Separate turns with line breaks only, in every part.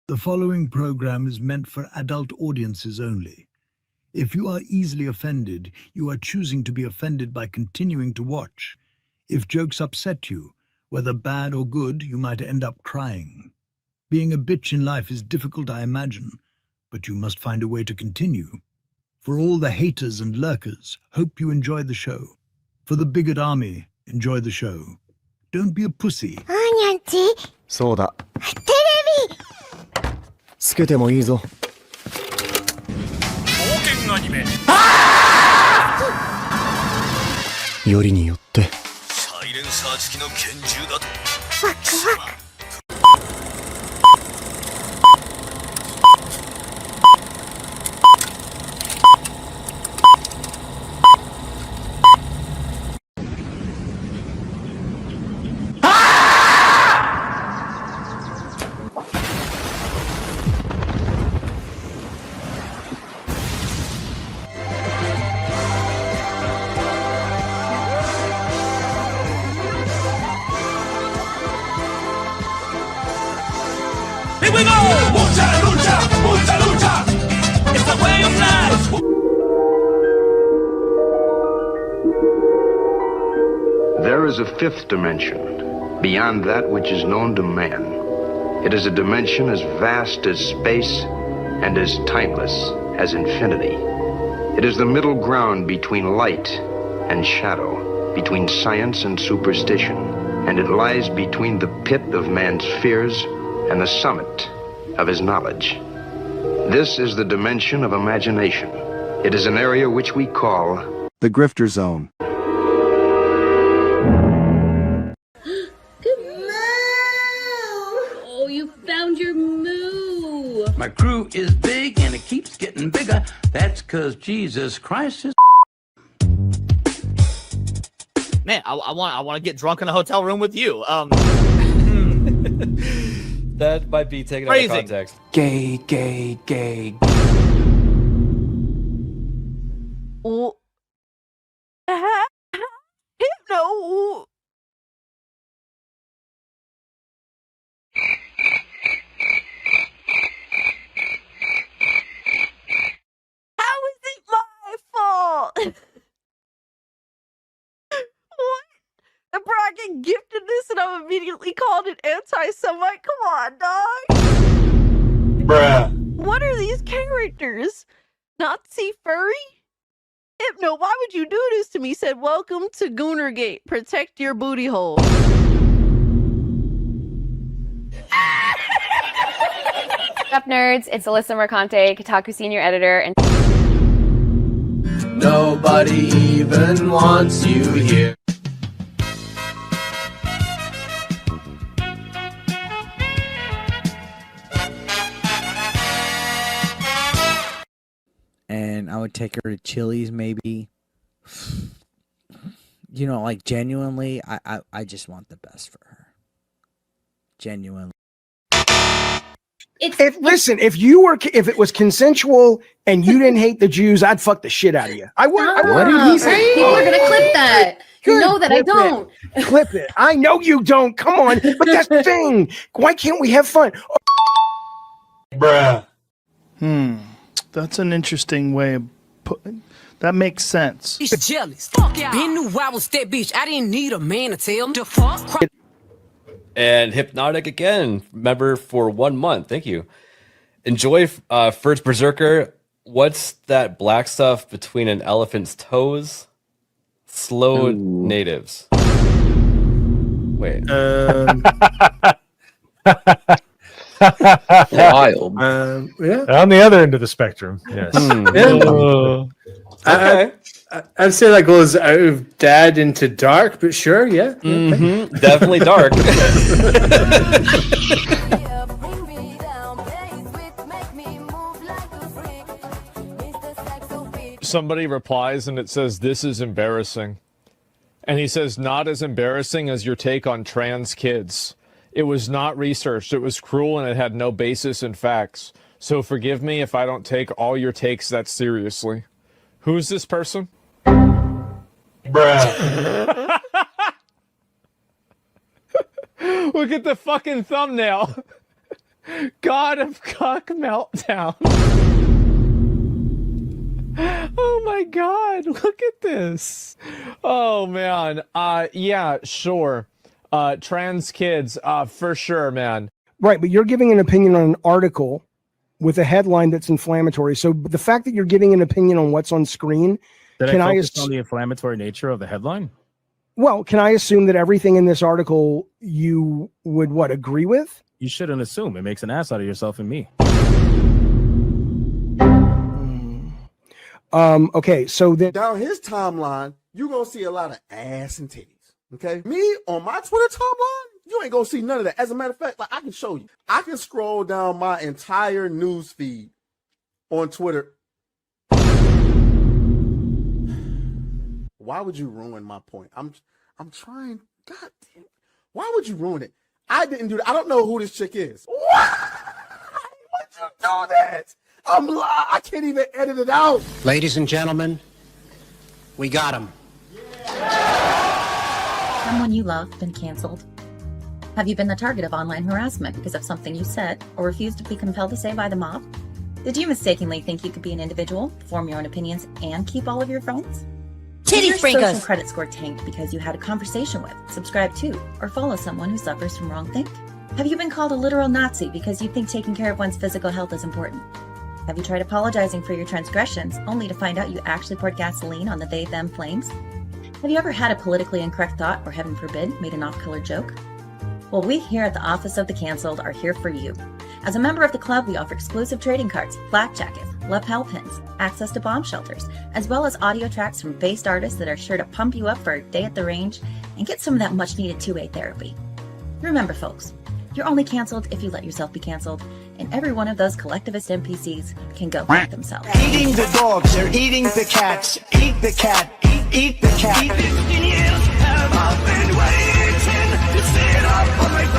The following program is meant for adult audiences only. If you are easily offended, you are choosing to be offended by continuing to watch. If jokes upset you, whether bad or good, you might end up crying. Being a bitch in life is difficult, I imagine, but you must find a way to continue. For all the haters and lurkers, hope you enjoy the show. For the bigot army, enjoy the show. Don't be a pussy.
そうだ。テレビつけてもいいぞ。
冒険アニメ。
よりによって。
サイレンサー付きの拳銃だと。
ワクワク。
Here we go! Mucha lucha, mucha lucha. It's the way of life.
There is a fifth dimension, beyond that which is known to man. It is a dimension as vast as space and as timeless as infinity. It is the middle ground between light and shadow, between science and superstition, and it lies between the pit of man's fears and the summit of his knowledge. This is the dimension of imagination. It is an area which we call
the Grifter Zone.
Good moo! Oh, you found your moo!
My crew is big and it keeps getting bigger. That's 'cause Jesus Christ is.
Man, I want to get drunk in a hotel room with you.
That might be taken
Phrasing.
out of context.
Gay, gay, gay.
Oh. No. How is it my fault? What? The bragging gifted this and I'm immediately called an anti-Semite? Come on, dog.
Bruh.
What are these characters? Nazi furry? Hypno, why would you do this to me? Said, welcome to Goonergate. Protect your booty hole.
What's up, nerds? It's Alyssa Mercante, Kotaku senior editor, and
nobody even wants you here.
And I would take her to Chili's, maybe. You know, like, genuinely, I just want the best for her. Genuinely.
Listen, if it was consensual and you didn't hate the Jews, I'd fuck the shit out of you. I would.
What did he say? People are gonna clip that. You know that I don't.
Clip it. I know you don't. Come on. But that's the thing. Why can't we have fun?
Bruh.
That's an interesting way of putting. That makes sense.
He's jealous. Fuck yeah. Been knew I was that bitch. I didn't need a man to tell him to fuck.
And Hypnotic again, member for 1 month. Thank you. Enjoy first Berserker. What's that black stuff between an elephant's toes? Slow natives. Wait.
Wild.
Yeah. On the other end of the spectrum. Yes.
Okay. I'd say that goes out of dad into dark, but sure, yeah.
Definitely dark.
Somebody replies and it says, "This is embarrassing." And he says, "Not as embarrassing as your take on trans kids. It was not researched. It was cruel and it had no basis in facts. So forgive me if I don't take all your takes that seriously." Who's this person?
Bruh.
Look at the fucking thumbnail. God of Cock Meltdown. Oh my God, look at this. Oh man. Yeah, sure. Trans kids, for sure, man.
Right, but you're giving an opinion on an article with a headline that's inflammatory. So the fact that you're giving an opinion on what's on screen,
Did I focus on the inflammatory nature of the headline?
Well, can I assume that everything in this article you would agree with?
You shouldn't assume. It makes an ass out of yourself and me.
Okay, so
down his timeline, you're gonna see a lot of ass and titties. Okay, me on my Twitter timeline, you ain't gonna see none of that. As a matter of fact, like I can show you, I can scroll down my entire news feed on Twitter. Why would you ruin my point? I'm trying. God damn. Why would you ruin it? I didn't do that. I don't know who this chick is. Why would you do that? I can't even edit it out.
Ladies and gentlemen, we got him.
Someone you love been canceled? Have you been the target of online harassment because of something you said or refused to be compelled to say by the mob? Did you mistakenly think you could be an individual, form your own opinions, and keep all of your friends?
Titty
Did your social
sprinkles.
credit score tanked because you had a conversation with, subscribe to, or follow someone who suffers from wrongthink? Have you been called a literal Nazi because you think taking care of one's physical health is important? Have you tried apologizing for your transgressions only to find out you actually poured gasoline on the they-them flames? Have you ever had a politically incorrect thought or, heaven forbid, made an off-color joke? Well, we here at the Office of the Cancelled are here for you. As a member of the club, we offer exclusive trading cards, flak jackets, lapel pins, access to bomb shelters, as well as audio tracks from based artists that are sure to pump you up for a day at the range and get some of that much-needed two-way therapy. Remember, folks, you're only canceled if you let yourself be canceled, and every one of those collectivist NPCs can go fuck themselves.
Eating the dogs, they're eating the cats. Eat the cat, eat the cat.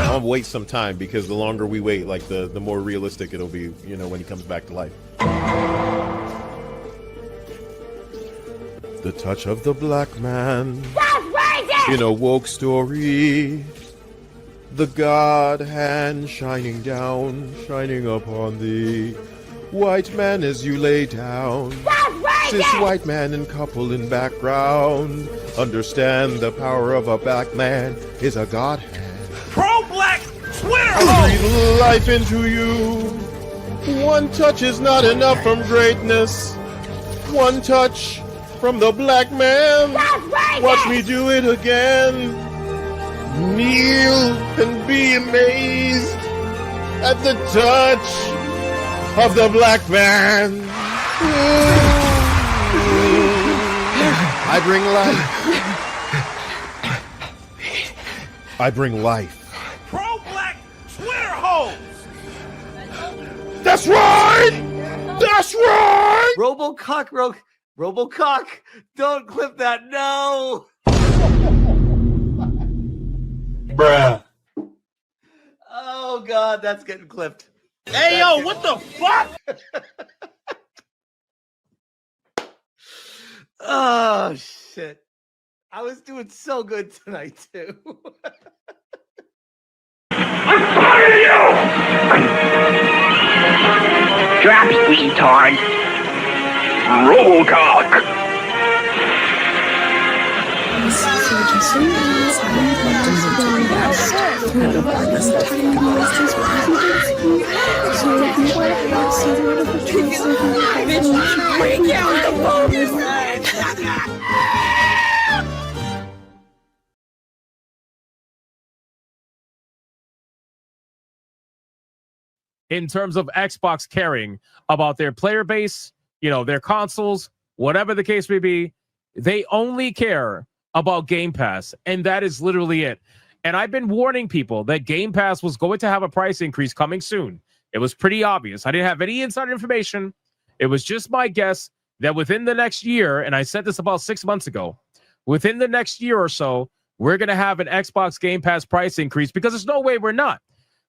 I'll wait some time because the longer we wait, like the more realistic it'll be, when he comes back to life. The touch of the black man in a woke story. The God hand shining down, shining upon thee. White man as you lay down. Cis white man and couple in background. Understand the power of a black man is a God hand.
Pro-black Twitter
I breathe life into you. One touch is not enough from greatness. One touch from the black man. Watch me do it again. Kneel and be amazed at the touch of the black man. I bring life. I bring life.
pro-black Twitter hoes.
That's right! That's right!
Robocock, don't clip that, no!
Bruh.
Oh God, that's getting clipped.
Hey, yo, what the fuck?
Oh shit. I was doing so good tonight too.
Drops, retard. Robocock.
In terms of Xbox caring about their player base, their consoles, whatever the case may be, they only care about Game Pass, and that is literally it. And I've been warning people that Game Pass was going to have a price increase coming soon. It was pretty obvious. I didn't have any insider information. It was just my guess that within the next year, and I said this about 6 months ago, within the next year or so, we're going to have an Xbox Game Pass price increase because there's no way we're not.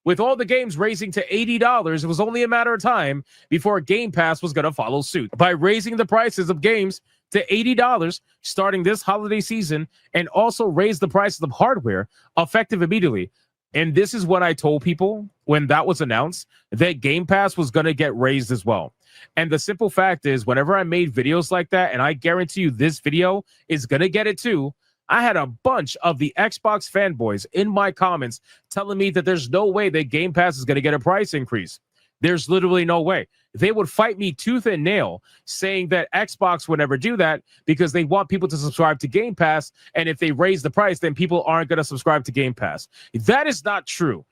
With all the games raising to $80, it was only a matter of time before Game Pass was going to follow suit. By raising the prices of games to $80 starting this holiday season and also raise the prices of hardware effective immediately,
And this is what I told people when that was announced, that Game Pass was going to get raised as well. And the simple fact is, whenever I made videos like that, and I guarantee you this video is going to get it too, I had a bunch of the Xbox fanboys in my comments telling me that there's no way that Game Pass is going to get a price increase. There's literally no way. They would fight me tooth and nail saying that Xbox would never do that because they want people to subscribe to Game Pass. And if they raise the price, then people aren't going to subscribe to Game Pass. That is not true.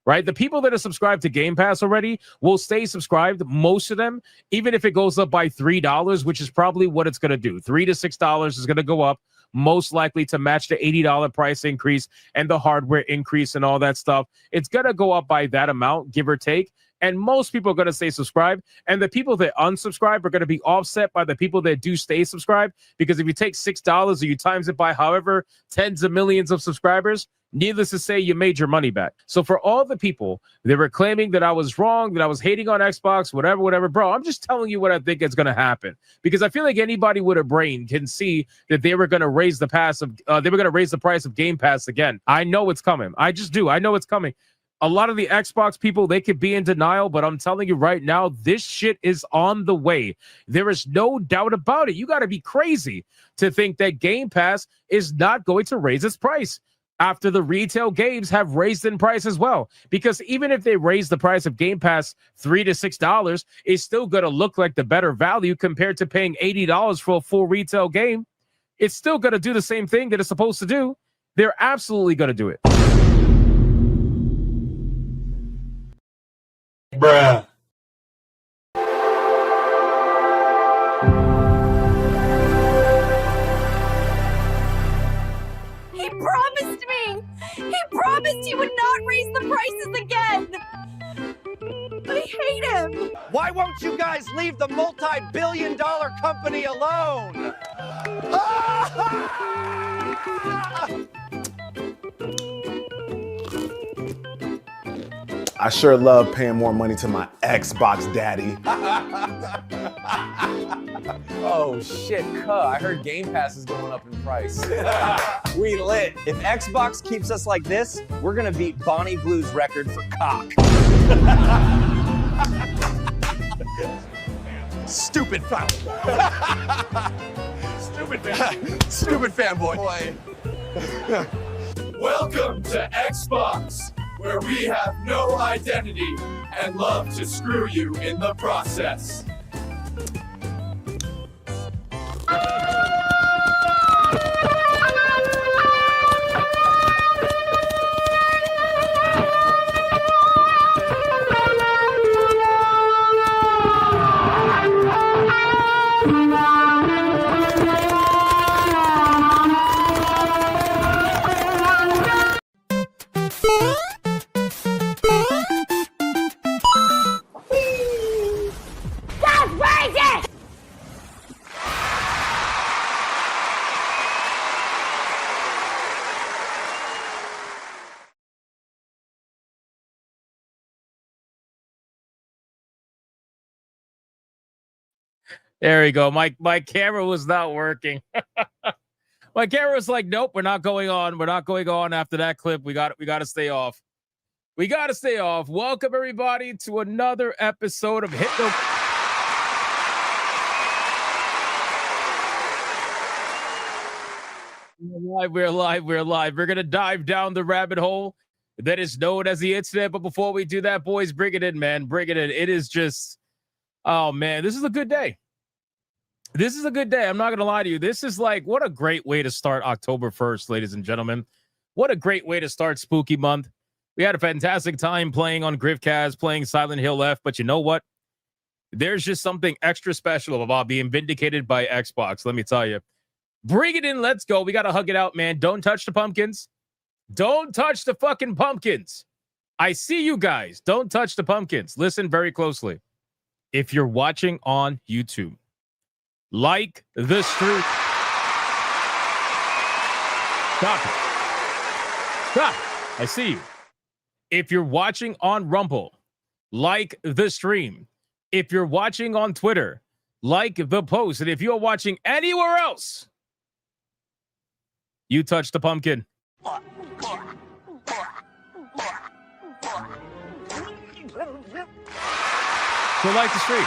Right? The people that are subscribed to Game Pass already will stay subscribed, most of them, even if it goes up by $3, which is probably what it's going to do. $3 to $6 is going to go up, most likely to match the $80 price increase and the hardware increase and all that stuff. It's going to go up by that amount, give or take. And most people are going to stay subscribed. And the people that unsubscribe are going to be offset by the people that do stay subscribed. Because if you take $6 and you times it by however tens of millions of subscribers, needless to say, you made your money back. So for all the people that were claiming that I was wrong, that I was hating on Xbox, whatever, bro, I'm just telling you what I think is going to happen. Because I feel like anybody with a brain can see that they were going to raise the price of Game Pass again. I know it's coming. I just do. I know it's coming. A lot of the Xbox people, they could be in denial, but I'm telling you right now, this shit is on the way. There is no doubt about it. You got to be crazy to think that Game Pass is not going to raise its price after the retail games have raised in price as well. Because even if they raise the price of Game Pass $3 to $6, it's still going to look like the better value compared to paying $80 for a full retail game. It's still going to do the same thing that it's supposed to do. They're absolutely going to do it.
Bruh.
He promised me! He promised he would not raise the prices again! I hate him!
Why won't you guys leave the multi-billion-dollar company alone?
I sure love paying more money to my Xbox daddy.
Oh shit, I heard Game Pass is going up in price. We lit. If Xbox keeps us like this, we're gonna beat Bonnie Blue's record for cock.
Stupid fan. Stupid fanboy.
Welcome to Xbox, where we have no identity and love to screw you in the process.
There we go. My camera was not working. My camera was like, nope, we're not going on. We're not going on after that clip. We got to stay off. We got to stay off. Welcome everybody to another episode of Hypnocast. We're live. We're going to dive down the rabbit hole that is known as the internet. But before we do that, boys, bring it in, man. Bring it in. It is just, oh, man, this is a good day. This is a good day. I'm not going to lie to you. This is like, what a great way to start October 1st, ladies and gentlemen. What a great way to start Spooky Month. We had a fantastic time playing on Grifcast, playing Silent Hill F, but you know what? There's just something extra special about being vindicated by Xbox, let me tell you. Bring it in, let's go. We got to hug it out, man. Don't touch the pumpkins. Don't touch the fucking pumpkins. I see you guys. Don't touch the pumpkins. Listen very closely. If you're watching on YouTube, like the stream. Stop it. Stop. I see you. If you're watching on Rumble, like the stream. If you're watching on Twitter, like the post. And if you're watching anywhere else, you touch the pumpkin. So like the stream.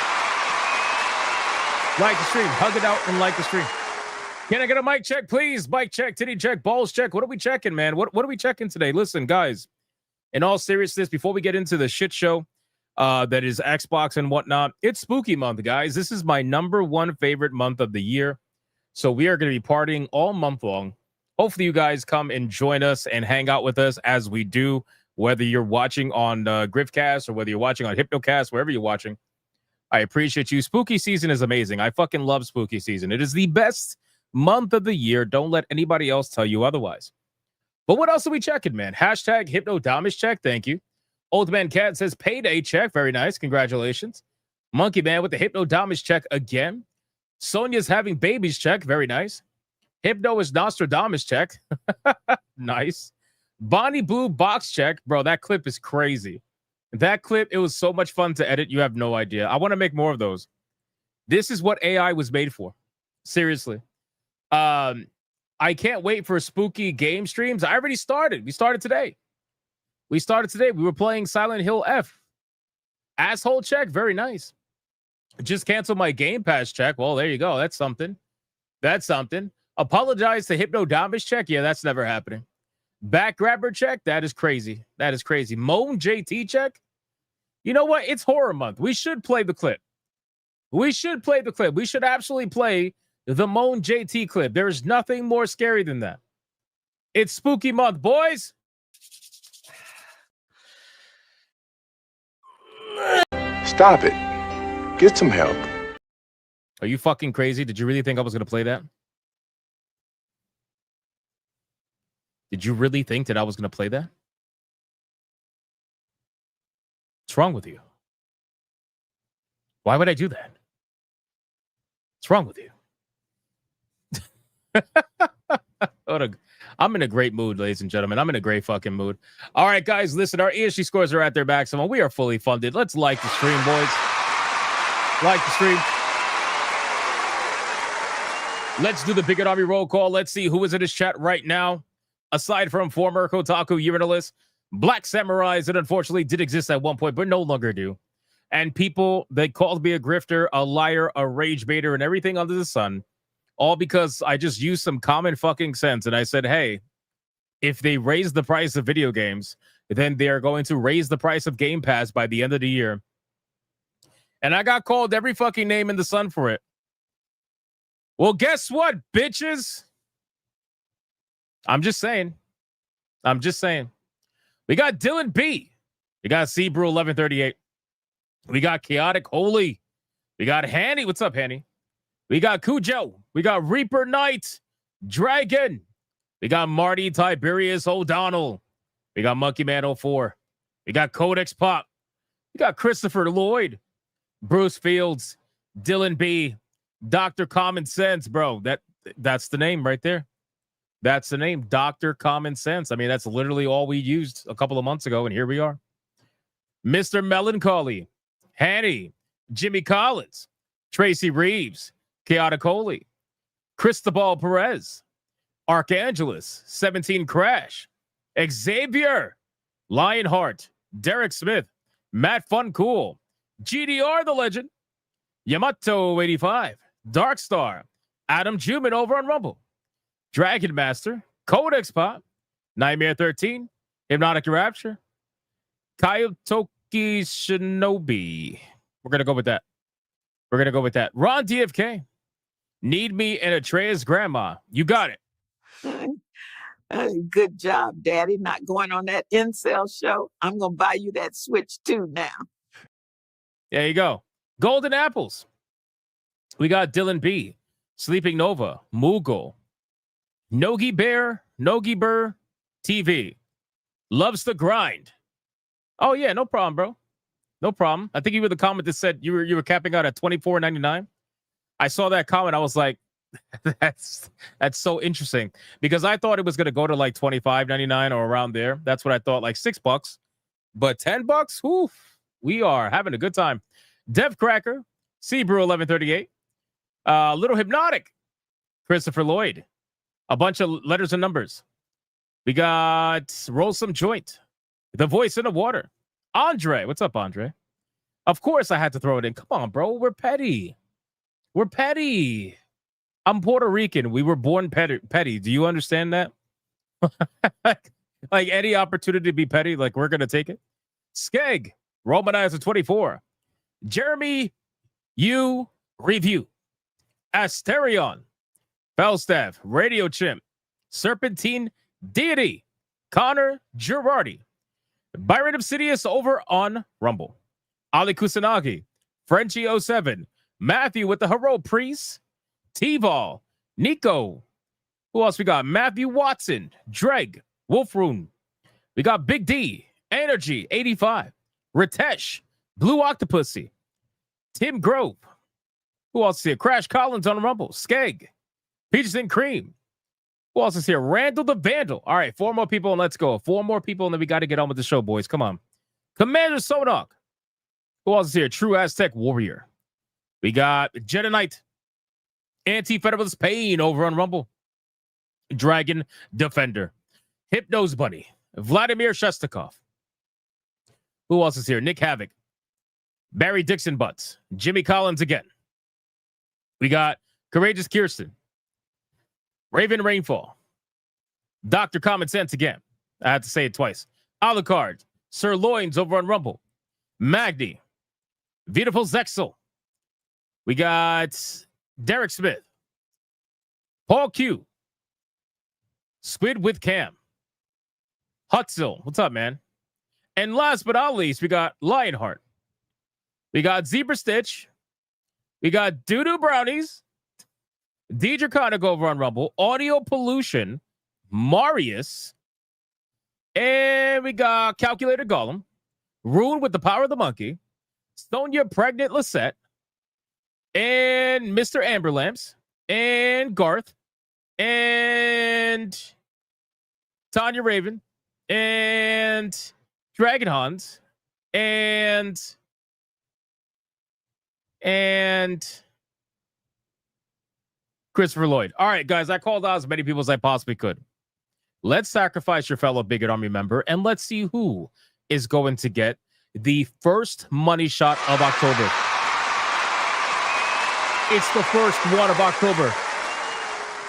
Like the stream. Hug it out and like the stream. Can I get a mic check, please? Mic check, titty check, balls check. What are we checking, man? What are we checking today? Listen, guys, in all seriousness, before we get into the shit show that is Xbox and whatnot, it's Spooky Month, guys. This is my #1 favorite month of the year. So we are going to be partying all month long. Hopefully you guys come and join us and hang out with us as we do, whether you're watching on Grifcast or whether you're watching on Hypnocast, wherever you're watching. I appreciate you. Spooky season is amazing. I fucking love spooky season. It is the best month of the year. Don't let anybody else tell you otherwise. But what else are we checking, man? Hashtag Hypnodamus check. Thank you. Old Man Cat says payday check. Very nice. Congratulations. Monkey Man with the Hypnodamus check again. Sonia's having babies check. Very nice. Hypno is Nostradamus check. Nice. Bonnie Blue box check. Bro, that clip is crazy. That clip, it was so much fun to edit. You have no idea. I want to make more of those. This is what AI was made for. Seriously. I can't wait for spooky game streams. I already started. We started today. We were playing Silent Hill F. Asshole check. Very nice. Just canceled my Game Pass check. Well, there you go. That's something. Apologize to Hypnodamus check. Yeah, that's never happening. Back grabber check. That is crazy. Moan JT check. You know what? It's horror month. We should play the clip. We should absolutely play the Moan JT clip. There is nothing more scary than that. It's Spooky Month, boys.
Stop it. Get some help.
Are you fucking crazy? Did you really think I was going to play that? Did you really think that I was going to play that? What's wrong with you? Why would I do that? What's wrong with you? I'm in a great mood, ladies and gentlemen. I'm in a great fucking mood. All right, guys, listen, our ESG scores are at their maximum. We are fully funded. Let's like the stream, boys. Like the stream. Let's do the Bigot Army roll call. Let's see who is in his chat right now. Aside from former Kotaku urinalists, Black Samurais that unfortunately did exist at one point, but no longer do. And people, they called me a grifter, a liar, a rage baiter, and everything under the sun. All because I just used some common fucking sense. And I said, hey, if they raise the price of video games, then they are going to raise the price of Game Pass by the end of the year. And I got called every fucking name in the sun for it. Well, guess what, bitches? I'm just saying. We got Dylan B. We got Sebrew 1138. We got Chaotic Holy. We got Hanny. What's up, Hanny? We got Cujo. We got Reaper Knight. Dragon. We got Marty Tiberius O'Donnell. We got Monkey Man 04. We got Codex Pop. We got Christopher Lloyd. Bruce Fields. Dylan B. Dr. Common Sense, bro. That's the name right there. That's the name, Dr. Common Sense. I mean, that's literally all we used a couple of months ago, and here we are. Mr. Melancholy, Hanny, Jimmy Collins, Tracy Reeves, Chaotic Holy, Cristobal Perez, Archangelus, 17 Crash, Xavier, Lionheart, Derek Smith, Matt Funcool, GDR the Legend, Yamato 85, Darkstar, Adam Juman over on Rumble, Dragon Master, Codex Pop, Nightmare 13, Hypnotic Rapture, Kayotoki Shinobi. We're going to go with that. Ron DFK, Need me and Atreus' grandma. You got it.
Good job, Daddy, not going on that incel show. I'm going to buy you that Switch too now.
There you go. Golden apples. We got Dylan B, Sleeping Nova, Moogle, Nogi Bear, Nogi Burr, TV. Loves the grind. Oh, yeah, no problem, bro. No problem. I think you were the comment that said you were capping out at $24.99. I saw that comment. I was like, that's so interesting because I thought it was gonna go to like $25.99 or around there. That's what I thought, like $6. But $10, whew, we are having a good time. Dev Cracker, Seabrew 1138, Little Hypnotic, Christopher Lloyd, a bunch of letters and numbers. We got Roll Some Joint, The Voice in the Water, Andre. What's up, Andre? Of course I had to throw it in. Come on, bro. We're petty. We're petty. I'm Puerto Rican. We were born petty. Do you understand that? Like any opportunity to be petty, like we're going to take it. Skeg, Romanizer 24. Jeremy, you review. Asterion, Falstaff, Radio Chimp, Serpentine, Deity, Connor Girardi, Byron Obsidious over on Rumble, Ali Kusanagi, Frenchie07, Matthew with the Hero Priest, T-Vol, Nico. Who else we got? Matthew Watson, Dreg, Wolfroon. We got Big D, Energy 85, Ritesh, Blue Octopussy, Tim Grove. Who else is here? Crash Collins on Rumble, Skeg, Peaches and Cream. Who else is here? Randall the Vandal. All right, 4 more people and let's go. 4 more people and then we got to get on with the show, boys. Come on. Commander Sonok. Who else is here? True Aztec Warrior. We got Jedi Knight, Anti-Federalist Pain over on Rumble, Dragon Defender, Hypnose Bunny, Vladimir Shestakov. Who else is here? Nick Havoc, Barry Dixon Butts, Jimmy Collins again. We got Courageous Kirsten, Raven Rainfall, Dr. Common Sense again. I had to say it twice. Alucard, Sir Loins over on Rumble, Magni, Beautiful Zexel. We got Derek Smith, Paul Q, Squid with Cam, Hutzel. What's up, man? And last but not least, we got Lionheart. We got Zebra Stitch. We got Doodoo Brownies, Deidre Connick over on Rumble, Audio Pollution, Marius, and we got Calculator Gollum, Rune with the Power of the Monkey, Sonia Pregnant Lisette, and Mr. Amberlamps, and Garth, and Tanya Raven, and Dragon Hans, and Christopher Lloyd. All right, guys, I called out as many people as I possibly could. Let's sacrifice your fellow Bigot Army member, and let's see who is going to get the first money shot of October. It's the first one of October.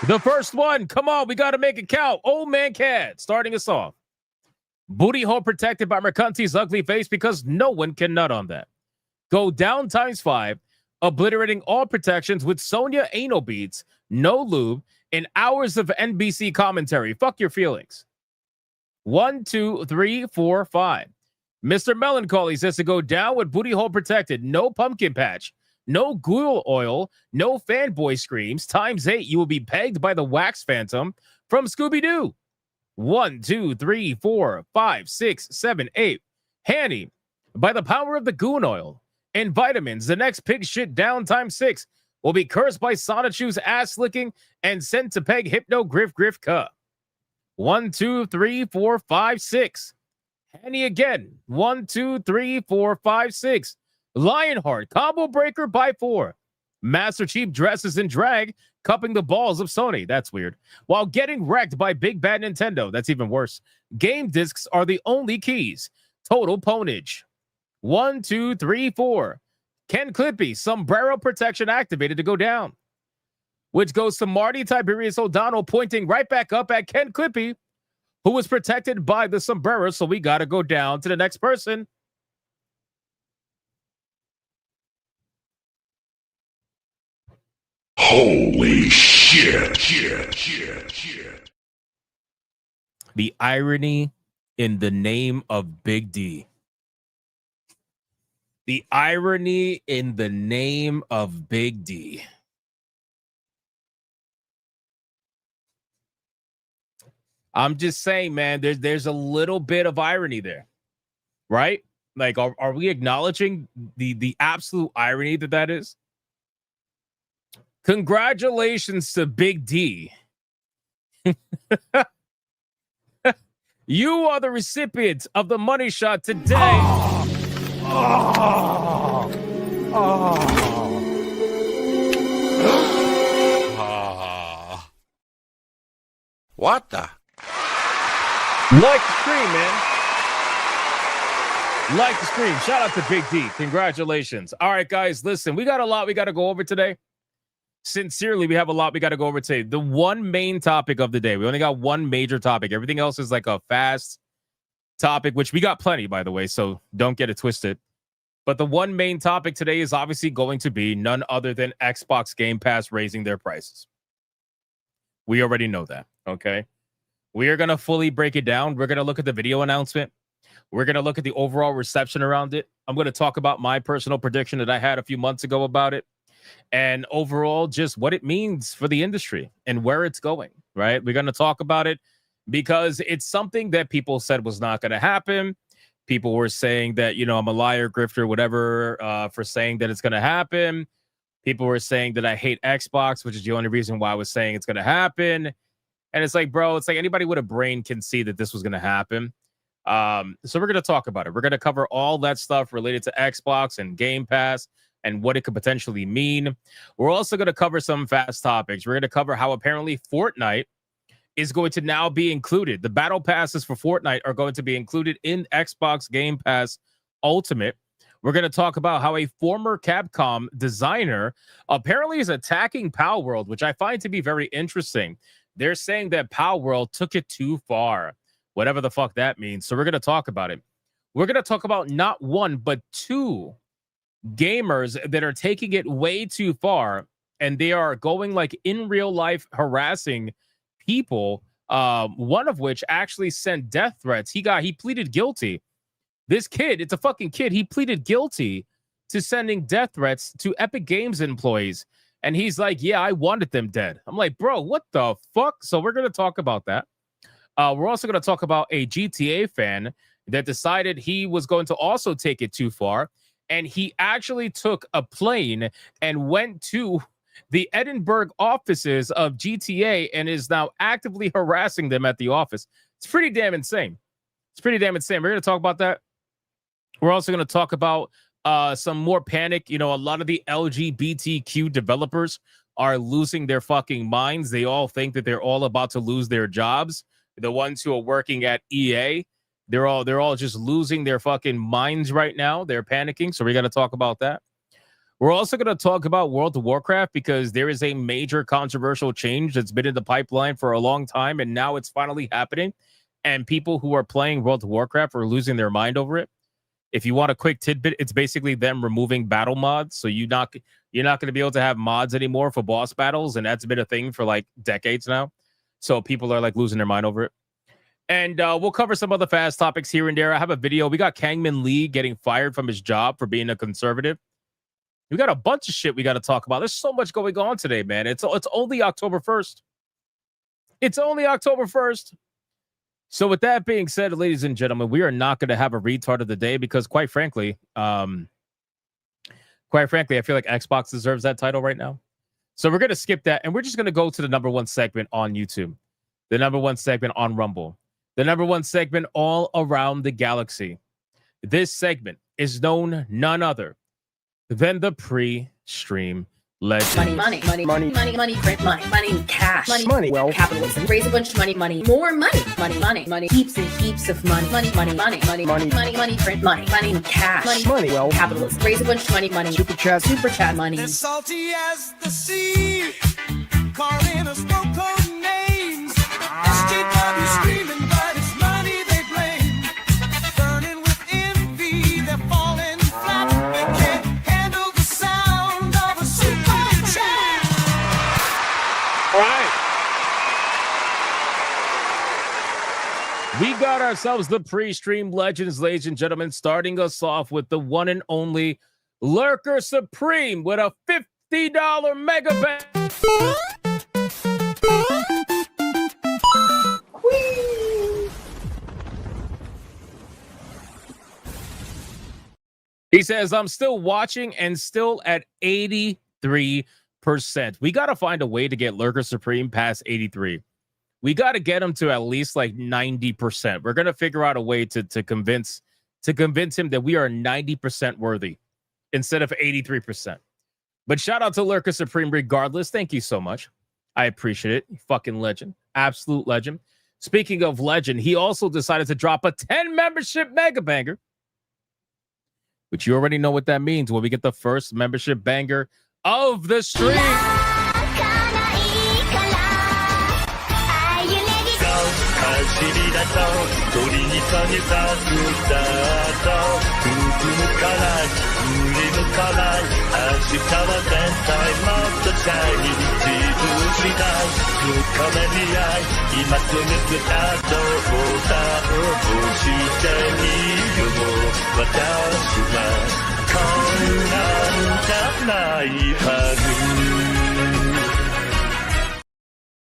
The first one. Come on, we got to make it count. Old Man Cad starting us off. Booty hole protected by Mercanti's ugly face because no one can nut on that. Go down ×5, obliterating all protections with Sonya anal beads, no lube, and hours of NBC commentary. Fuck your feelings. 1, 2, 3, 4, 5. Mr. Melancholy says to go down with booty hole protected, no pumpkin patch, no ghoul oil, no fanboy screams. ×8, you will be pegged by the wax phantom from Scooby-Doo. 1, 2, 3, 4, 5, 6, 7, 8. Hanny, by the power of the goon oil and vitamins, the next pig shit down ×6 will be cursed by Sonichu's ass licking and sent to peg Hypno Griff Griff Cuh. 1, 2, 3, 4, 5, 6. Hanny again. 1, 2, 3, 4, 5, 6. Lionheart, combo breaker by 4. Master Chief dresses in drag, cupping the balls of Sony. That's weird. While getting wrecked by Big Bad Nintendo. That's even worse. Game discs are the only keys. Total ponage. 1, 2, 3, 4. Ken Clippy, sombrero protection activated to go down. Which goes to Marty Tiberius O'Donnell, pointing right back up at Ken Clippy, who was protected by the sombrero. So we got to go down to the next person.
Holy shit.
The irony in the name of Big D. The irony in the name of Big D. I'm just saying, man, there's a little bit of irony there, right? Like, are we acknowledging the absolute irony that is? Congratulations to Big D. You are the recipient of the money shot today.
What the?
Like the stream, man. Like the stream. Shout out to Big D. Congratulations. All right, guys, listen, we got a lot we got to go over today. Sincerely, we have a lot we got to go over today. The one main topic of the day. We only got one major topic. Everything else is like a fast topic, which we got plenty, by the way, so don't get it twisted. But the one main topic today is obviously going to be none other than Xbox Game Pass raising their prices. We already know that, okay? We are going to fully break it down. We're going to look at the video announcement. We're going to look at the overall reception around it. I'm going to talk about my personal prediction that I had a few months ago about it. And overall, just what it means for the industry and where it's going, right? We're going to talk about it because it's something that people said was not going to happen. People were saying that, you know, I'm a liar, grifter, whatever, for saying that it's going to happen. People were saying that I hate Xbox, which is the only reason why I was saying it's going to happen. And it's like, bro, it's like anybody with a brain can see that this was going to happen. So we're going to talk about it. We're going to cover all that stuff related to Xbox and Game Pass and what it could potentially mean. We're also going to cover some fast topics. We're going to cover how apparently Fortnite is going to now be included. The battle passes for Fortnite are going to be included in Xbox Game Pass Ultimate. We're going to talk about how a former Capcom designer apparently is attacking Palworld, which I find to be very interesting. They're saying that Palworld took it too far, whatever the fuck that means. So we're going to talk about it. We're going to talk about not one, but two gamers that are taking it way too far, and they are going like in real life harassing people. One of which actually sent death threats. He pleaded guilty. This kid, it's a fucking kid. He pleaded guilty to sending death threats to Epic Games employees. And he's like, yeah, I wanted them dead. I'm like, bro, what the fuck? So we're going to talk about that. We're also going to talk about a GTA fan that decided he was going to also take it too far. And he actually took a plane and went to the Edinburgh offices of GTA and is now actively harassing them at the office. It's pretty damn insane. We're going to talk about that. We're also going to talk about some more panic. You know, a lot of the LGBTQ developers are losing their fucking minds. They all think that they're all about to lose their jobs. The ones who are working at EA, they're all just losing their fucking minds right now. They're panicking. So we got to talk about that. We're also going to talk about World of Warcraft because there is a major controversial change that's been in the pipeline for a long time, and now it's finally happening. And people who are playing World of Warcraft are losing their mind over it. If you want a quick tidbit, it's basically them removing battle mods. So you're not going to be able to have mods anymore for boss battles, and that's been a thing for like decades now. So people are like losing their mind over it. And we'll cover some other fast topics here and there. I have a video. We got Kangman Lee getting fired from his job for being a conservative. We got a bunch of shit we got to talk about. There's so much going on today, man. It's only October 1st. It's only October 1st. So with that being said, ladies and gentlemen, we are not going to have a retard of the day because quite frankly, I feel like Xbox deserves that title right now. So we're going to skip that. And we're just going to go to the number one segment on YouTube, the number one segment on Rumble, the number one segment all around the galaxy. This segment is known none other than the pre-stream legend.
Money, print money, cash, money, wealth, capitalism, raise a bunch of money, more money, heaps and heaps of money, print money, cash, money, wealth, capitalism, raise a bunch of money, super chat money.
As salty as the sea, calling us no-code names. SJW screaming, but it's money they blame. Burning with envy, they're falling flat. They can't handle the sound of a super chat.
We got ourselves the pre-stream legends, ladies and gentlemen, starting us off with the one and only Lurker Supreme with a $50 mega bang. He says, I'm still watching and still at 83%. We got to find a way to get Lurker Supreme past 83. We got to get him to at least like 90%. We're going to figure out a way to convince him that we are 90% worthy instead of 83%. But shout out to Lurker Supreme regardless. Thank you so much. I appreciate it. You fucking legend. Absolute legend. Speaking of legend, he also decided to drop a 10 membership mega banger, which you already know what that means when we get the first membership banger of the stream.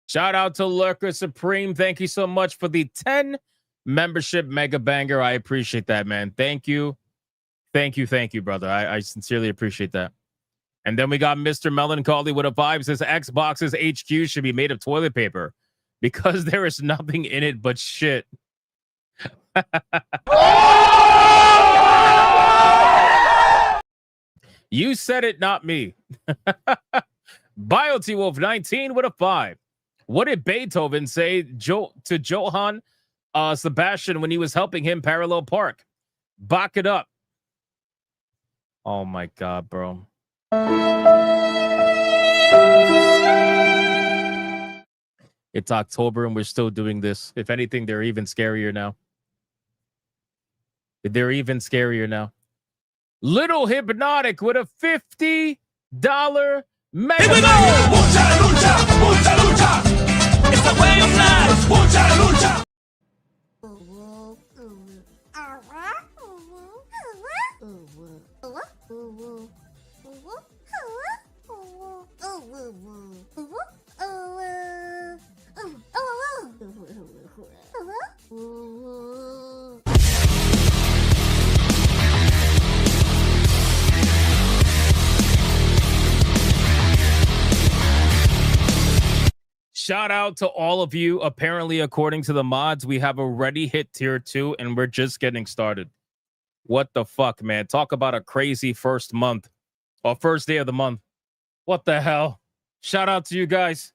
Shout out to Lurker Supreme. Thank you so much for the 10 membership mega banger. I appreciate that, man. Thank you. Thank you, brother. I sincerely appreciate that. And then we got Mr. Melancholy with a vibe. Says Xbox's HQ should be made of toilet paper because there is nothing in it but shit. You said it, not me. BioT Wolf 19 with a 5. What did Beethoven say to Johann Sebastian when he was helping him parallel park? Back it up. Oh my God, bro. It's October and we're still doing this. If anything, they're even scarier now. They're even scarier now. Little Hypnotic with a $50 mega. Here we go! Lucha, lucha, lucha, lucha. It's the way of life. Lucha, lucha. Shout out to all of you. Apparently, according to the mods, we have already hit tier 2 and we're just getting started. What the fuck, man? Talk about a crazy first month or first day of the month. What the hell? Shout out to you guys.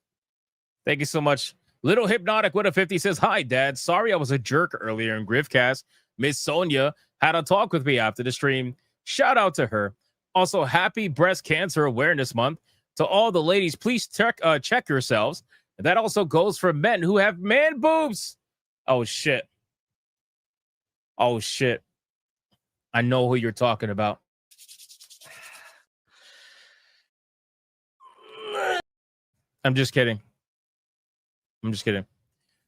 Thank you so much. Little Hypnotic with a 50 says, hi, Dad. Sorry I was a jerk earlier in Griffcast. Miss Sonia had a talk with me after the stream. Shout out to her. Also, happy Breast Cancer Awareness Month. To all the ladies, please check yourselves. That also goes for men who have man boobs. Oh, shit. Oh, shit. I know who you're talking about. I'm just kidding.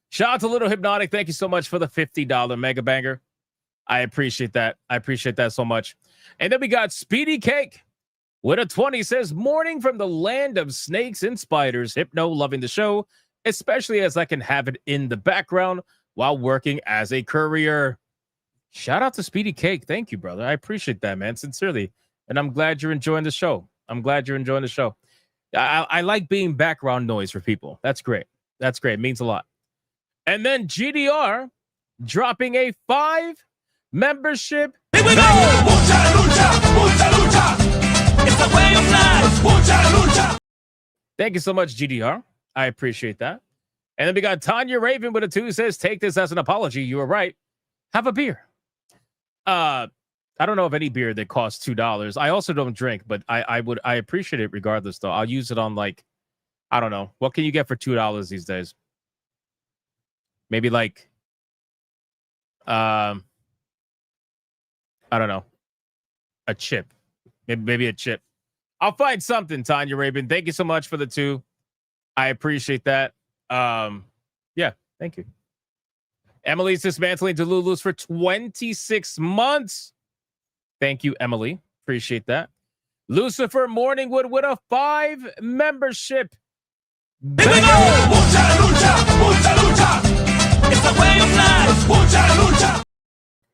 Shout out to Little Hypnotic. Thank you so much for the $50 mega banger. I appreciate that. I appreciate that so much. And then we got Speedy Cake with a 20 says, morning from the land of snakes and spiders. Hypno, loving the show, especially as I can have it in the background while working as a courier. Shout out to Speedy Cake. Thank you, brother. I appreciate that, man. Sincerely. And I'm glad you're enjoying the show. I like being background noise for people. That's great. That's great. It means a lot. And then GDR dropping a 5 membership. Here we go! Lucha, lucha, lucha, lucha. It's the way of life. Lucha, lucha. Thank you so much, GDR. I appreciate that. And then we got Tanya Raven with a 2 says, take this as an apology. You were right. Have a beer. I don't know of any beer that costs $2. I also don't drink, but I appreciate it regardless, though. I'll use it on, like, I don't know. What can you get for $2 these days? Maybe like, I don't know, a chip. Maybe a chip. I'll find something, Tanya Rabin. Thank you so much for the 2. I appreciate that. Yeah, thank you. Emily's dismantling Delulu's for 26 months. Thank you, Emily. Appreciate that. Lucifer Morningwood with a 5 membership.
Here we go! Mucha lucha, mucha lucha. It's the way of life. Mucha lucha.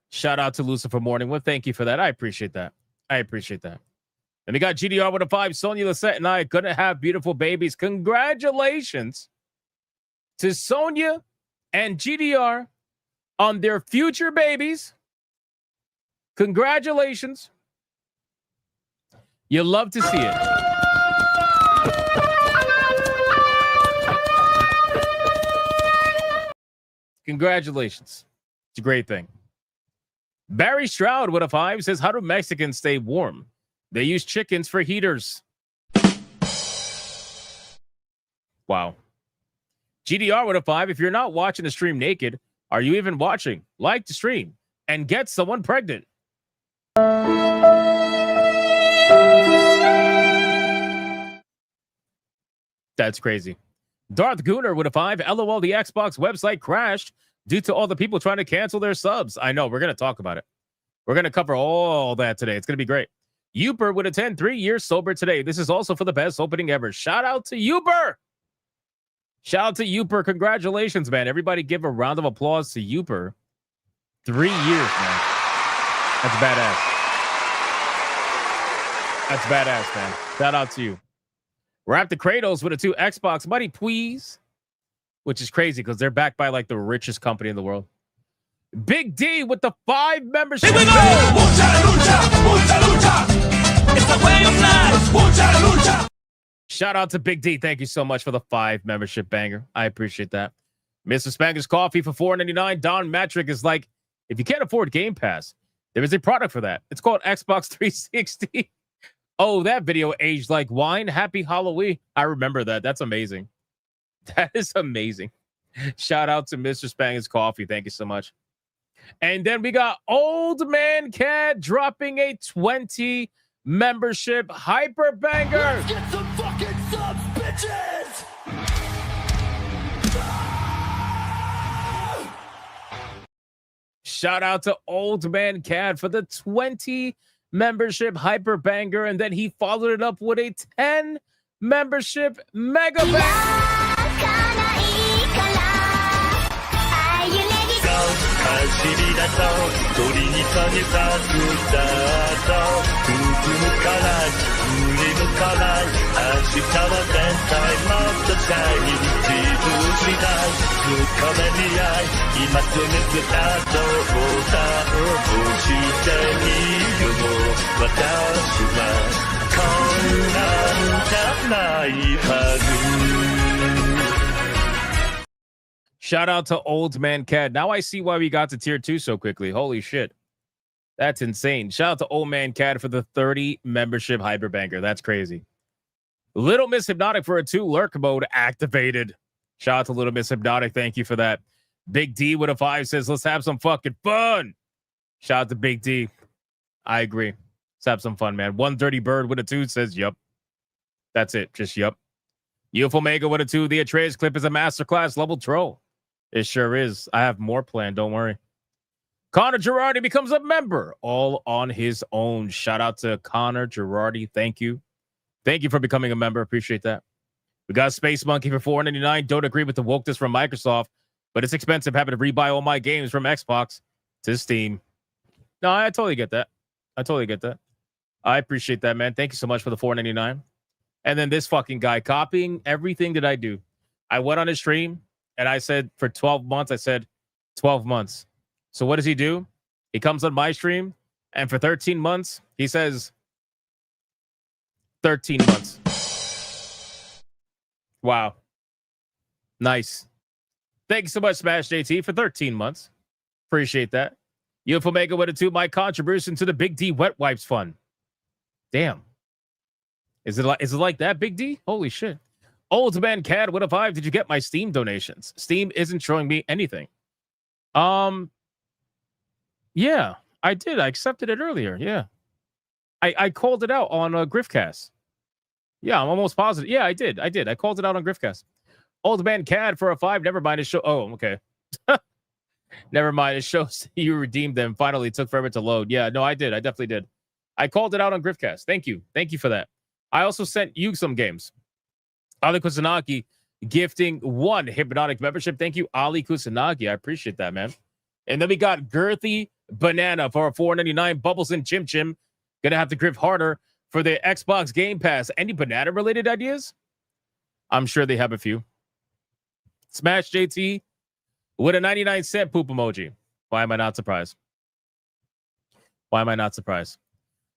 Shout out to Lucifer Morningwood. Thank you for that. I appreciate that. I appreciate that. And we got GDR with a 5. Sonia Lisette and I gonna have beautiful babies. Congratulations to Sonia and GDR on their future babies. Congratulations. You love to see it. Congratulations. It's a great thing. Barry Stroud with a 5 says, how do Mexicans stay warm? They use chickens for heaters. Wow. GDR with a 5. If you're not watching the stream naked, are you even watching? Like the stream and get someone pregnant. That's crazy. Darth Gooner with a 5. LOL, the Xbox website crashed due to all the people trying to cancel their subs. I know. We're going to talk about it. We're going to cover all that today. It's going to be great. Uper with a 10, 3 years sober today. This is also for the best opening ever. Shout out to Uper. Shout out to Uper. Congratulations, man. Everybody give a round of applause to Uper. 3 years, man. That's badass. That's badass, man. Shout out to you. Wrap the Kratos with a 2 Xbox money, please. Which is crazy because they're backed by like the richest company in the world. Big D with the 5 membership.
Here we go! Mucha lucha, mucha lucha. It's the way of life. Mucha lucha.
Shout out to Big D. Thank you so much for the 5 membership banger. I appreciate that. Mr. Spanker's Coffee for $4.99. Don Matrick is like, if you can't afford Game Pass, there is a product for that. It's called Xbox 360. Oh, that video aged like wine. Happy Halloween. I remember that. That's amazing. That is amazing. Shout out to Mr. Spanker's Coffee. Thank you so much. And then we got Old Man Cat dropping a 20 membership hyper banger.
Let's get some fucking subs, bitches.
Shout out to Old Man Cat for the 20 membership hyper banger. And then he followed it up with a 10 membership mega banger.
走り出そう鳥にさげたスタート進むから振り向かない明日は絶対もっとシャイニー自分次第深めに合い今すぐスタートボタンを押してみるの私はこんなんじゃないはず
Shout out to Old Man Cat. Now I see why we got to tier 2 so quickly. Holy shit. That's insane. Shout out to Old Man Cat for the 30 membership hyperbanker. That's crazy. Little Miss Hypnotic for a 2 lurk mode activated. Shout out to Little Miss Hypnotic. Thank you for that. Big D with a 5 says, let's have some fucking fun. Shout out to Big D. I agree. Let's have some fun, man. 130 Bird with a 2 says, yup. That's it. Just yup. UFO Mega with a 2. The Atreus clip is a masterclass level troll. It sure is. I have more planned. Don't worry. Connor Girardi becomes a member all on his own. Shout out to Connor Girardi. Thank you. Thank you for becoming a member. Appreciate that. We got Space Monkey for $4.99. Don't agree with the wokeness from Microsoft, but it's expensive having to rebuy all my games from Xbox to Steam. No, I totally get that. I totally get that. I appreciate that, man. Thank you so much for the $4.99. And then this fucking guy copying everything that I do. I went on his stream. And I said for 12 months, I said 12 months. So what does he do? He comes on my stream, and for 13 months, he says 13 months. Wow. Nice. Thank you so much, Smash JT, for 13 months. Appreciate that. UFO Mega with a 2, my contribution to the Big D Wet Wipes Fund. Damn. Is it like that, Big D? Holy shit. Old Man Cat with a 5. Did you get my Steam donations? Steam isn't showing me anything. Yeah, I did. I accepted it earlier. Yeah. I called it out on Griffcast. Yeah, I'm almost positive. Yeah, I did. I called it out on Griffcast. Old Man Cat for a 5. Never mind. His show. Oh, okay. Never mind. It shows you redeemed them. Finally, it took forever to load. Yeah, no, I did. I definitely did. I called it out on Griffcast. Thank you. Thank you for that. I also sent you some games. Ali Kusanagi gifting 1 Hypnotic membership. Thank you, Ali Kusanagi. I appreciate that, man. And then we got Girthy Banana for $4.99. Bubbles and Chim Chim. Gonna have to grip harder for the Xbox Game Pass. Any banana-related ideas? I'm sure they have a few. Smash JT with a 99-cent poop emoji. Why am I not surprised? Why am I not surprised?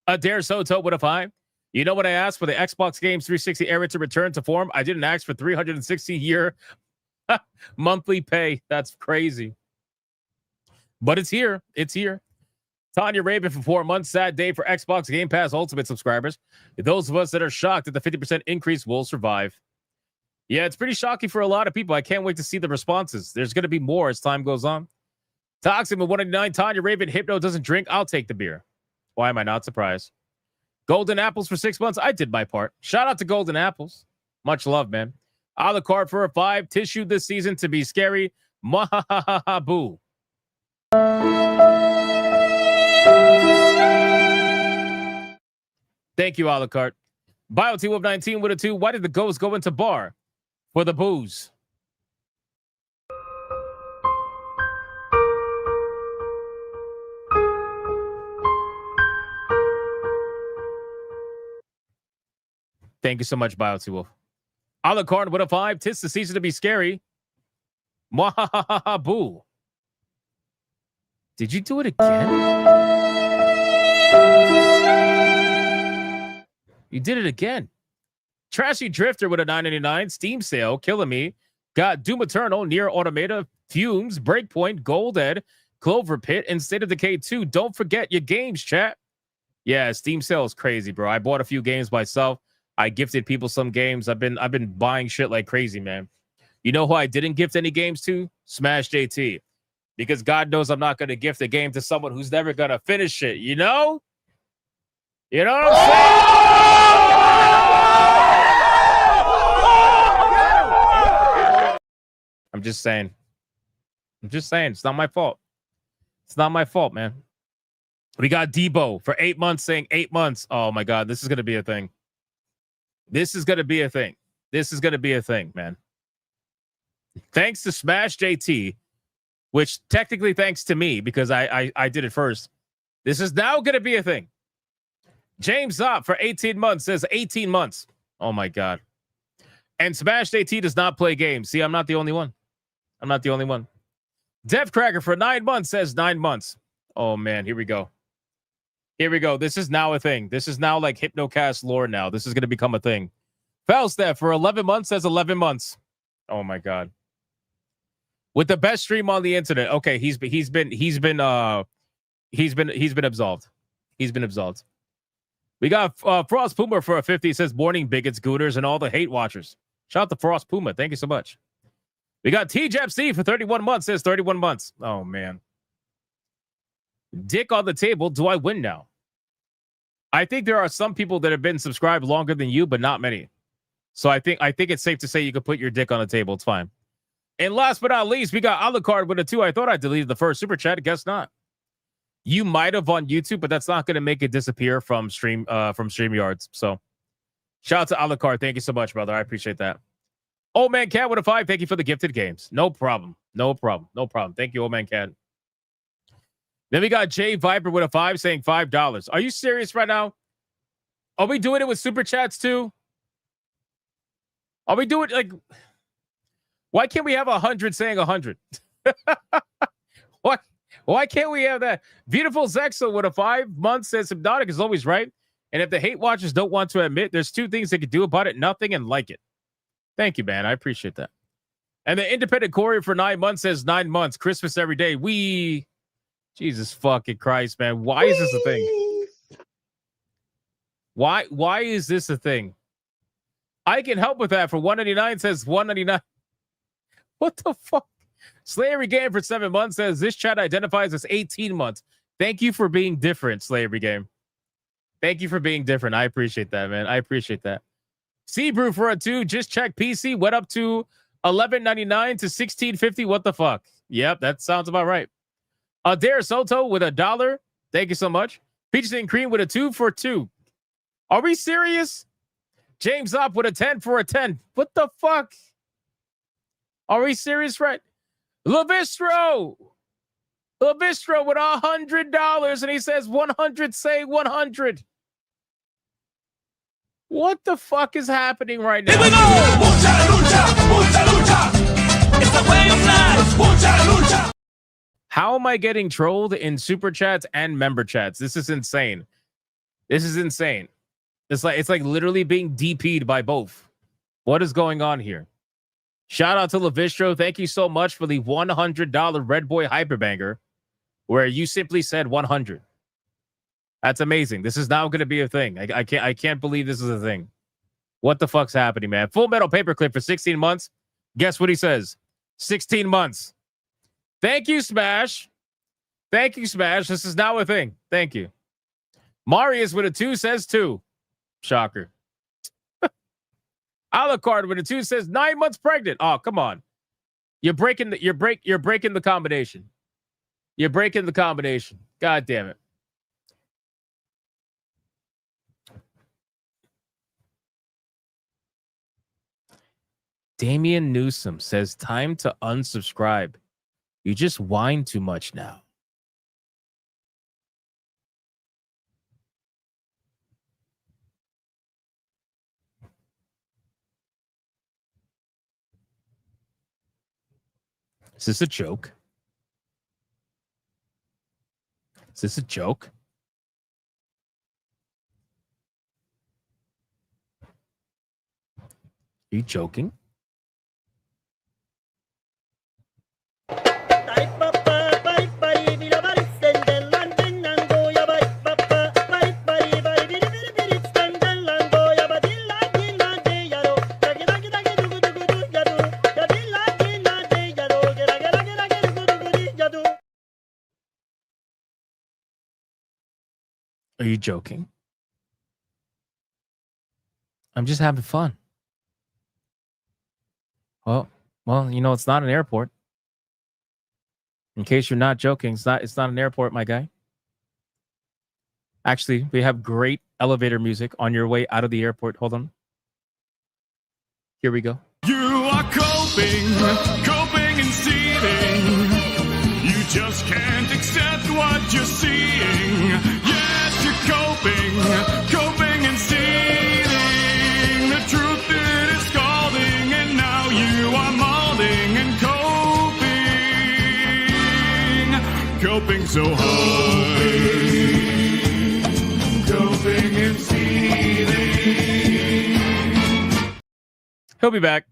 Adair Soto with a 5. You know what I asked for the Xbox Games 360 era to return to form? I didn't ask for 360-year monthly pay. That's crazy. But it's here. It's here. Tanya Raven for 4 months. Sad day for Xbox Game Pass Ultimate subscribers. Those of us that are shocked at the 50% increase will survive. Yeah, it's pretty shocking for a lot of people. I can't wait to see the responses. There's going to be more as time goes on. Toxic with 199. Tanya Raven. Hypno doesn't drink. I'll take the beer. Why am I not surprised? Golden Apples for 6 months. I did my part. Shout out to Golden Apples. Much love, man. A la carte for a 5. Tissue this season to be scary. Boo. Thank you, a la carte. BioT19 with a 2. Why did the ghost go into bar? For the booze. Thank you so much, BioT Wolf. A la carte with a 5. Tis the season to be scary. Boo. Did you do it again? You did it again. Trashy Drifter with a 9.99. Steam sale. Killing me. Got Doom Eternal, Near Automata, Fumes, Breakpoint, Gold Ed, Clover Pit, and State of Decay 2. Don't forget your games, chat. Yeah, Steam sale is crazy, bro. I bought a few games myself. I gifted people some games. I've been buying shit like crazy, man. You know who I didn't gift any games to? Smash JT. Because God knows I'm not going to gift a game to someone who's never going to finish it, you know? You know what I'm saying? I'm just saying. It's not my fault. It's not my fault, man. We got Debo for 8 months saying 8 months. Oh, my God. This is going to be a thing. This is going to be a thing. This is going to be a thing, man. Thanks to Smash JT, which technically thanks to me because I did it first. This is now going to be a thing. James Zopp for 18 months says 18 months. Oh, my God. And Smash JT does not play games. See, I'm not the only one. I'm not the only one. Dev Cracker for 9 months says 9 months. Oh, man. Here we go. Here we go. This is now a thing. This is now like Hypnocast lore now. This is going to become a thing. Falstaff for 11 months says 11 months. Oh, my God. With the best stream on the internet. Okay, he's been absolved. He's been absolved. We got Frost Puma for a 50. It says morning bigots, gooters, and all the hate watchers. Shout out to Frost Puma. Thank you so much. We got TJAP C for 31 months. Says 31 months. Oh man. Dick on the table. Do I win now? I think there are some people that have been subscribed longer than you, but not many. So I think it's safe to say you could put your dick on the table. It's fine. And last but not least, we got Alucard with a 2. I thought I deleted the first super chat. Guess not. You might have on YouTube, but that's not going to make it disappear from StreamYards. So shout out to Alucard. Thank you so much, brother. I appreciate that. Old Man Cat with a 5. Thank you for the gifted games. No problem. No problem. No problem. Thank you, Old Man Cat. Then we got Jay Viper with a 5 saying $5. Are you serious right now? Are we doing it with super chats too? Are we doing like... Why can't we have 100 saying 100? Why can't we have that? Beautiful Zexel with a 5 months says Hypnotic is always right. And if the hate watchers don't want to admit, there's 2 things they could do about it. Nothing and like it. Thank you, man. I appreciate that. And the independent courier for 9 months says 9 months. Christmas every day. Jesus fucking Christ, man. Why is this a thing? Why is this a thing? I can help with that for $199 says $199. What the fuck? Slayery Game for 7 months says this chat identifies as 18 months. Thank you for being different, Slayery Game. Thank you for being different. I appreciate that, man. I appreciate that. Seabrew for a 2. Just check PC. Went up to $11.99 to $16.50. What the fuck? Yep, that sounds about right. Dare Soto with $1. Thank you so much. Peaches and Cream with a 2 for 2. Are we serious? James Up with a 10 for a 10. What the fuck? Are we serious, right? Levistro with $100, and he says 100, say 100. What the fuck is happening right now?
Here we go! Mucha lucha, mucha lucha. It's the way of life. Mucha lucha.
How am I getting trolled in super chats and member chats? This is insane. This is insane. It's like literally being DP'd by both. What is going on here? Shout out to Levistro. Thank you so much for the $100 Red Boy Hyperbanger, where you simply said 100. That's amazing. This is now going to be a thing. I can't believe this is a thing. What the fuck's happening, man? Full Metal Paperclip for 16 months. Guess what he says? 16 months. Thank you, Smash. Thank you, Smash. This is now a thing. Thank you. Marius with a 2 says 2. Shocker. Alucard with a 2 says 9 months pregnant. Oh, come on. You're breaking the combination. You're breaking the combination. God damn it. Damian Newsom says time to unsubscribe. You just whine too much now. Is this a joke? Is this a joke? Are you joking? Are you joking? I'm just having fun. Well, you know, it's not an airport. In case you're not joking, it's not an airport, my guy. Actually, we have great elevator music on your way out of the airport. Hold on. Here we go.
You are coping and seething. You just can't accept what you're seeing. Yes, you're coping and seething. The truth it is scalding, and now you are molding and coping so hard. Coping and seething.
He'll be back.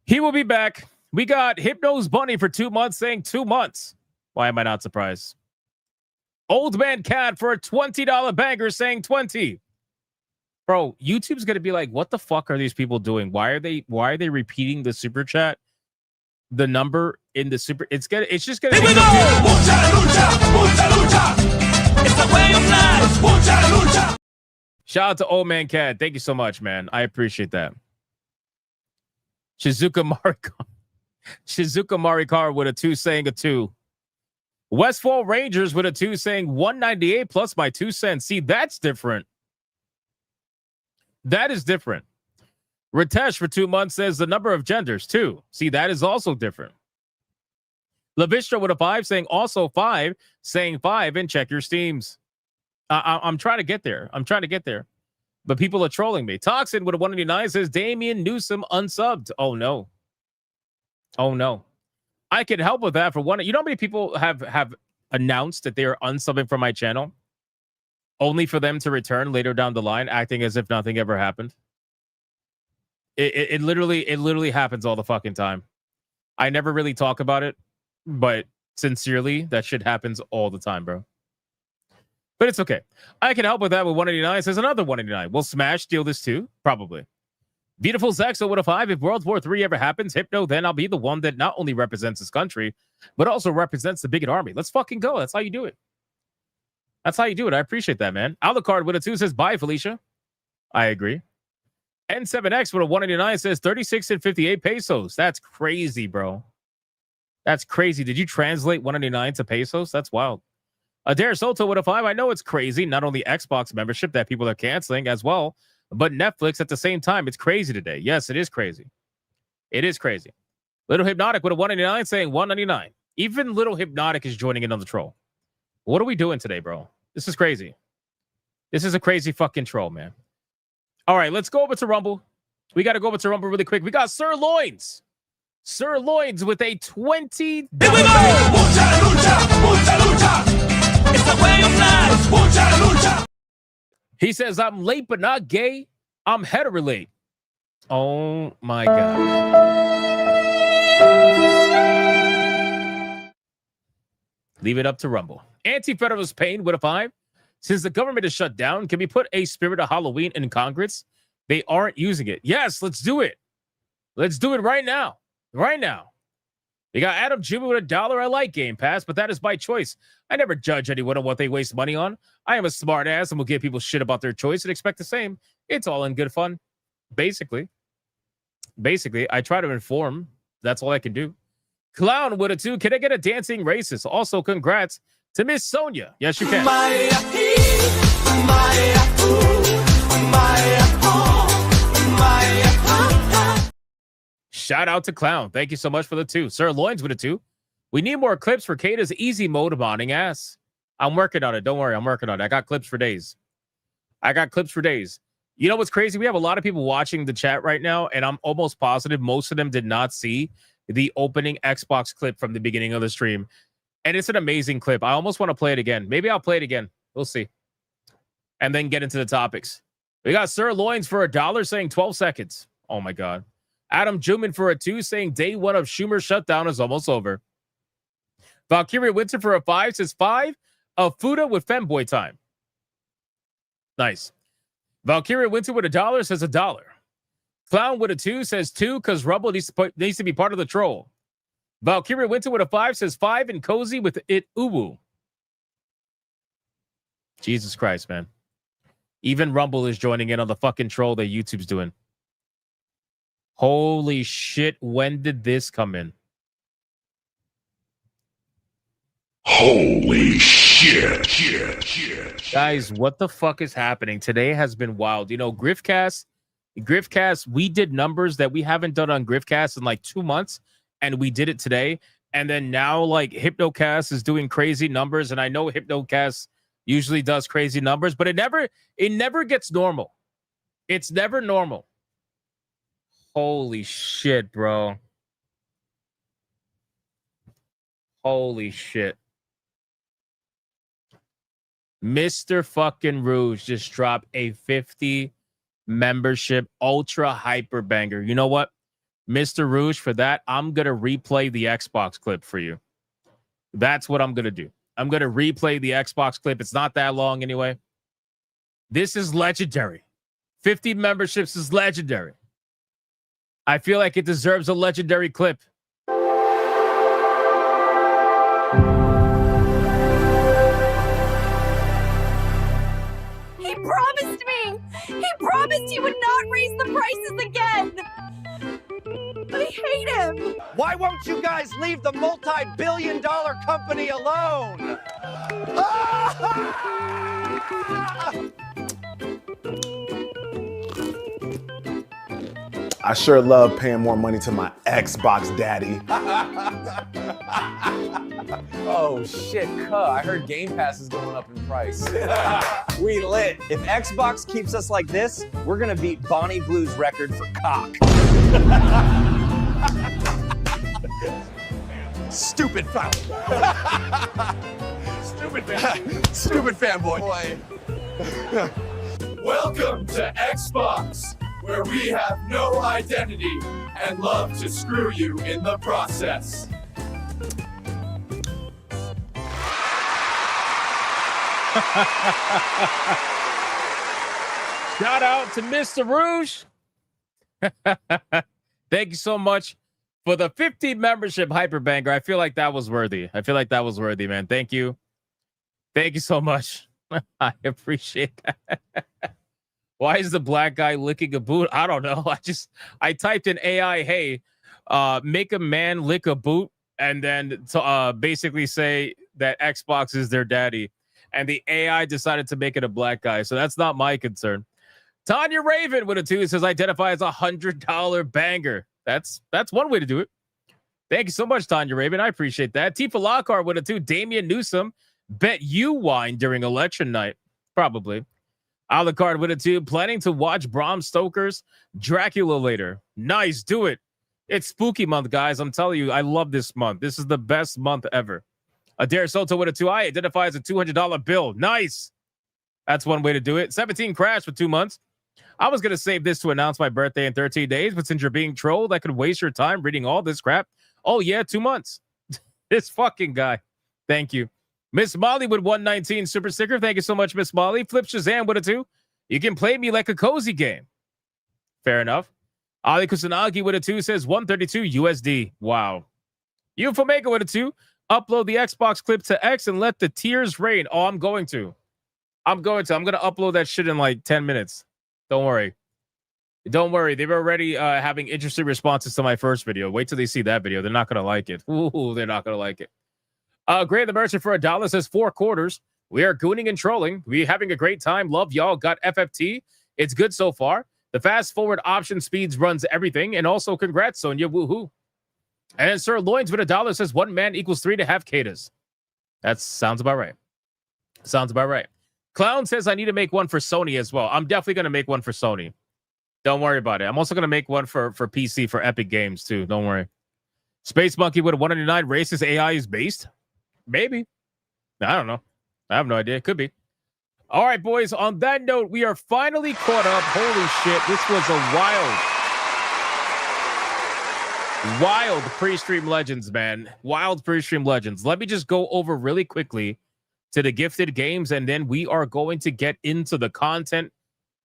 He will be back. We got Hypno's Bunny for 2 months saying 2 months. Why am I not surprised? Old Man Cat for a $20 banger saying 20. Bro, YouTube's gonna be like, what the fuck are these people doing? Why are they repeating the super chat? The number in the super, it's just gonna. Here we go! Mucha lucha, mucha lucha. It's the way of life. Mucha lucha. Shout out to Old Man Cat. Thank you so much, man. I appreciate that. Shizuka Marikar with a 2 saying a 2. Westfall Rangers with a 2 saying 198 plus my 2 cents. See, that's different. That is different. Ritesh for 2 months says the number of genders, 2. See, that is also different. Levistra with a 5 saying also 5, saying 5, and check your steams. I'm trying to get there. But people are trolling me. Toxin with a 189 says Damian Newsom unsubbed. Oh, no. I can help with that for one. You know how many people have announced that they are unsubbing from my channel only for them to return later down the line, acting as if nothing ever happened? It literally happens all the fucking time. I never really talk about it, but sincerely, that shit happens all the time, bro. But it's okay. I can help with that with 189. Says another 189. Will Smash steal this too? Probably. Beautiful Zexo with a 5. If World War III ever happens, Hypno, then I'll be the one that not only represents his country, but also represents the bigot army. Let's fucking go. That's how you do it. I appreciate that, man. Alucard with a 2 says, bye, Felicia. I agree. N7X with a 189 says 36 and 58 pesos. That's crazy, bro. That's crazy. Did you translate 199 to pesos? That's wild. Adair Soto with a 5. I know it's crazy. Not only Xbox membership that people are canceling as well, but Netflix at the same time. It's crazy today. Yes, it is crazy. It is crazy. Little Hypnotic with a 199 saying 199. Even Little Hypnotic is joining in on the troll. What are we doing today, bro? This is crazy. This is a crazy fucking troll, man. All right, let's go over to Rumble. We got to go over to Rumble really quick. We got Sir Loins. Sir Loins with a 20. Here we go! Mucha lucha, mucha lucha. It's the way of life. Mucha lucha. He says, I'm late but not gay. I'm hetero late. Oh my God. Leave it up to Rumble. Anti-Federalist Pain with a 5. Since the government is shut down, can we put a Spirit of Halloween in Congress? They aren't using it. Yes, let's do it. Let's do it right now. Right now. You got Adam Jimmy with $1. I like Game Pass, but that is by choice. I never judge anyone on what they waste money on. I am a smart ass and will give people shit about their choice and expect the same. It's all in good fun. Basically, I try to inform. That's all I can do. Clown with a 2. Can I get a dancing racist? Also, congrats to Miss Sonia. Yes, you can. Shout out to Clown. Thank you so much for the 2. Sir Loins with a 2. We need more clips for Kata's easy mode of modding ass. I'm working on it. Don't worry. I'm working on it. I got clips for days. You know what's crazy? We have a lot of people watching the chat right now, and I'm almost positive most of them did not see the opening Xbox clip from the beginning of the stream. And it's an amazing clip. I almost want to play it again. Maybe I'll play it again. We'll see. And then get into the topics. We got Sir Loins for $1 saying 12 seconds. Oh, my God. Adam Juman for a 2 saying day 1 of Schumer shutdown is almost over. Valkyria Winter for a 5 says 5 of Fuda with Femboy time. Nice. Valkyria Winter with $1 says $1. Clown with a 2 says 2 because Rumble needs to be part of the troll. Valkyria Winter with a 5 says 5 and Cozy with it uwu. Jesus Christ, man. Even Rumble is joining in on the fucking troll that YouTube's doing. Holy shit, when did this come in?
Holy shit.
Guys, what the fuck is happening? Today has been wild. You know, Griffcast, we did numbers that we haven't done on Griffcast in like 2 months, and we did it today. And then now, like, Hypnocast is doing crazy numbers, and I know Hypnocast usually does crazy numbers, but it never gets normal. It's never normal. Holy shit, bro. Holy shit. Mr. fucking Rouge just dropped a 50 membership ultra hyper banger. You know what? Mr. Rouge, for that, I'm going to replay the Xbox clip for you. That's what I'm going to do. I'm going to replay the Xbox clip. It's not that long anyway. This is legendary. 50 memberships is legendary. I feel like it deserves a legendary clip.
He promised me! He promised he would not raise the prices again! I hate him!
Why won't you guys leave the multi-billion-dollar company alone?
I sure love paying more money to my Xbox daddy.
Oh shit, I heard Game Pass is going up in price. We lit. If Xbox keeps us like this, we're gonna beat Bonnie Blue's record for cock.
Stupid foul. Stupid fanboy. Welcome to Xbox, where we have no identity and love to screw you in the process.
Shout out to Mr. Rouge. Thank you so much for the 50 membership hyperbanger. I feel like that was worthy. Man. Thank you. Thank you so much. I appreciate that. Why is the black guy licking a boot? I don't know. I typed in AI, hey, make a man lick a boot, and then to basically say that Xbox is their daddy, and the AI decided to make it a black guy. So that's not my concern. Tanya Raven with a 2 says identify as $100 banger. That's one way to do it. Thank you so much, Tanya Raven. I appreciate that. Tifa Lockhart with a 2. Damian Newsom, bet you wine during election night. Probably. Alucard with a 2. Planning to watch Bram Stoker's Dracula later. Nice. Do it. It's spooky month, guys. I'm telling you, I love this month. This is the best month ever. Adair Soto with a 2. I identify as a $200 bill. Nice. That's one way to do it. 17 Crash for 2 months. I was going to save this to announce my birthday in 13 days, but since you're being trolled, I could waste your time reading all this crap. Oh, yeah, 2 months. This fucking guy. Thank you. Miss Molly with 119 super sticker. Thank you so much, Miss Molly. Flip Shazam with a 2. You can play me like a cozy game. Fair enough. Ali Kusanagi with a 2 says 132 USD. Wow. Ufomega with a 2. Upload the Xbox clip to X and let the tears rain. Oh, I'm going to. I'm going to upload that shit in like 10 minutes. Don't worry. Don't worry. They were already having interesting responses to my first video. Wait till they see that video. They're not going to like it. Ooh, they're not going to like it. Gray the Merchant for $1 says 4 quarters. We are gooning and trolling. We having a great time. Love y'all. Got FFT. It's good so far. The fast forward option speeds runs everything. And also congrats, Sonya. Woohoo. And Sir Loins with $1 says 1 man equals 3.5 Katas. That sounds about right. Sounds about right. Clown says I need to make one for Sony as well. I'm definitely going to make one for Sony. Don't worry about it. I'm also going to make one for PC for Epic Games too. Don't worry. Space Monkey with a 199 racist AI is based. Maybe. I don't know. I have no idea. Could be. All right, boys. On that note, we are finally caught up. Holy shit. This was a wild pre-stream legends, man. Wild pre-stream legends. Let me just go over really quickly to the gifted games, and then we are going to get into the content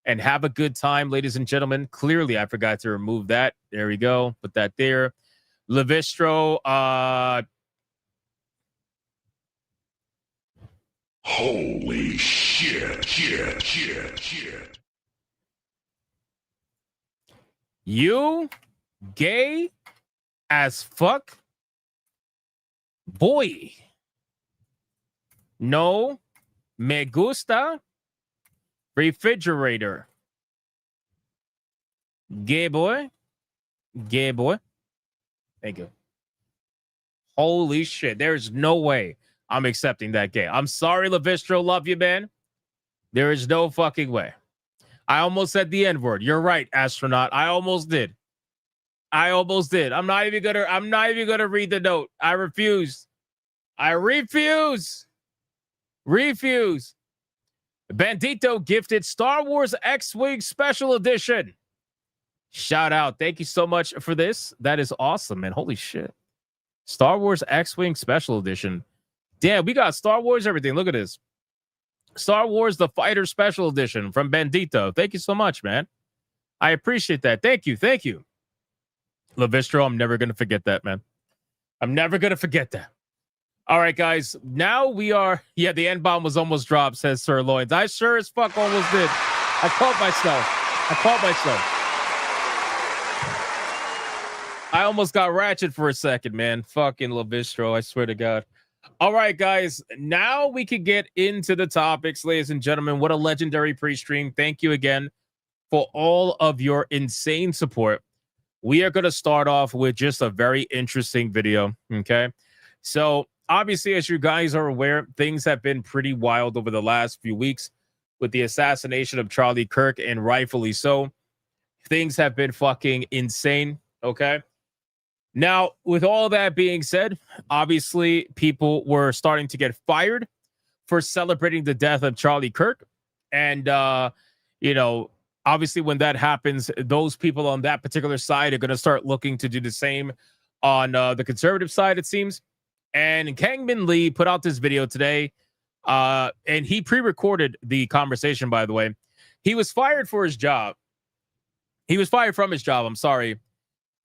and have a good time, ladies and gentlemen. Clearly, I forgot to remove that. There we go. Put that there. Levistro.
Holy shit.
You gay as fuck? Boy. No me gusta refrigerator. Gay boy. Gay boy. Thank you. Holy shit. There's no way I'm accepting that gay. I'm sorry, Levistro. Love you, man. There is no fucking way. I almost said the N-word. You're right, astronaut. I almost did. I'm not even gonna read the note. I refuse. Refuse. Bandito gifted Star Wars X-Wing Special Edition. Shout out. Thank you so much for this. That is awesome, man. Holy shit. Star Wars X-Wing Special Edition. Damn, we got Star Wars everything. Look at this. Star Wars The Fighter Special Edition from Bandito. Thank you so much, man. I appreciate that. Thank you. Levistro, I'm never going to forget that, man. I'm never going to forget that. All right, guys. Now we are... Yeah, the N-bomb was almost dropped, says Sir Lloyds. I sure as fuck almost did. I caught myself. I almost got ratchet for a second, man. Fucking Levistro, I swear to God. All right, guys. Now we can get into the topics, ladies and gentlemen. What a legendary pre-stream. Thank you again for all of your insane support. We are going to start off with just a very interesting video, okay? So, obviously, as you guys are aware, things have been pretty wild over the last few weeks with the assassination of Charlie Kirk, and rightfully so. Things have been fucking insane, okay? Now, with all that being said, obviously, people were starting to get fired for celebrating the death of Charlie Kirk. And, obviously, when that happens, those people on that particular side are going to start looking to do the same on the conservative side, it seems. And Kang Min Lee put out this video today, and he pre-recorded the conversation, by the way. He was fired for his job. He was fired from his job, I'm sorry,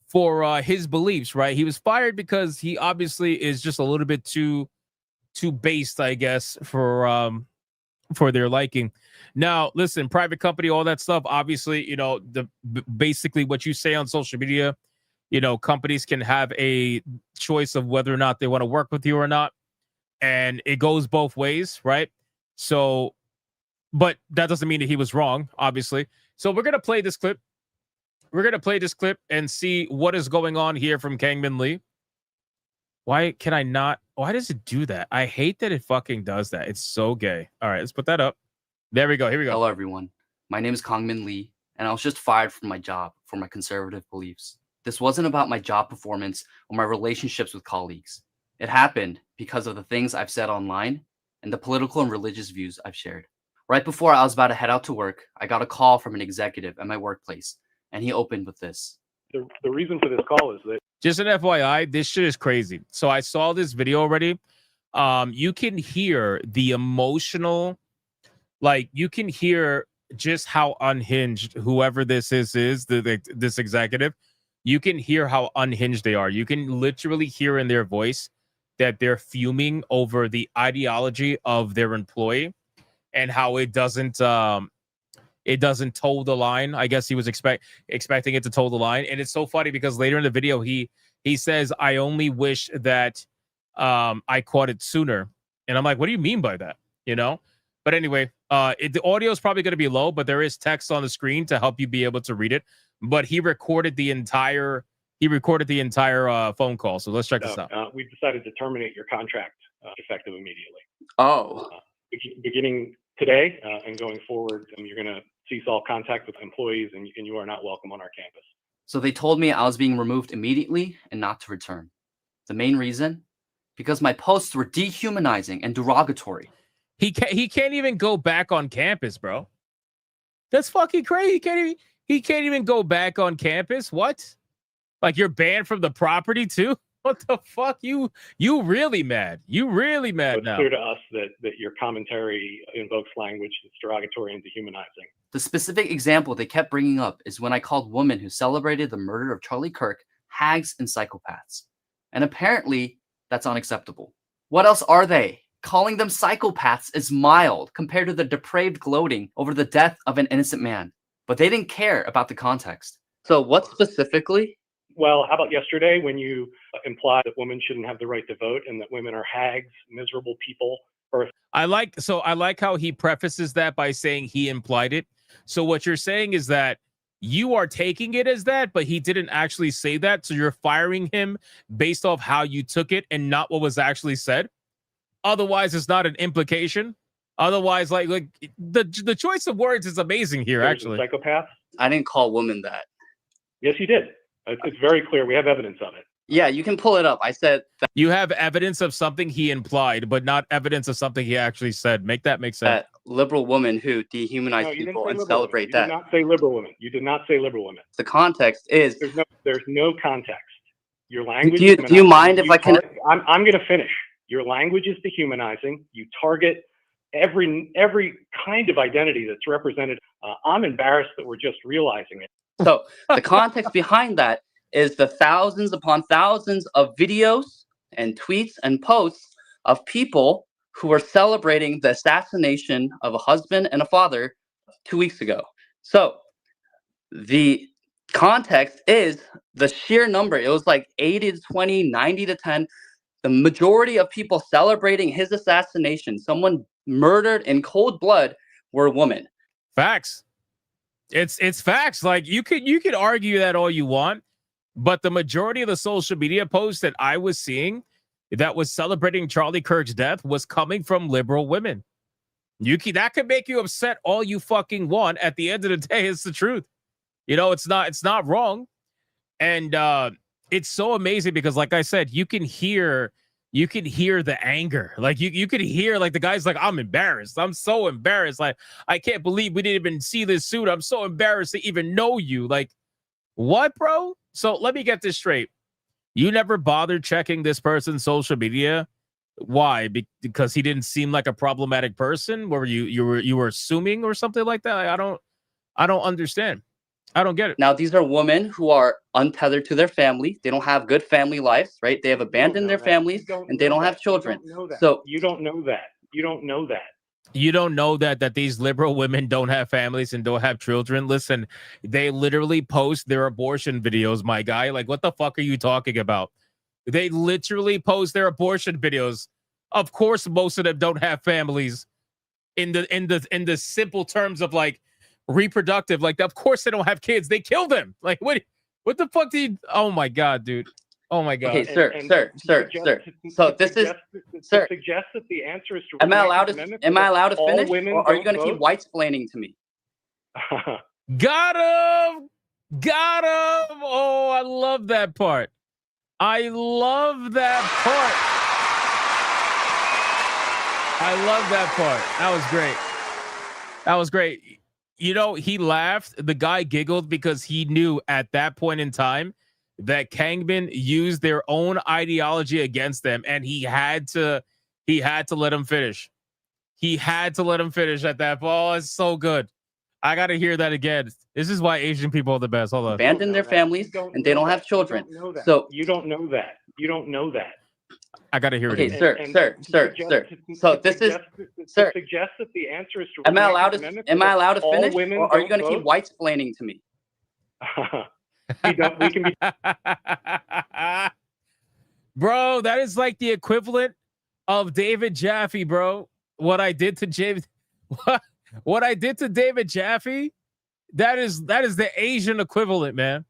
for his beliefs, right? He was fired because he obviously is just a little bit too based, I guess, for their liking. Now, listen, private company, all that stuff, obviously, basically what you say on social media companies can have a choice of whether or not they want to work with you or not. And it goes both ways, right? So, but that doesn't mean that he was wrong, obviously. So we're going to play this clip. We're going to play this clip and see what is going on here from Kangmin Lee. Why can I not? Why does it do that? I hate that it fucking does that. It's so gay. All right, let's put that up. There we go. Here we go.
Hello, everyone. My name is Kangmin Lee, and I was just fired from my job for my conservative beliefs. This wasn't about my job performance or my relationships with colleagues. It happened because of the things I've said online and the political and religious views I've shared. Right before I was about to head out to work, I got a call from an executive at my workplace, and he opened with this.
The reason for this call is that
just an FYI, this shit is crazy. So I saw this video already. You can hear the emotional, like you can hear just how unhinged whoever this is this executive. You can hear how unhinged they are. You can literally hear in their voice that they're fuming over the ideology of their employee and how it doesn't toe the line. I guess he was expecting it to toe the line. And it's so funny because later in the video, he says, I only wish that I caught it sooner. And I'm like, what do you mean by that? But anyway, the audio is probably going to be low, but there is text on the screen to help you be able to read it. But he recorded the entire phone call. So let's check this out.
We've decided to terminate your contract effective immediately.
Oh.
Beginning today and going forward, you're going to cease all contact with employees, and you are not welcome on our campus.
So they told me I was being removed immediately and not to return. The main reason? Because my posts were dehumanizing and derogatory.
He can't even go back on campus, bro. That's fucking crazy. He can't even go back on campus. What? Like you're banned from the property too? What the fuck? You really mad? You really mad now?
It's clear to us that your commentary invokes language that's derogatory and dehumanizing.
The specific example they kept bringing up is when I called women who celebrated the murder of Charlie Kirk hags and psychopaths. And apparently, that's unacceptable. What else are they? Calling them psychopaths is mild compared to the depraved gloating over the death of an innocent man. But they didn't care about the context. So what specifically?
Well, how about yesterday when you implied that women shouldn't have the right to vote and that women are hags, miserable people?
I like how he prefaces that by saying he implied it. So what you're saying is that you are taking it as that, but he didn't actually say that. So you're firing him based off how you took it and not what was actually said. Otherwise, it's not an implication. Otherwise, like the choice of words is amazing here, actually.
Psychopath?
I didn't call women that.
Yes, you did. It's very clear. We have evidence of it.
Yeah, you can pull it up. I said that
you have evidence of something he implied, but not evidence of something he actually said. Make that make sense.
That liberal women who dehumanize people and celebrate that.
You did not say liberal women. You did not say liberal women.
The context is
there's no context. Your language.
Do you mind if I can?
I'm going to finish. Your language is dehumanizing. You target every kind of identity that's represented. I'm embarrassed that we're just realizing it.
So the context behind that is the thousands upon thousands of videos and tweets and posts of people who were celebrating the assassination of a husband and a father 2 weeks ago. So the context is the sheer number. It was like 80 to 20, 90 to 10. The majority of people celebrating his assassination, someone murdered in cold blood, were women.
Facts. It's facts. Like you could argue that all you want, but the majority of the social media posts that I was seeing that was celebrating Charlie Kirk's death was coming from liberal women. That could make you upset all you fucking want. At the end of the day, it's the truth. It's not wrong. And it's so amazing because, like I said, you can hear the anger. Like you could hear like the guy's like, I'm embarrassed. I'm so embarrassed. Like, I can't believe we didn't even see this suit. I'm so embarrassed to even know you. Like, what, bro? So let me get this straight. You never bothered checking this person's social media. Why? Because he didn't seem like a problematic person? Were you were assuming or something like that? I don't understand. I don't get it.
Now, these are women who are untethered to their family. They don't have good family lives, right? They have abandoned their families and they don't have children.
So you don't know that. You don't know that.
You don't know that these liberal women don't have families and don't have children. Listen, they literally post their abortion videos, my guy. Like, what the fuck are you talking about? They literally post their abortion videos. Of course, most of them don't have families in the simple terms of like reproductive. Like, of course they don't have kids. They kill them. Like, what the fuck do you? Oh my god, dude. Oh my god.
Okay, sir. So this is, sir.
Suggest that the answer is to.
Am I allowed to finish, or are you going to keep
vote?
white-splaining to me?
Got him. Oh, I love that part. I love that part. That was great. That was great. You know, he laughed. The guy giggled because he knew at that point in time that Kangman used their own ideology against them, and he had to let him finish. He had to let him finish at that. Oh, it's so good. I got to hear that again. This is why Asian people are the best. Hold on.
Abandon their families and they don't have children.
So you don't know that. You don't know that.
I got to hear it.
Okay, sir. So this is, sir.
Suggest that the answer is to.
Am I allowed to finish, or are you going to keep white-splaining to me?
We can be.
Bro, that is like the equivalent of David Jaffe, bro. What I did to James, what I did to David Jaffe, that is the Asian equivalent, man.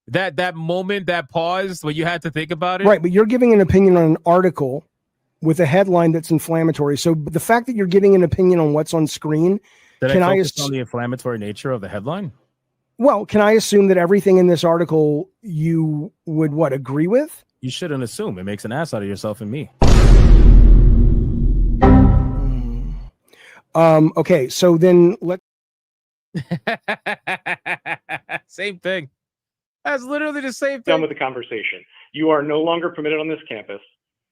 That moment, that pause where you had to think about it.
Right, but you're giving an opinion on an article with a headline that's inflammatory. So the fact that you're giving an opinion on what's on screen,
Did I focus on the inflammatory nature of the headline?
Well, can I assume that everything in this article you would agree with?
You shouldn't assume. It makes an ass out of yourself and me.
Okay, so then let's.
Same thing. That's literally the same thing.
Done with the conversation. You are no longer permitted on this campus.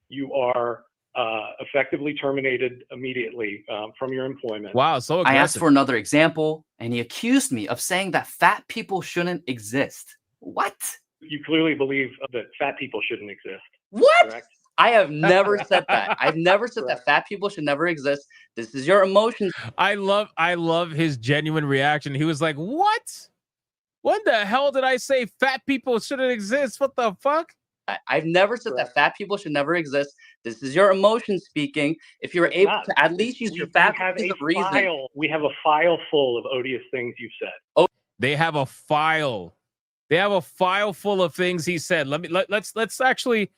You are effectively terminated immediately from your employment.
Wow, so
I asked for another example, and he accused me of saying that fat people shouldn't exist. What?
You clearly believe that fat people shouldn't exist.
What?
Correct?
I have never said that. I've never said that fat people should never exist. This is your emotions.
I love his genuine reaction. He was like, "What? When the hell did I say fat people shouldn't exist? What the fuck?"
I've never said that fat people should never exist. This is your emotion speaking. If you're able to at least use your fat as a reason.
We have a file full of odious things you've said.
Oh,
they have a file. They have a file full of things he said. Let's actually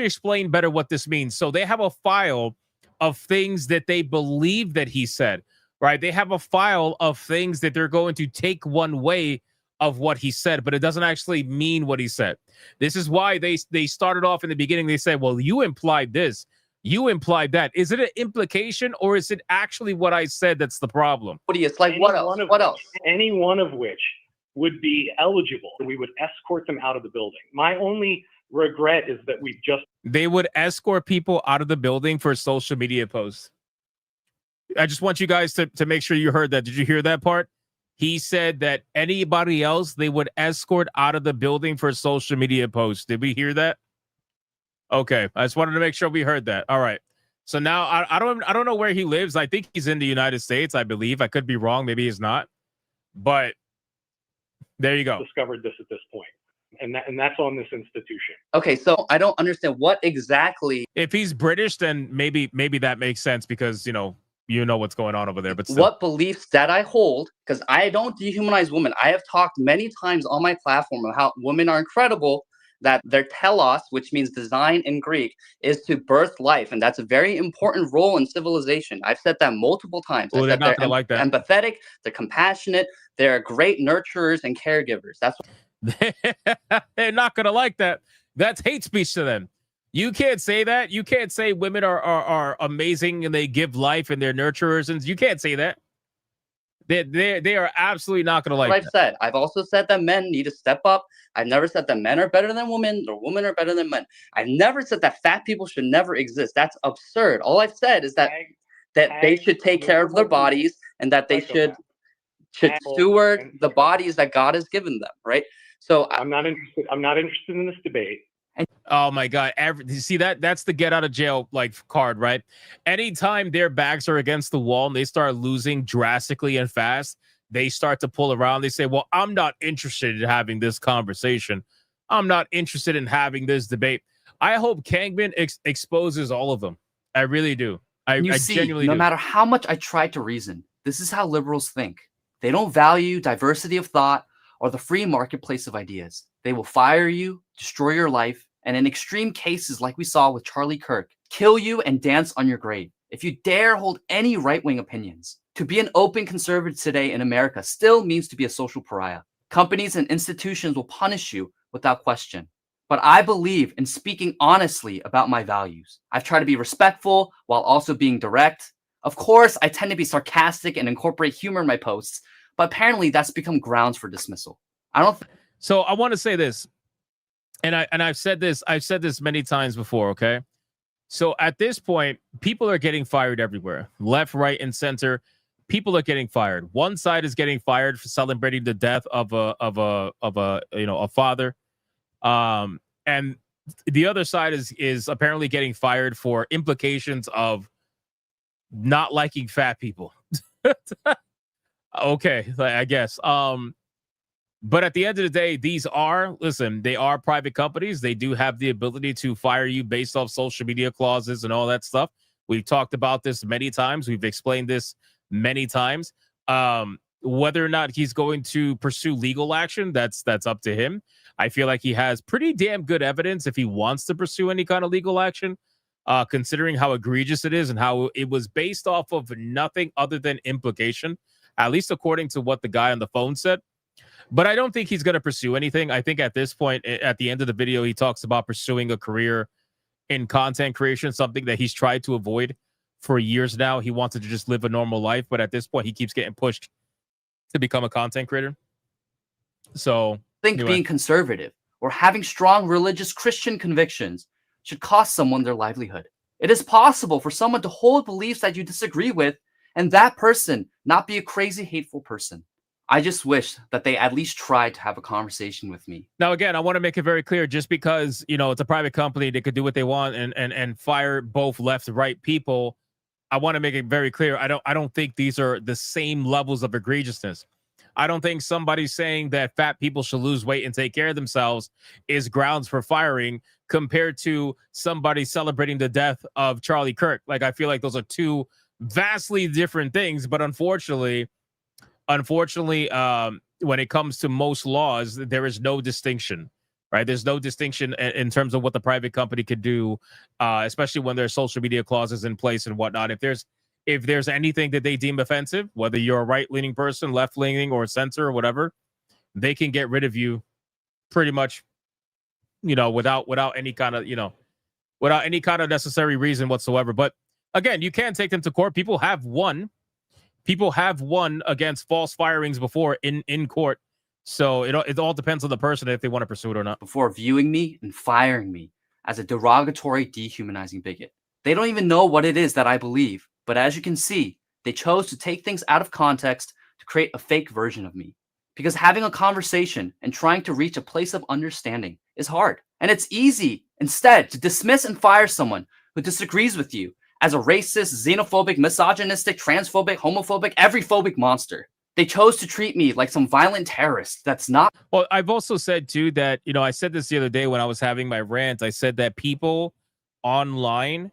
explain better what this means. So they have a file of things that they believe that he said, right? They have a file of things that they're going to take one way of what he said, but it doesn't actually mean what he said. This is why they started off in the beginning. They said, well, you implied this, you implied that. Is it an implication, or is it actually what I said that's the problem?
It's like, what else? What else?
Any one of which would be eligible. We would escort them out of the building. My only regret is that
they would escort people out of the building for social media posts. I just want you guys to make sure you heard that. Did you hear that part? He said that anybody else they would escort out of the building for social media posts. Did we hear that? Okay, I just wanted to make sure we heard that. All right. So now I don't know where he lives. I think he's in the United States, I believe. I could be wrong. Maybe he's not. But there you go.
Discovered this at this point. And that's on this institution.
Okay, so I don't understand what exactly.
If he's British, then maybe that makes sense because you know what's going on over there. But still.
What beliefs that I hold, because I don't dehumanize women. I have talked many times on my platform about how women are incredible, that their telos, which means design in Greek, is to birth life. And that's a very important role in civilization. I've said that multiple times.
Oh, they're not gonna like that.
Empathetic, they're compassionate, they're great nurturers and caregivers. That's what
they're not gonna like that. That's hate speech to them. You can't say that. You can't say women are amazing and they give life and they're nurturers, and you can't say that. They are absolutely not going to like
what I've said. I've also said that men need to step up. I've never said that men are better than women or women are better than men. I've never said that fat people should never exist. That's absurd. All I've said is that they should take care of their bodies and that they should steward the bodies that God has given them, right? So
I'm not interested in this debate.
Oh my God. You see that's the get out of jail like card, right? Anytime their backs are against the wall and they start losing drastically and fast, they start to pull around. They say, well, I'm not interested in having this conversation. I'm not interested in having this debate. I hope Kangman exposes all of them. I really do. I genuinely
no
do.
matter how much I try to reason, this is how liberals think. They don't value diversity of thought or the free marketplace of ideas. They will fire you, destroy your life, and in extreme cases like we saw with Charlie Kirk, kill you and dance on your grave if you dare hold any right-wing opinions. To be an open conservative today in America still means to be a social pariah. Companies and institutions will punish you without question. But I believe in speaking honestly about my values. I've tried to be respectful while also being direct. Of course, I tend to be sarcastic and incorporate humor in my posts, but apparently that's become grounds for dismissal.
So I want to say this, and I've said this many times before, okay? So at this point, people are getting fired everywhere, left, right, and center. People are getting fired. One side is getting fired for celebrating the death of a father, and the other side is apparently getting fired for implications of not liking fat people. Okay, I guess. But at the end of the day, they are private companies. They do have the ability to fire you based off social media clauses and all that stuff. We've talked about this many times. We've explained this many times. Whether or not he's going to pursue legal action, that's up to him. I feel like he has pretty damn good evidence if he wants to pursue any kind of legal action, considering how egregious it is and how it was based off of nothing other than implication, at least according to what the guy on the phone said. But I don't think he's going to pursue anything. I think at this point, at the end of the video, he talks about pursuing a career in content creation, something that he's tried to avoid for years now. He wanted to just live a normal life, but at this point, he keeps getting pushed to become a content creator. So anyway.
Being conservative or having strong religious Christian convictions should cost someone their livelihood. It is possible for someone to hold beliefs that you disagree with and that person not be a crazy, hateful person. I just wish that they at least tried to have a conversation with me.
Now, again, I want to make it very clear, just because, it's a private company, they could do what they want and fire both left and right people. I want to make it very clear. I don't think these are the same levels of egregiousness. I don't think somebody saying that fat people should lose weight and take care of themselves is grounds for firing compared to somebody celebrating the death of Charlie Kirk. Like, I feel like those are two vastly different things, but unfortunately, when it comes to most laws, there is no distinction, right? There's no distinction in terms of what the private company could do, especially when there's social media clauses in place and whatnot. If there's anything that they deem offensive, whether you're a right-leaning person, left-leaning, or censor or whatever, they can get rid of you pretty much, without any kind of necessary reason whatsoever. But again, you can take them to court. People have won against false firings before in court. So it all depends on the person if they want to pursue it or not.
Before viewing me and firing me as a derogatory, dehumanizing bigot. They don't even know what it is that I believe. But as you can see, they chose to take things out of context to create a fake version of me. Because having a conversation and trying to reach a place of understanding is hard. And it's easy instead to dismiss and fire someone who disagrees with you as a racist, xenophobic, misogynistic, transphobic, homophobic, every phobic monster. They chose to treat me like some violent terrorist. That's not.
Well, I've also said too that, I said this the other day when I was having my rant. I said that people online,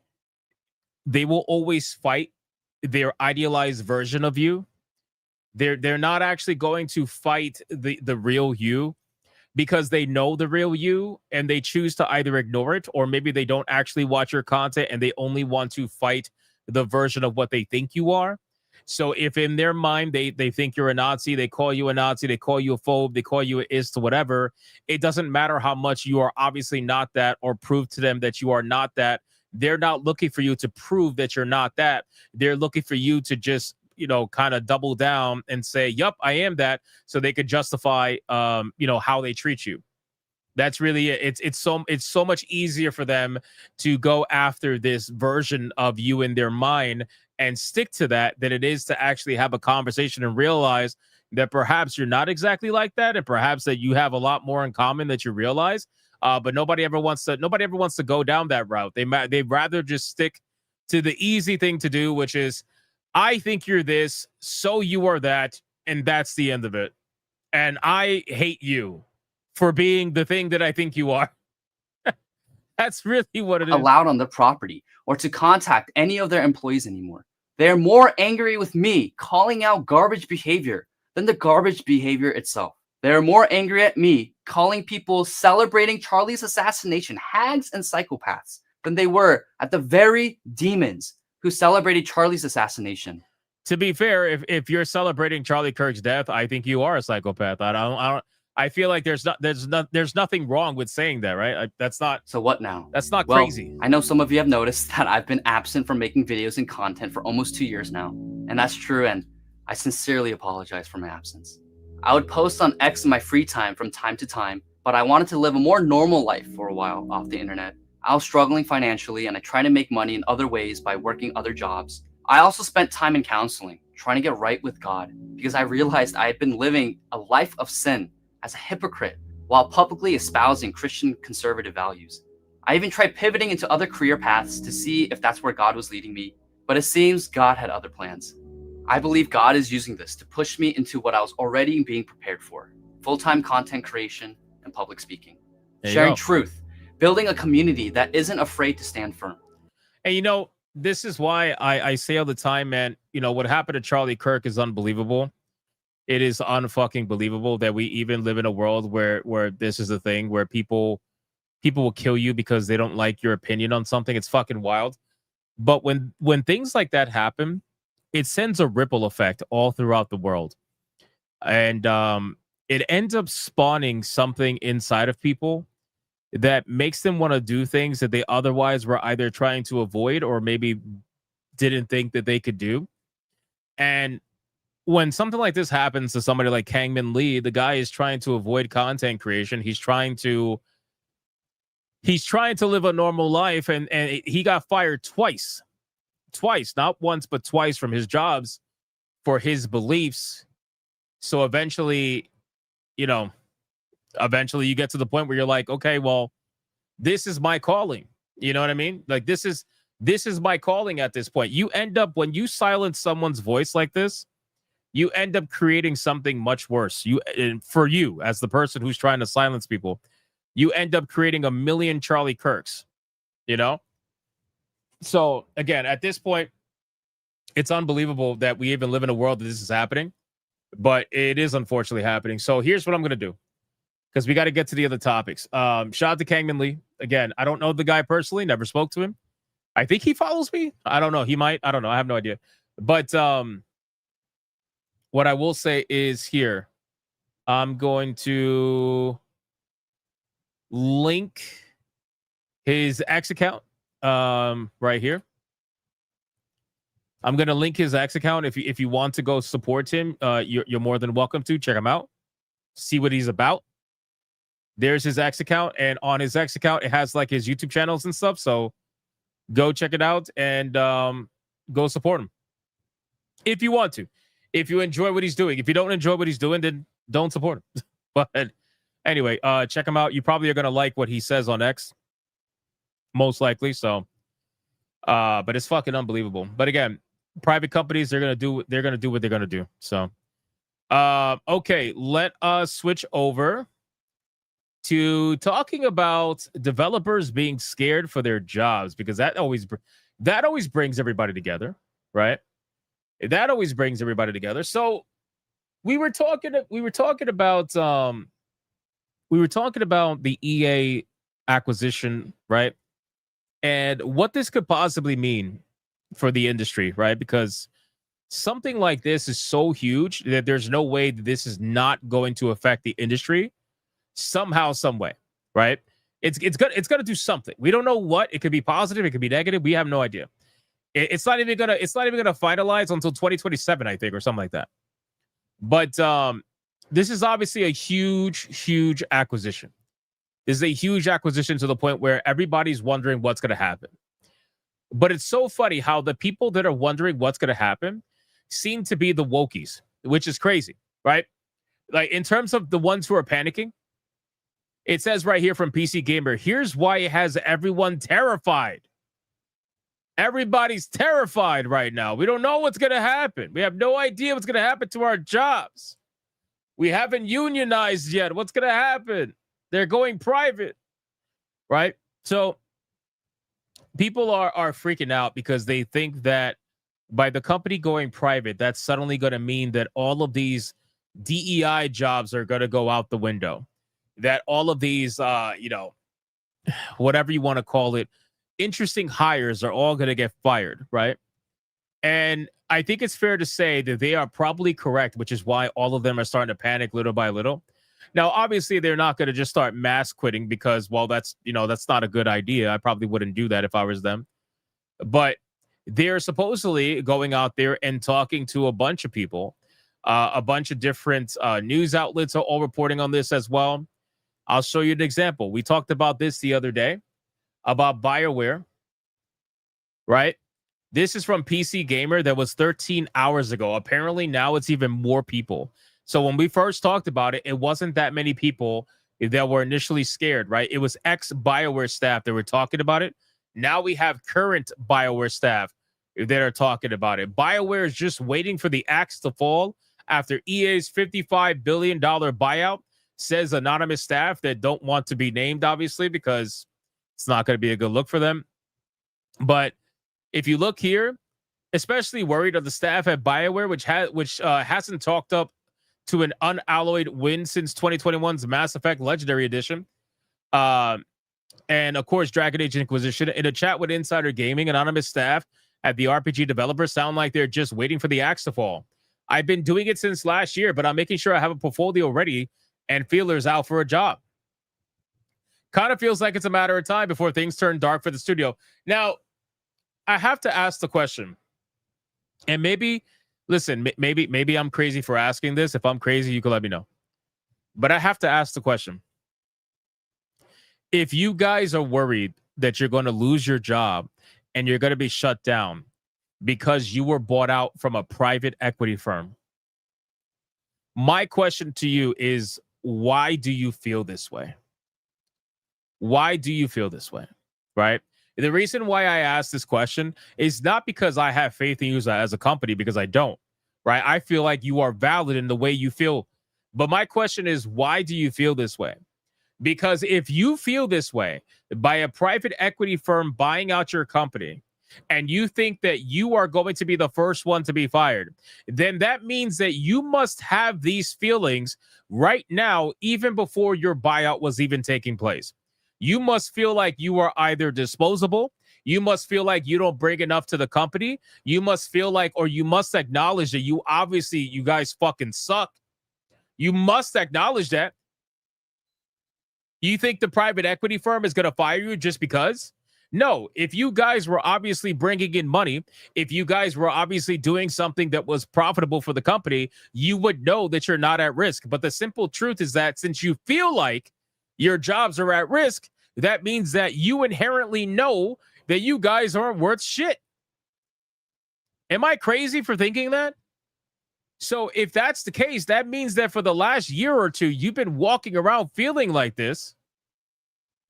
they will always fight their idealized version of you. They're not actually going to fight the real you, because they know the real you and they choose to either ignore it, or maybe they don't actually watch your content and they only want to fight the version of what they think you are. So if in their mind they think you're a Nazi, they call you a Nazi, they call you a phobe, they call you an ist, whatever, it doesn't matter how much you are obviously not that, or prove to them that you are not that. They're not looking for you to prove that you're not that. They're looking for you to just, kind of double down and say, yup, I am that, so they could justify, how they treat you. That's really it. It's so much easier for them to go after this version of you in their mind and stick to that than it is to actually have a conversation and realize that perhaps you're not exactly like that, and perhaps that you have a lot more in common that you realize. But nobody ever wants to go down that route. They'd rather just stick to the easy thing to do, which is, I think you're this, so you are that, and that's the end of it. And I hate you for being the thing that I think you are. That's really what it is.
Allowed on the property or to contact any of their employees anymore. They're more angry with me calling out garbage behavior than the garbage behavior itself. They're more angry at me calling people celebrating Charlie's assassination hags and psychopaths than they were at the very demons who celebrated Charlie's assassination.
To be fair, if you're celebrating Charlie Kirk's death, I think you are a psychopath. I feel like there's nothing wrong with saying that, right? That's not.
So what now?
That's not
Well,
crazy.
I know some of you have noticed that I've been absent from making videos and content for almost 2 years now, and that's true. And I sincerely apologize for my absence. I would post on X in my free time from time to time, but I wanted to live a more normal life for a while off the internet. I was struggling financially, and I tried to make money in other ways by working other jobs. I also spent time in counseling, trying to get right with God, because I realized I had been living a life of sin as a hypocrite while publicly espousing Christian conservative values. I even tried pivoting into other career paths to see if that's where God was leading me, but it seems God had other plans. I believe God is using this to push me into what I was already being prepared for: full-time content creation and public speaking. Sharing truth, building a community that isn't afraid to stand firm.
And this is why I say all the time, man, what happened to Charlie Kirk is unbelievable. It is unfucking believable that we even live in a world where this is a thing, where people will kill you because they don't like your opinion on something. It's fucking wild. But when things like that happen, it sends a ripple effect all throughout the world. And it ends up spawning something inside of people that makes them want to do things that they otherwise were either trying to avoid or maybe didn't think that they could do. And when something like this happens to somebody like Kangmin Lee, the guy is trying to avoid content creation. He's trying to live a normal life, and he got fired twice, not once, but twice from his jobs for his beliefs. So eventually you get to the point where you're like, okay, well, this is my calling. You know what I mean? Like, this is my calling at this point. You end up, when you silence someone's voice like this, you end up creating something much worse. For you, as the person who's trying to silence people, you end up creating a million Charlie Kirks, So again, at this point, it's unbelievable that we even live in a world that this is happening, but it is unfortunately happening. So here's what I'm going to do, because we got to get to the other topics. Shout out to Kangmin Lee. Again, I don't know the guy personally, never spoke to him. I think he follows me. I don't know. He might. I don't know. I have no idea. But what I will say is here, I'm going to link his X account right here. I'm going to link his X account. If you want to go support him, you're more than welcome to. Check him out. See what he's about. There's his X account. And on his X account, it has like his YouTube channels and stuff. So go check it out and go support him if you want to. If you enjoy what he's doing. If you don't enjoy what he's doing, then don't support him. But anyway, check him out. You probably are going to like what he says on X. Most likely. So, but it's fucking unbelievable. But again, private companies, they're going to do what they're going to do. So, okay, let us switch over to talking about developers being scared for their jobs, because that always brings everybody together, right? That always brings everybody together. So we were talking about the EA acquisition, right? And what this could possibly mean for the industry, right? Because something like this is so huge that there's no way that this is not going to affect the industry somehow, some way, right? It's gonna do something. We don't know what. It could be positive, it could be negative. We have no idea. It's not even gonna finalize until 2027, I think, or something like that. But this is obviously a huge acquisition. This is a huge acquisition to the point where everybody's wondering what's going to happen. But it's so funny how the people that are wondering what's going to happen seem to be the wokies, which is crazy, right? Like, in terms of the ones who are panicking, It says right here from PC Gamer, here's why it has everyone terrified. Everybody's terrified right now. We don't know what's going to happen. We have no idea what's going to happen to our jobs. We haven't unionized yet. What's going to happen? They're going private, right? So people are freaking out because they think that by the company going private, that's suddenly going to mean that all of these DEI jobs are going to go out the window. That all of these, whatever you want to call it, interesting hires are all going to get fired, right? And I think it's fair to say that they are probably correct, which is why all of them are starting to panic little by little. Now, obviously, they're not going to just start mass quitting because, well, that's not a good idea. I probably wouldn't do that if I was them. But they're supposedly going out there and talking to a bunch of people. A bunch of different news outlets are all reporting on this as well. I'll show you an example. We talked about this the other day, about BioWare, right? This is from PC Gamer. That was 13 hours ago. Apparently now it's even more people. So when we first talked about it, it wasn't that many people that were initially scared, right? It was ex-BioWare staff that were talking about it. Now we have current BioWare staff that are talking about it. BioWare is just waiting for the axe to fall after EA's $55 billion buyout, says anonymous staff that don't want to be named, obviously, because it's not going to be a good look for them. But if you look here, especially worried of the staff at BioWare, which hasn't talked up to an unalloyed win since 2021's Mass Effect Legendary Edition. And of course, Dragon Age Inquisition. In a chat with Insider Gaming, anonymous staff at the RPG developer sound like they're just waiting for the axe to fall. I've been doing it since last year, but I'm making sure I have a portfolio ready and feelers out for a job. Kind of feels like it's a matter of time before things turn dark for the studio. Now, I have to ask the question, and maybe I'm crazy for asking this. If I'm crazy, you can let me know. But I have to ask the question. If you guys are worried that you're going to lose your job and you're going to be shut down because you were bought out from a private equity firm, my question to you is, why do you feel this way? Why do you feel this way? Right? The reason why I ask this question is not because I have faith in you as a company, because I don't. Right? I feel like you are valid in the way you feel. But my question is, why do you feel this way? Because if you feel this way by a private equity firm buying out your company, and you think that you are going to be the first one to be fired, then that means that you must have these feelings right now, even before your buyout was even taking place. You must feel like you are either disposable. You must feel like you don't bring enough to the company. You must feel like, or you must acknowledge that you guys fucking suck. You must acknowledge that. You think the private equity firm is going to fire you just because? No, if you guys were obviously bringing in money, if you guys were obviously doing something that was profitable for the company, you would know that you're not at risk. But the simple truth is that since you feel like your jobs are at risk, that means that you inherently know that you guys aren't worth shit. Am I crazy for thinking that? So if that's the case, that means that for the last year or two, you've been walking around feeling like this.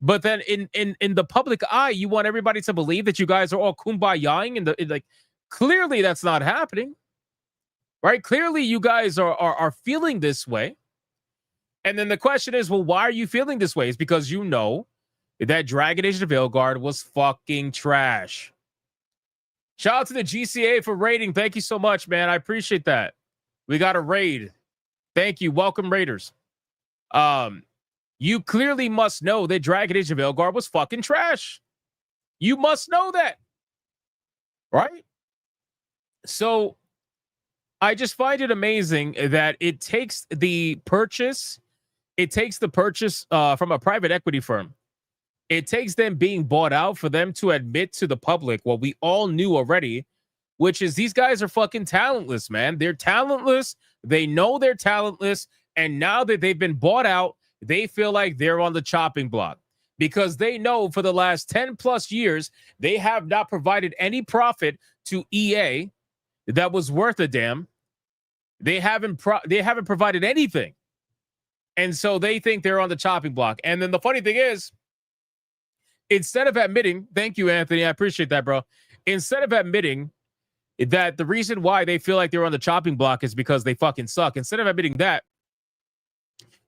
But then in the public eye, you want everybody to believe that you guys are all kumbayaing, and like clearly that's not happening, right? Clearly you guys are feeling this way. And then the question is, well, why are you feeling this way? It's because you know that Dragon Age the Veilguard was fucking trash. Shout out to the GCA for raiding. Thank you so much, man. I appreciate that. We got a raid. Thank you. Welcome, Raiders. You clearly must know that Dragon Age of Veilguard was fucking trash. You must know that. Right? So I just find it amazing that it takes the purchase from a private equity firm. It takes them being bought out for them to admit to the public what we all knew already, which is these guys are fucking talentless, man. They're talentless. They know they're talentless. And now that they've been bought out, they feel like they're on the chopping block because they know for the last 10 plus years, they have not provided any profit to EA that was worth a damn. They haven't provided anything. And so they think they're on the chopping block. And then the funny thing is, instead of admitting, thank you, Anthony, I appreciate that, bro. Instead of admitting that the reason why they feel like they're on the chopping block is because they fucking suck, instead of admitting that,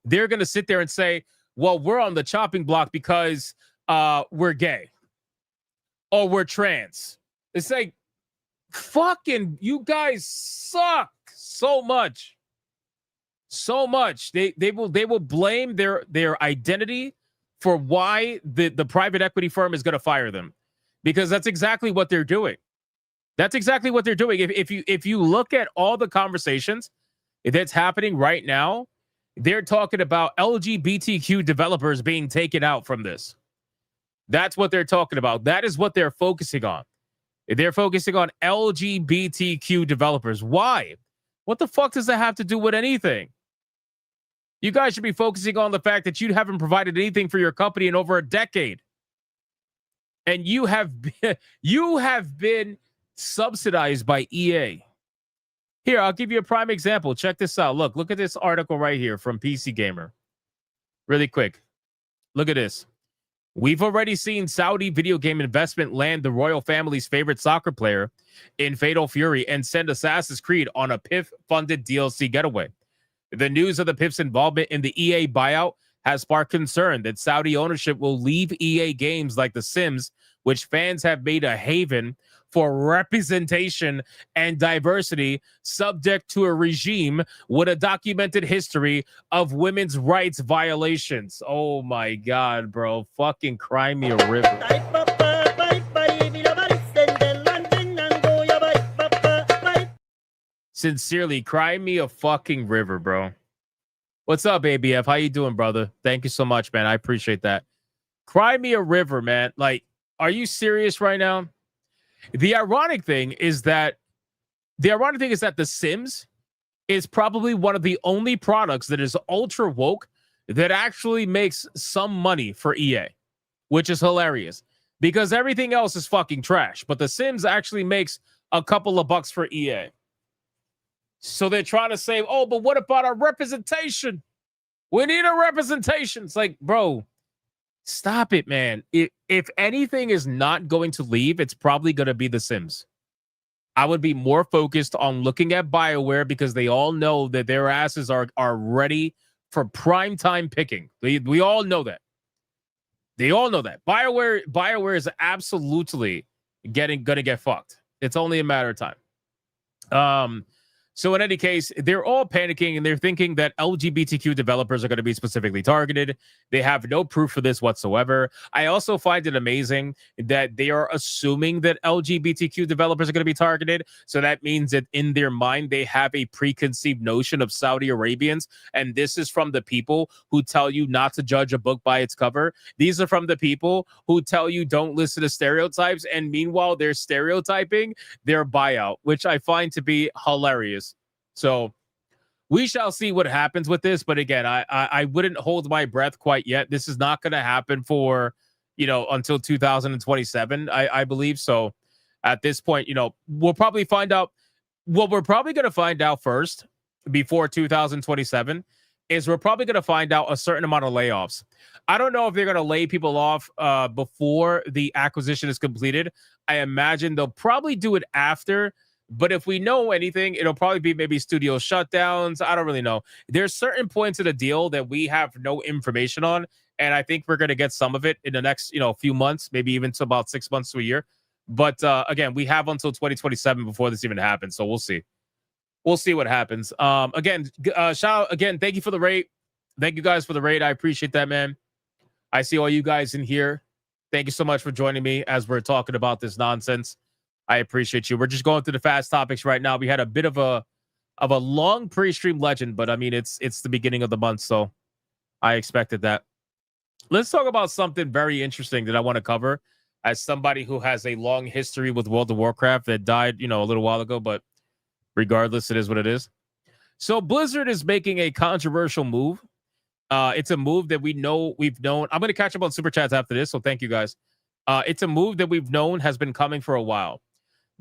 they're going to sit there and say, well, we're on the chopping block because we're gay or we're trans. It's like, fucking, you guys suck so much. So much. They will blame their identity for why the private equity firm is going to fire them, because that's exactly what they're doing. That's exactly what they're doing. If you look at all the conversations that's happening right now, they're talking about LGBTQ developers being taken out from this. That's what they're talking about. That is what they're focusing on. They're focusing on LGBTQ developers. Why? What the fuck does that have to do with anything? You guys should be focusing on the fact that you haven't provided anything for your company in over a decade. And you have been subsidized by EA. Here, I'll give you a prime example. Check this out. Look at this article right here from PC Gamer. Really quick. Look at this. We've already seen Saudi video game investment land the royal family's favorite soccer player in Fatal Fury and send Assassin's Creed on a PIF-funded DLC getaway. The news of the PIF's involvement in the EA buyout has sparked concern that Saudi ownership will leave EA games like The Sims, which fans have made a haven for representation and diversity, subject to a regime with a documented history of women's rights violations. Oh my God, bro. Fucking cry me a river. Sincerely, cry me a fucking river, bro. What's up, ABF? How you doing, brother? Thank you so much, man. I appreciate that. Cry me a river, man. Like, are you serious right now? The ironic thing is that The Sims is probably one of the only products that is ultra woke that actually makes some money for EA, which is hilarious because everything else is fucking trash. But The Sims actually makes a couple of bucks for EA. So they're trying to say, oh, but what about our representation? We need a representation. It's like, bro, stop it, man. If anything is not going to leave, it's probably going to be The Sims. I would be more focused on looking at BioWare because they all know that their asses are ready for prime time picking. We all know that. They all know that. BioWare is absolutely going to get fucked. It's only a matter of time. So in any case, they're all panicking and they're thinking that LGBTQ developers are going to be specifically targeted. They have no proof for this whatsoever. I also find it amazing that they are assuming that LGBTQ developers are going to be targeted. So that means that in their mind, they have a preconceived notion of Saudi Arabians. And this is from the people who tell you not to judge a book by its cover. These are from the people who tell you don't listen to stereotypes. And meanwhile, they're stereotyping their buyout, which I find to be hilarious. So we shall see what happens with this. But again, I wouldn't hold my breath quite yet. This is not going to happen for, until 2027, I believe. So at this point, we'll probably find out. What we're probably going to find out first before 2027 is we're probably going to find out a certain amount of layoffs. I don't know if they're going to lay people off before the acquisition is completed. I imagine they'll probably do it after. But if we know anything, it'll probably be maybe studio shutdowns. I don't really know. There's certain points of the deal that we have no information on. And I think we're going to get some of it in the next, few months, maybe even to about 6 months to a year. But again, we have until 2027 before this even happens. So we'll see. We'll see what happens. Again, shout out again. Thank you for the raid. Thank you guys for the raid. I appreciate that, man. I see all you guys in here. Thank you so much for joining me as we're talking about this nonsense. I appreciate you. We're just going through the fast topics right now. We had a bit of a long pre-stream legend, but I mean, it's the beginning of the month, so I expected that. Let's talk about something very interesting that I want to cover as somebody who has a long history with World of Warcraft that died, a little while ago, but regardless, it is what it is. So Blizzard is making a controversial move. It's a move that we've known. I'm going to catch up on Super Chats after this, so thank you guys. It's a move that we've known has been coming for a while.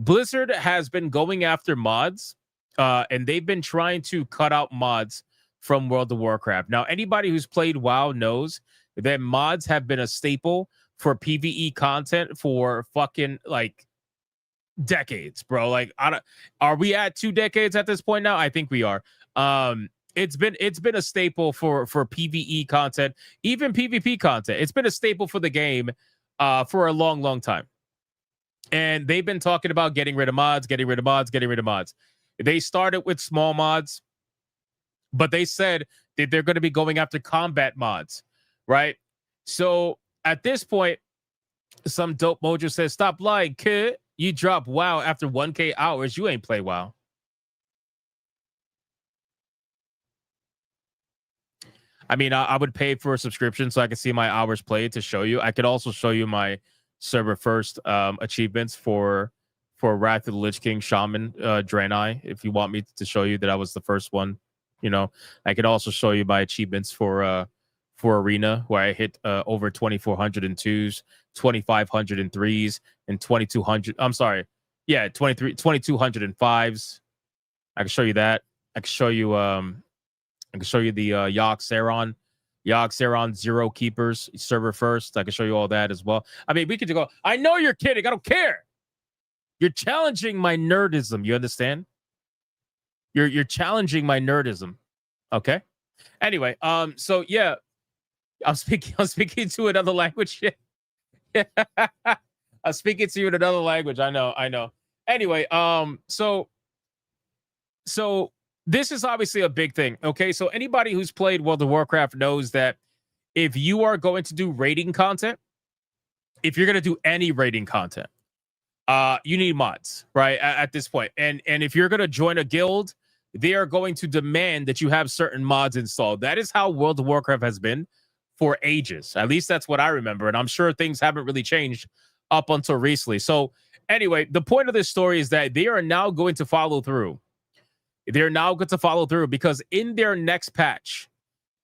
Blizzard has been going after mods, and they've been trying to cut out mods from World of Warcraft. Now, anybody who's played WoW knows that mods have been a staple for PvE content for fucking like decades, bro. Like, are we at 2 decades at this point now? I think we are. It's been a staple for PvE content, even PvP content. It's been a staple for the game for a long time. And they've been talking about getting rid of mods. They started with small mods, but they said that they're going to be going after combat mods, right? So at this point, some dope mojo says, "Stop lying, kid. You drop WoW after 1K hours. You ain't play WoW." I mean, I would pay for a subscription so I can see my hours played to show you. I could also show you my server first achievements for Wrath of the Lich King Shaman Draenei, if you want me to show you that I was the first one. You know, I could also show you my achievements for Arena, where I hit over 2,400 in 2s, 2,500 in 3s, and 2,200. I'm sorry. Yeah, 2,200 in 5s. I can show you that. I can show you the Yogg Saron Zero Keepers server first. I can show you all that as well. I mean, we could go. I know you're kidding. I don't care. You're challenging my nerdism. You understand? You're challenging my nerdism. Okay. Anyway, so yeah, I'm speaking to another language. I'm speaking to you in another language. I know. Anyway, so this is obviously a big thing. Okay, so anybody who's played World of Warcraft knows that if you are going to do raiding content, if you're going to do any raiding content, you need mods, right? At this point, and if you're going to join a guild, they are going to demand that you have certain mods installed. That is how World of Warcraft has been for ages. At least that's what I remember, and I'm sure things haven't really changed up until recently. So anyway, the point of this story is that they are now going to follow through. They're now going to follow through because in their next patch,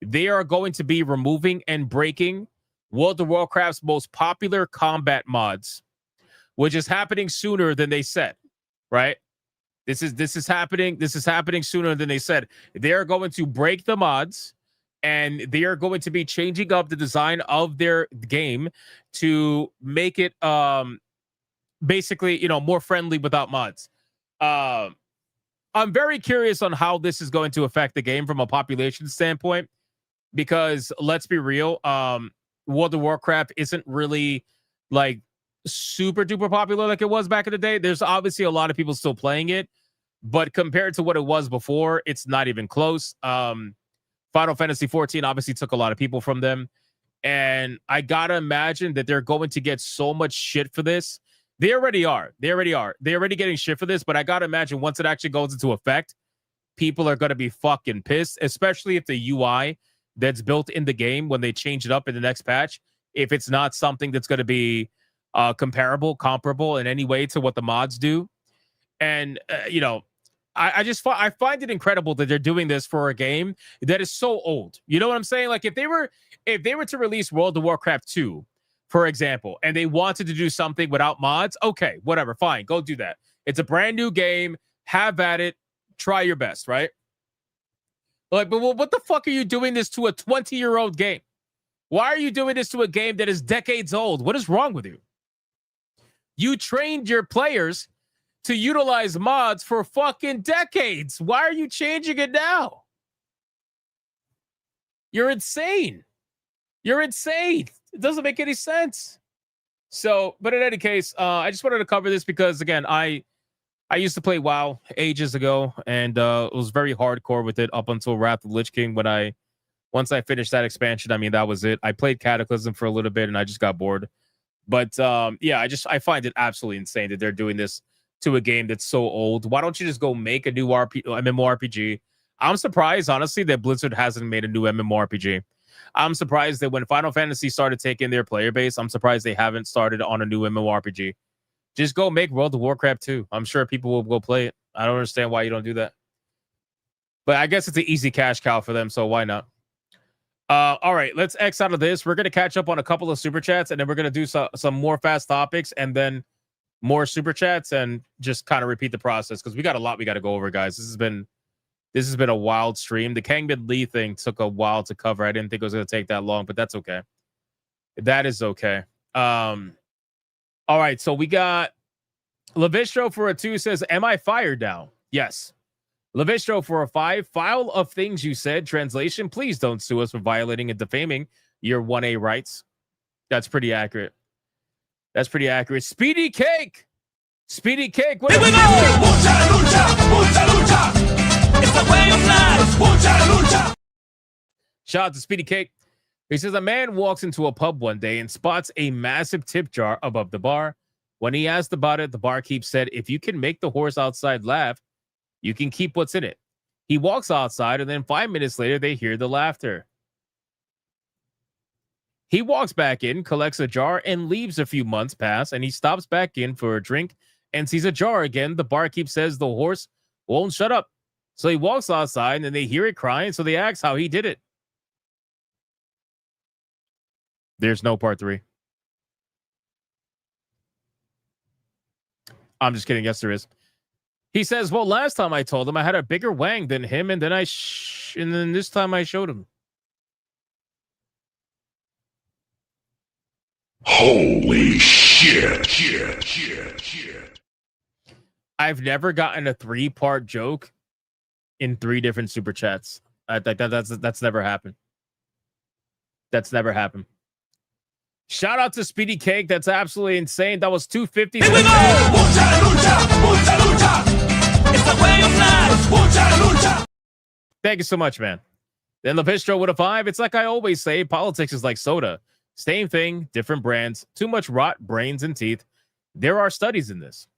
they are going to be removing and breaking World of Warcraft's most popular combat mods, which is happening sooner than they said, right? This is happening sooner than they said. They're going to break the mods, and they are going to be changing up the design of their game to make it basically, you know, more friendly without mods. I'm very curious on how this is going to affect the game from a population standpoint, because let's be real, World of Warcraft isn't really like super duper popular like it was back in the day. There's obviously a lot of people still playing it, but compared to what it was before, it's not even close. Final Fantasy 14 obviously took a lot of people from them, and I gotta imagine that they're going to get so much shit for this. They already are. They're already getting shit for this, but I gotta imagine once it actually goes into effect, people are gonna be fucking pissed, especially if the UI that's built in the game when they change it up in the next patch, if it's not something that's gonna be comparable in any way to what the mods do. And you know, I find it incredible that they're doing this for a game that is so old. You know what I'm saying? Like if they were to release World of Warcraft 2, for example, and they wanted to do something without mods, okay, whatever, fine, go do that. It's a brand new game. Have at it. Try your best, right? Like, but what the fuck are you doing this to a 20-year-old game? Why are you doing this to a game that is decades old? What is wrong with you? You trained your players to utilize mods for fucking decades. Why are you changing it now? You're insane. It doesn't make any sense. So, but in any case, I just wanted to cover this because, again, I used to play WoW ages ago, and it was very hardcore with it up until Wrath of the Lich King. Once I finished that expansion, I mean, that was it. I played Cataclysm for a little bit, and I just got bored. But yeah, I find it absolutely insane that they're doing this to a game that's so old. Why don't you just go make a new MMORPG? I'm surprised, honestly, that Blizzard hasn't made a new MMORPG. I'm surprised that when Final Fantasy started taking their player base, I'm surprised they haven't started on a new MMORPG. Just go make World of Warcraft 2. I'm sure people will go play it. I don't understand why you don't do that. But I guess it's an easy cash cow for them, so why not? All right, let's X out of this. We're going to catch up on a couple of Super Chats, and then we're going to do some more fast topics, and then more Super Chats, and just kind of repeat the process, because we got a lot we got to go over, guys. This has been This has been a wild stream. The Kangmin Lee thing took a while to cover. I didn't think it was going to take that long, but that's okay. That is okay. All right, so we got Levistro for a 2 says, am I fired now? Yes. Levistro for a 5, file of things you said. Translation, please don't sue us for violating and defaming your 1A rights. That's pretty accurate. That's pretty accurate. Speedy Cake. Speedy Cake. What
Mucha lucha, mucha lucha. It's the way of life. Mucha lucha.
Shout out to Speedy Cake. He says a man walks into a pub one day and spots a massive tip jar above the bar. When he asked about it, the barkeep said, if you can make the horse outside laugh, you can keep what's in it. He walks outside, and then 5 minutes later, they hear the laughter. He walks back in, collects a jar, and leaves. A few months pass, and he stops back in for a drink and sees a jar again. The barkeep says the horse won't shut up. So he walks outside, and then they hear it crying, so they ask how he did it. There's no part 3. I'm just kidding. Yes, there is. He says, well, last time I told him I had a bigger wang than him, and then and then this time I showed him.
Holy shit.
I've never gotten a 3-part joke in 3 different super chats. That's never happened. That's never happened. Shout out to Speedy Cake. That's absolutely insane. That was 250.
Here we go. Mucha lucha, mucha lucha. It's the way of life. Mucha lucha.
Thank you so much, man. Then Levistro with a 5. It's like I always say, politics is like soda. Same thing, different brands. Too much rot, brains, and teeth. There are studies in this.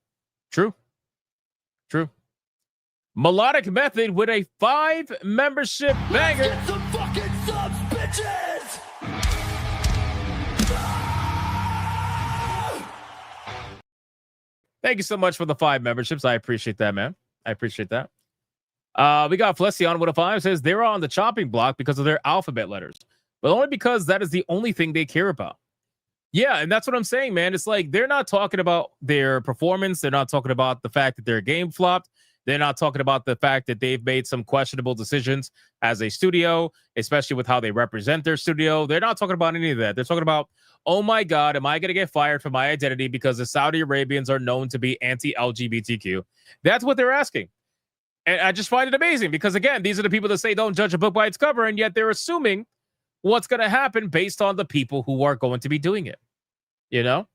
True. True. Melodic Method with a 5 membership banger.
Let's get some fucking subs, bitches.
Thank you so much for the 5 memberships. I appreciate that, man. I appreciate that. We got Flesion with a 5. Says they're on the chopping block because of their alphabet letters, but only because that is the only thing they care about. Yeah, and that's what I'm saying, man. It's like they're not talking about their performance. They're not talking about the fact that their game flopped. They're not talking about the fact that they've made some questionable decisions as a studio, especially with how they represent their studio. They're not talking about any of that. They're talking about, oh my God, am I going to get fired for my identity because the Saudi Arabians are known to be anti-LGBTQ? That's what they're asking. And I just find it amazing because, again, these are the people that say don't judge a book by its cover, and yet they're assuming what's going to happen based on the people who are going to be doing it. You know?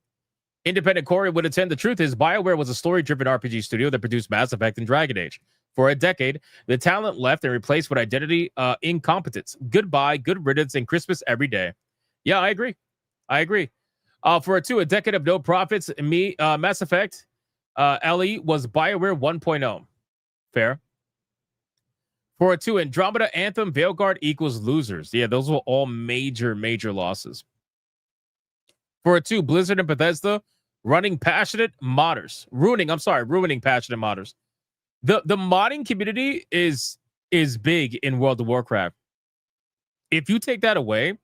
Independent Corey would attend. The truth is, BioWare was a story-driven RPG studio that produced Mass Effect and Dragon Age. For a decade, the talent left and replaced with identity incompetence. Goodbye, good riddance, and Christmas every day. Yeah, I agree. I agree. For a 2, a decade of no profits. Mass Effect, LE was BioWare 1.0. Fair. For a 2, Andromeda, Anthem, Veilguard equals losers. Yeah, those were all major, major losses. For a 2, Blizzard and Bethesda, ruining passionate modders. Ruining passionate modders. The modding community is big in World of Warcraft. If you take that away,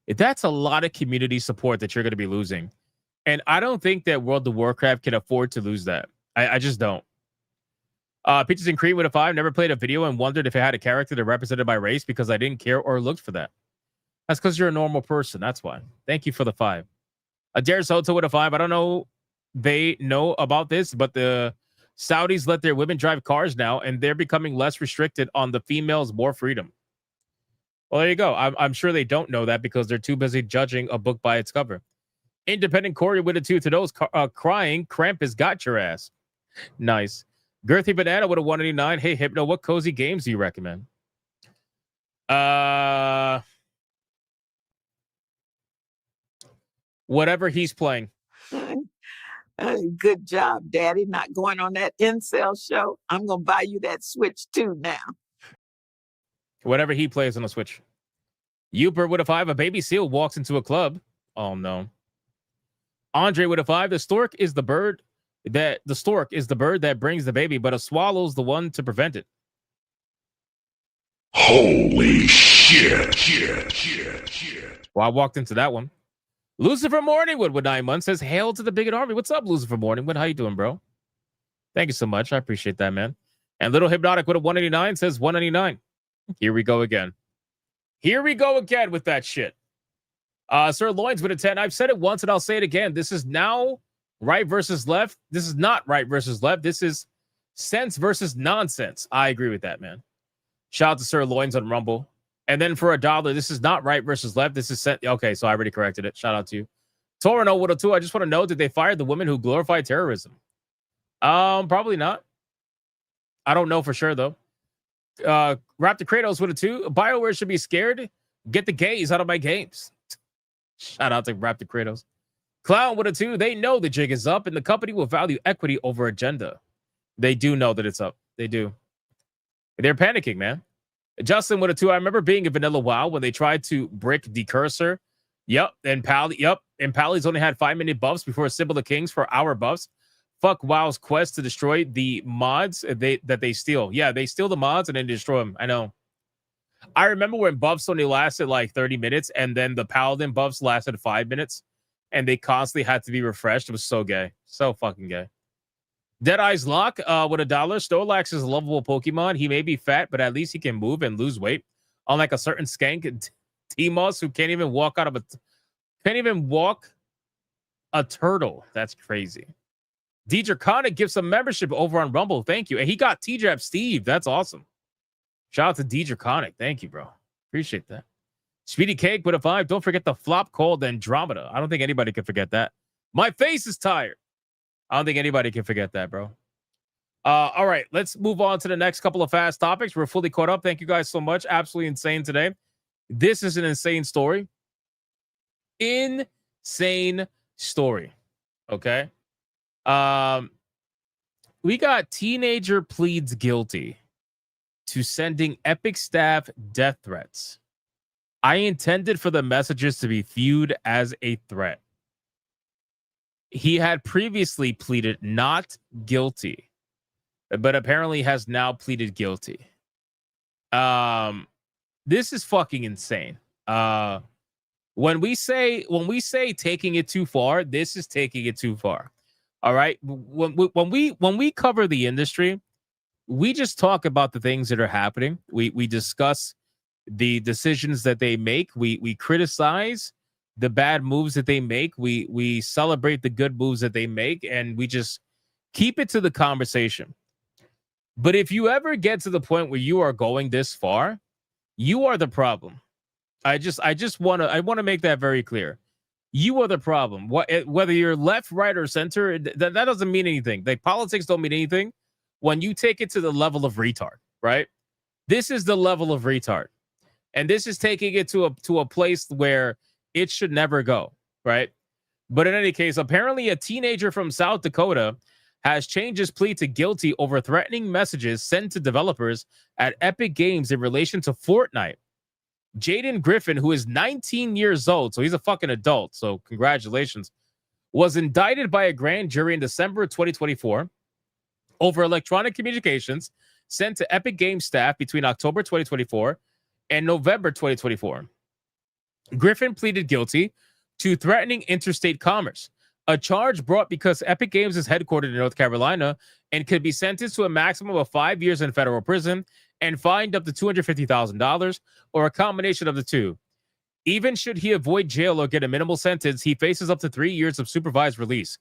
that's a lot of community support that you're going to be losing. And I don't think that World of Warcraft can afford to lose that. I just don't. Peaches and Cream with a 5. Never played a video and wondered if it had a character that represented my race because I didn't care or looked for that. That's because you're a normal person. That's why. Thank you for the 5. Adair Soto with a 5. I don't know they know about this, but the Saudis let their women drive cars now, and they're becoming less restricted on the females, more freedom. Well, there you go. I'm sure they don't know that because they're too busy judging a book by its cover. Independent Corey with a 2 to those crying. Krampus got your ass. Nice. Girthy Banana with a 189. Hey, Hypno, what cozy games do you recommend? Whatever he's playing.
Good job, Daddy. Not going on that incel show. I'm going to buy you that Switch too now.
Whatever he plays on the Switch. Uper with a 5. A baby seal walks into a club. Oh, no. Andre with a 5. The stork is the bird that brings the baby, but a swallow's the one to prevent it.
Holy shit.
Well, I walked into that one. Lucifer Morningwood with 9 months says, hail to the bigot army. What's up, Lucifer Morningwood? How you doing, bro? Thank you so much. I appreciate that, man. And Little Hypnotic with a 189 says 199. Here we go again. Here we go again with that shit. Sir Loins with a 10. I've said it once and I'll say it again. This is now right versus left. This is not right versus left. This is sense versus nonsense. I agree with that, man. Shout out to Sir Loins on Rumble. And then for $1, this is not right versus left. This is okay, so I already corrected it. Shout out to you. Torino with a 2. I just want to know, did they fire the women who glorify terrorism? Probably not. I don't know for sure, though. Raptor Kratos with a 2. BioWare should be scared. Get the gays out of my games. Shout out to Raptor Kratos. Clown with a 2. They know the jig is up, and the company will value equity over agenda. They do know that it's up. They do. They're panicking, man. Justin with a 2. I remember being in Vanilla WoW when they tried to brick the cursor. Yep. And Pally's only had 5-minute buffs before Sybil of Kings for hour buffs. Fuck WoW's quest to destroy the mods that they steal. Yeah, they steal the mods and then destroy them. I know. I remember when buffs only lasted like 30 minutes and then the Paladin buffs lasted 5 minutes and they constantly had to be refreshed. It was so gay. So fucking gay. Deadeye's Lock with $1. Snorlax is a lovable Pokemon. He may be fat, but at least he can move and lose weight. Unlike a certain skank T-Moss who can't even walk a turtle. That's crazy. D-Draconic gives some membership over on Rumble. Thank you. And he got T-Jab Steve. That's awesome. Shout out to D-Draconic. Thank you, bro. Appreciate that. Speedy Cake with a 5. Don't forget the flop called Andromeda. I don't think anybody can forget that. My face is tired. I don't think anybody can forget that, bro. All right, let's move on to the next couple of fast topics. We're fully caught up. Thank you guys so much. Absolutely insane today. This is an insane story. Insane story. Okay. We got teenager pleads guilty to sending Epic staff death threats. I intended for the messages to be viewed as a threat. He had previously pleaded not guilty, but apparently has now pleaded guilty. This is fucking insane. When we say taking it too far, this is taking it too far. All right. When we cover the industry, we just talk about the things that are happening. We discuss the decisions that they make. We criticize the bad moves that they make. We celebrate the good moves that they make, and we just keep it to the conversation. But if you ever get to the point where you are going this far, you are the problem. I want to make that very clear. You are the problem. Whether you're left, right, or center, that doesn't mean anything. Like, politics don't mean anything when you take it to the level of retard, right? This is the level of retard. And this is taking it to a place where it should never go, right? But in any case, apparently a teenager from South Dakota has changed his plea to guilty over threatening messages sent to developers at Epic Games in relation to Fortnite. Jaden Griffin, who is 19 years old, so he's a fucking adult, so congratulations, was indicted by a grand jury in December 2024 over electronic communications sent to Epic Games staff between October 2024 and November 2024. Griffin pleaded guilty to threatening interstate commerce, a charge brought because Epic Games is headquartered in North Carolina and could be sentenced to a maximum of 5 years in federal prison and fined up to $250,000 or a combination of the two. Even should he avoid jail or get a minimal sentence, he faces up to 3 years of supervised release.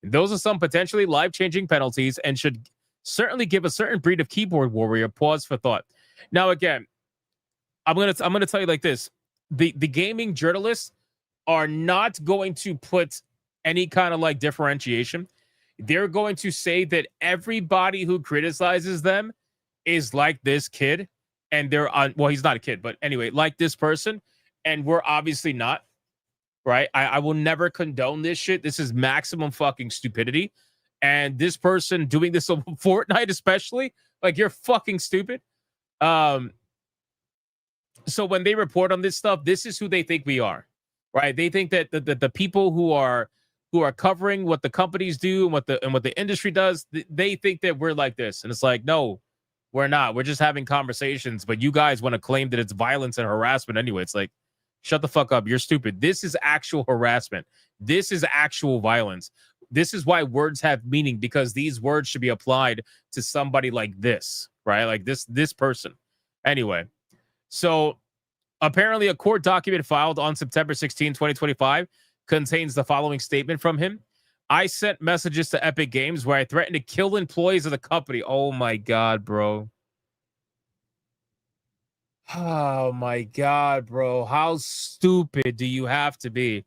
Those are some potentially life-changing penalties and should certainly give a certain breed of keyboard warrior pause for thought. Now, again, I'm gonna tell you like this: the gaming journalists are not going to put any kind of like differentiation. They're going to say that everybody who criticizes them is like this kid, and they're on. Well, he's not a kid, but anyway, like this person, and we're obviously not. Right? I will never condone this shit. This is maximum fucking stupidity. And this person doing this on Fortnite, especially, like, you're fucking stupid. So when they report on this stuff, this is who they think we are, right? They think that the people who are covering what the companies do and what the industry does, they think that we're like this. And it's like, no, we're not. We're just having conversations. But you guys want to claim that it's violence and harassment anyway. It's like, shut the fuck up. You're stupid. This is actual harassment. This is actual violence. This is why words have meaning, because these words should be applied to somebody like this, right? Like this person. Anyway, so apparently a court document filed on September 16, 2025 contains the following statement from him. I sent messages to Epic Games where I threatened to kill employees of the company. Oh my God, bro. Oh my God, bro. How stupid do you have to be?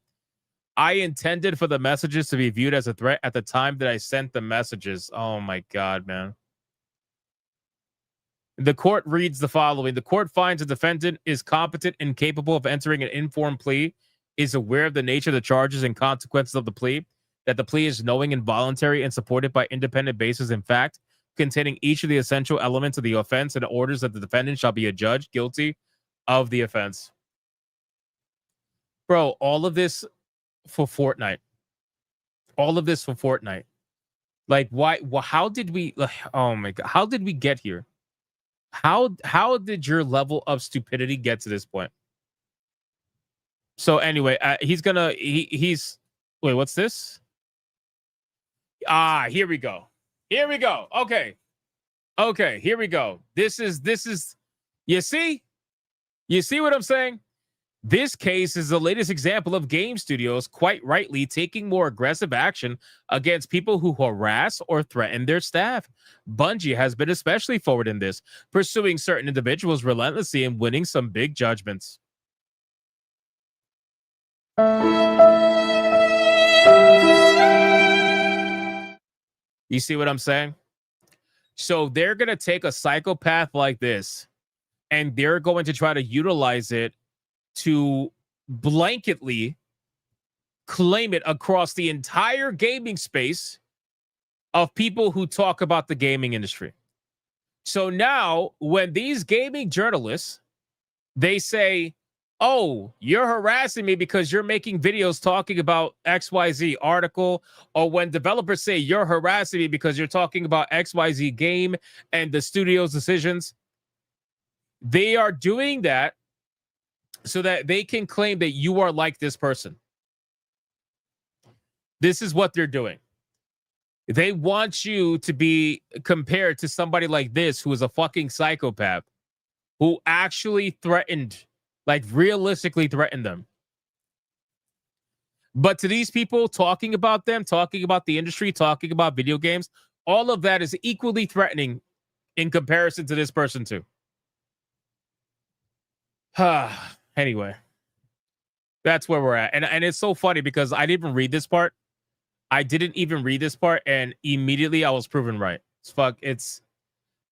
I intended for the messages to be viewed as a threat at the time that I sent the messages. Oh my God, man. The court reads the following. The court finds the defendant is competent and capable of entering an informed plea, is aware of the nature of the charges and consequences of the plea, that the plea is knowing and voluntary and supported by independent basis in fact, containing each of the essential elements of the offense, and orders that the defendant shall be adjudged guilty of the offense. Bro, all of this for Fortnite. All of this for Fortnite. Like, why? How did we? Oh my God! How did we get here? How did your level of stupidity get to this point? So anyway, he's wait. What's this? Here we go. Here we go. Okay. Here we go. This is. You see what I'm saying? This case is the latest example of game studios, quite rightly, taking more aggressive action against people who harass or threaten their staff. Bungie has been especially forward in this, pursuing certain individuals relentlessly and winning some big judgments. You see what I'm saying? So they're going to take a psychopath like this, and they're going to try to utilize it to blanketly claim it across the entire gaming space of people who talk about the gaming industry. So now when these gaming journalists, they say, oh, you're harassing me because you're making videos talking about XYZ article, or when developers say you're harassing me because you're talking about XYZ game and the studio's decisions, they are doing that so that they can claim that you are like this person. This is what they're doing. They want you to be compared to somebody like this, who is a fucking psychopath, who actually threatened, like realistically threatened them. But to these people, talking about them, talking about the industry, talking about video games, all of that is equally threatening in comparison to this person too. Anyway, that's where we're at. And it's so funny because I didn't even read this part. And immediately I was proven right.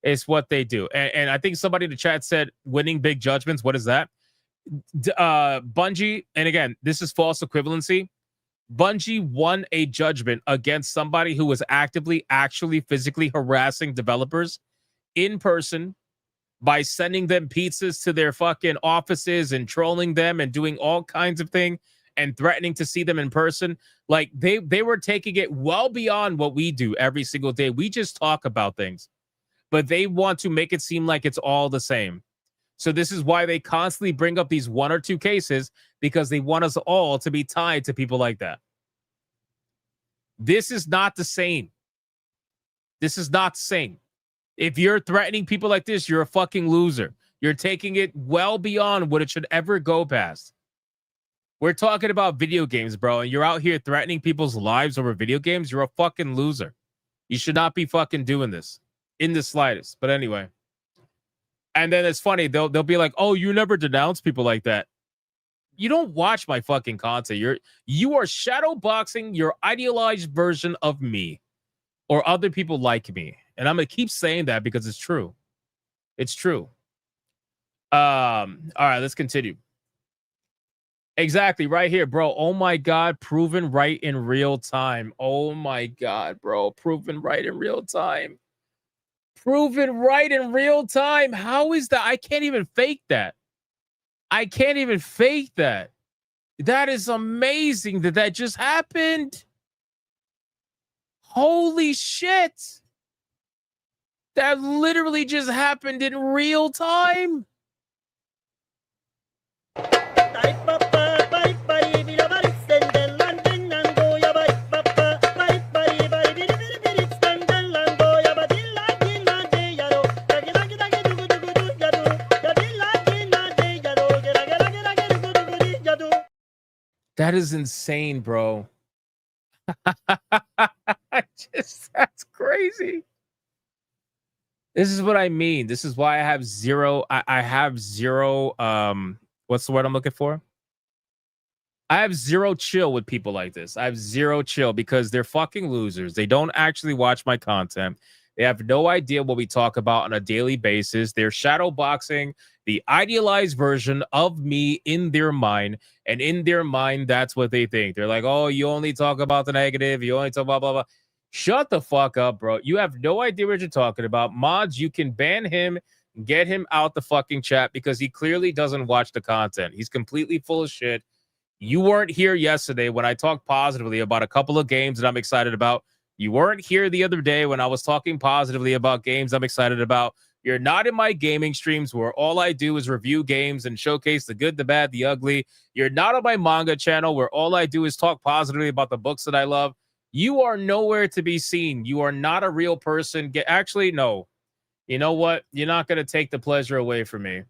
It's what they do. And I think somebody in the chat said winning big judgments. What is that? Bungie, and again, this is false equivalency. Bungie won a judgment against somebody who was actually physically harassing developers in person by sending them pizzas to their fucking offices and trolling them and doing all kinds of things and threatening to see them in person. Like they were taking it well beyond what we do every single day. We just talk about things, but they want to make it seem like it's all the same. So this is why they constantly bring up these one or two cases, because they want us all to be tied to people like that. This is not the same. This is not the same. If you're threatening people like this, you're a fucking loser. You're taking it well beyond what it should ever go past. We're talking about video games, bro, and you're out here threatening people's lives over video games. You're a fucking loser. You should not be fucking doing this in the slightest. But anyway. And then it's funny. They'll be like, oh, you never denounce people like that. You don't watch my fucking content. You are shadowboxing your idealized version of me or other people like me. And I'm going to keep saying that because it's true. It's true. All right, let's continue. Exactly, right here, bro. Oh my God, proven right in real time. Oh my God, bro. Proven right in real time. Proven right in real time. How is that? I can't even fake that. I can't even fake that. That is amazing that just happened. Holy shit. That literally just happened in real time. That is insane, bro. That's crazy. This is what I mean. This is why I have zero. I have zero. What's the word I'm looking for? I have zero chill with people like this. I have zero chill because they're fucking losers. They don't actually watch my content. They have no idea what we talk about on a daily basis. They're shadowboxing the idealized version of me in their mind. And in their mind, that's what they think. They're like, oh, you only talk about the negative. You only talk about blah, blah. Shut the fuck up, bro. You have no idea what you're talking about. Mods, you can ban him, get him out the fucking chat because he clearly doesn't watch the content. He's completely full of shit. You weren't here yesterday when I talked positively about a couple of games that I'm excited about. You weren't here the other day when I was talking positively about games I'm excited about. You're not in my gaming streams where all I do is review games and showcase the good, the bad, the ugly. You're not on my manga channel where all I do is talk positively about the books that I love. You are nowhere to be seen. You are not a real person. Actually, no. You know what? You're not going to take the pleasure away from me.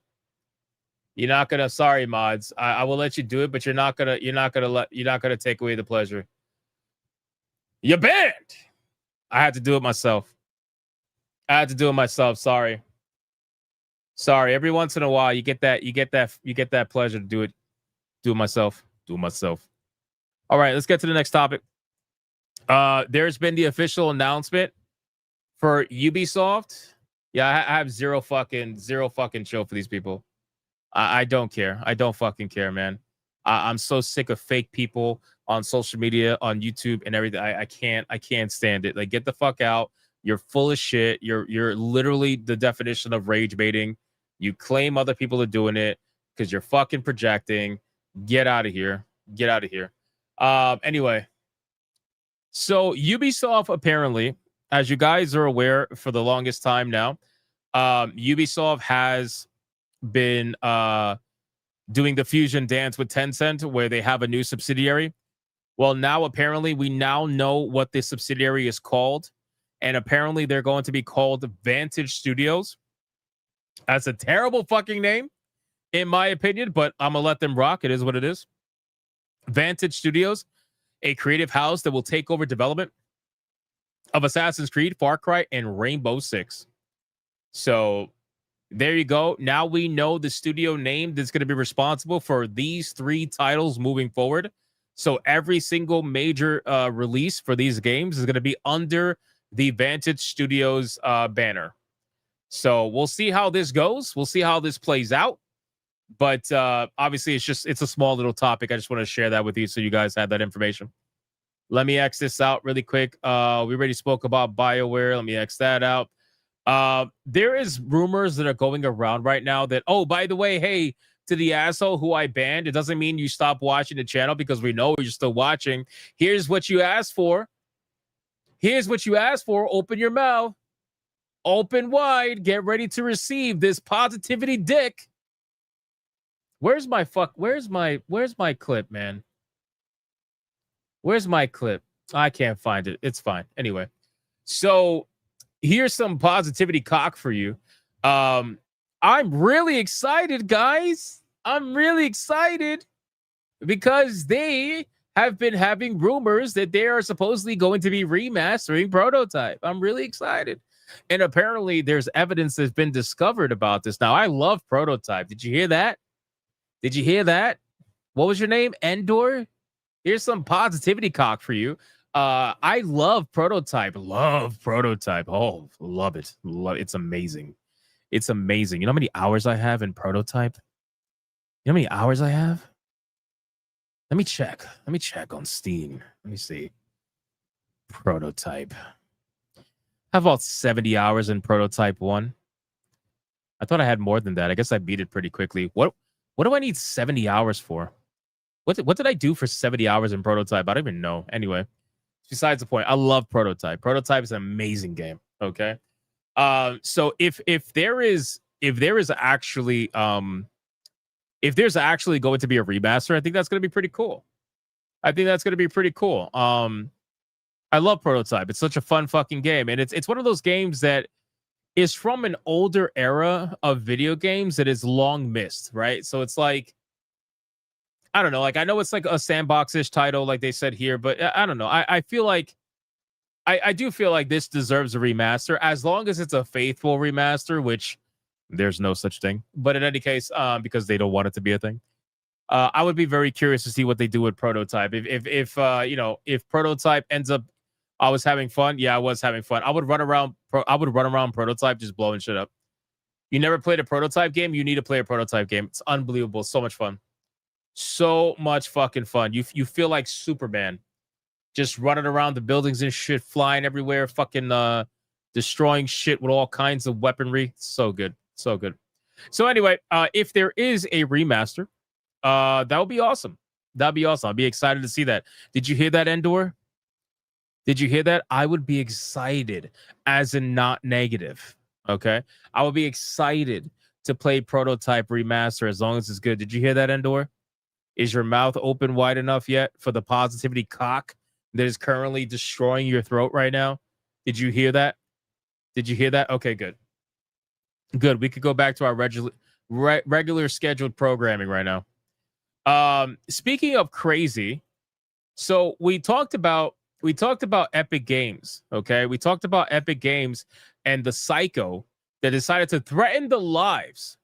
You're not going to, sorry, mods. I will let you do it, but you're not going to take away the pleasure. You're banned. I had to do it myself. Sorry. Every once in a while, you get that pleasure to do it. Do it myself. All right, let's get to the next topic. There's been the official announcement for Ubisoft. Yeah, I have zero fucking chill for these people. I don't care. I don't fucking care, man. I'm so sick of fake people on social media, on YouTube, and everything. I can't stand it. Like, get the fuck out. You're full of shit. You're literally the definition of rage baiting. You claim other people are doing it because you're fucking projecting. Get out of here. Anyway, so Ubisoft apparently, as you guys are aware, for the longest time now, Ubisoft has been doing the fusion dance with Tencent, where they have a new subsidiary. Well, now apparently we now know what this subsidiary is called, and apparently they're going to be called Vantage Studios. That's a terrible fucking name, in my opinion, but I'm gonna let them rock. It is what it is. Vantage Studios, a creative house that will take over development of Assassin's Creed, Far Cry, and Rainbow Six. So there you go. Now we know the studio name that's going to be responsible for these 3 titles moving forward. So every single major release for these games is going to be under the Vantage Studios banner. So we'll see how this goes. We'll see how this plays out. But obviously, it's a small little topic. I just want to share that with you so you guys have that information. Let me X this out really quick. We already spoke about BioWare. Let me X that out. There is rumors that are going around right now that, oh, by the way, hey, to the asshole who I banned, it doesn't mean you stop watching the channel because we know you're still watching. Here's what you asked for. Open your mouth. Open wide. Get ready to receive this positivity dick. Where's my clip, man? Where's my clip? I can't find it. It's fine. Anyway, so here's some positivity cock for you. I'm really excited, guys. I'm really excited because they have been having rumors that they are supposedly going to be remastering Prototype. I'm really excited. And apparently there's evidence that's been discovered about this. Now, I love Prototype. Did you hear that? What was your name? Endor? Here's some positivity cock for you. I love Prototype. Oh, love it. It's amazing. It's amazing. You know how many hours I have in Prototype? You know how many hours I have? Let me check on Steam. Let me see. Prototype. I have about 70 hours in Prototype 1. I thought I had more than that. I guess I beat it pretty quickly. What do I need 70 hours for? What did I do for 70 hours in Prototype? I don't even know. Anyway, besides the point, I love Prototype. Prototype is an amazing game. Okay. So if there's actually going to be a remaster, I think that's going to be pretty cool. I love Prototype. It's such a fun fucking game, and it's one of those games that is from an older era of video games that is long missed, right? So it's like, I don't know. Like, I know it's like a sandbox-ish title, like they said here, but I don't know. I feel like I do feel like this deserves a remaster, as long as it's a faithful remaster, which there's no such thing. But in any case, because they don't want it to be a thing, I would be very curious to see what they do with Prototype. If Prototype ends up, I was having fun. Yeah, I was having fun. I would run around Prototype, just blowing shit up. You never played a Prototype game? You need to play a Prototype game. It's unbelievable. So much fun. So much fucking fun. You feel like Superman, just running around the buildings and shit, flying everywhere, fucking destroying shit with all kinds of weaponry. So good. So good. So anyway, if there is a remaster, that would be awesome. That'd be awesome. I'd be excited to see that. Did you hear that, Endor? Did you hear that? I would be excited, as in not negative. Okay? I would be excited to play Prototype Remaster as long as it's good. Did you hear that, Endor? Is your mouth open wide enough yet for the positivity cock that is currently destroying your throat right now? Did you hear that? Did you hear that? Okay, good. Good. We could go back to our regular scheduled programming right now. Speaking of crazy, so we talked about Epic Games, okay? We talked about Epic Games and the psycho that decided to threaten the lives,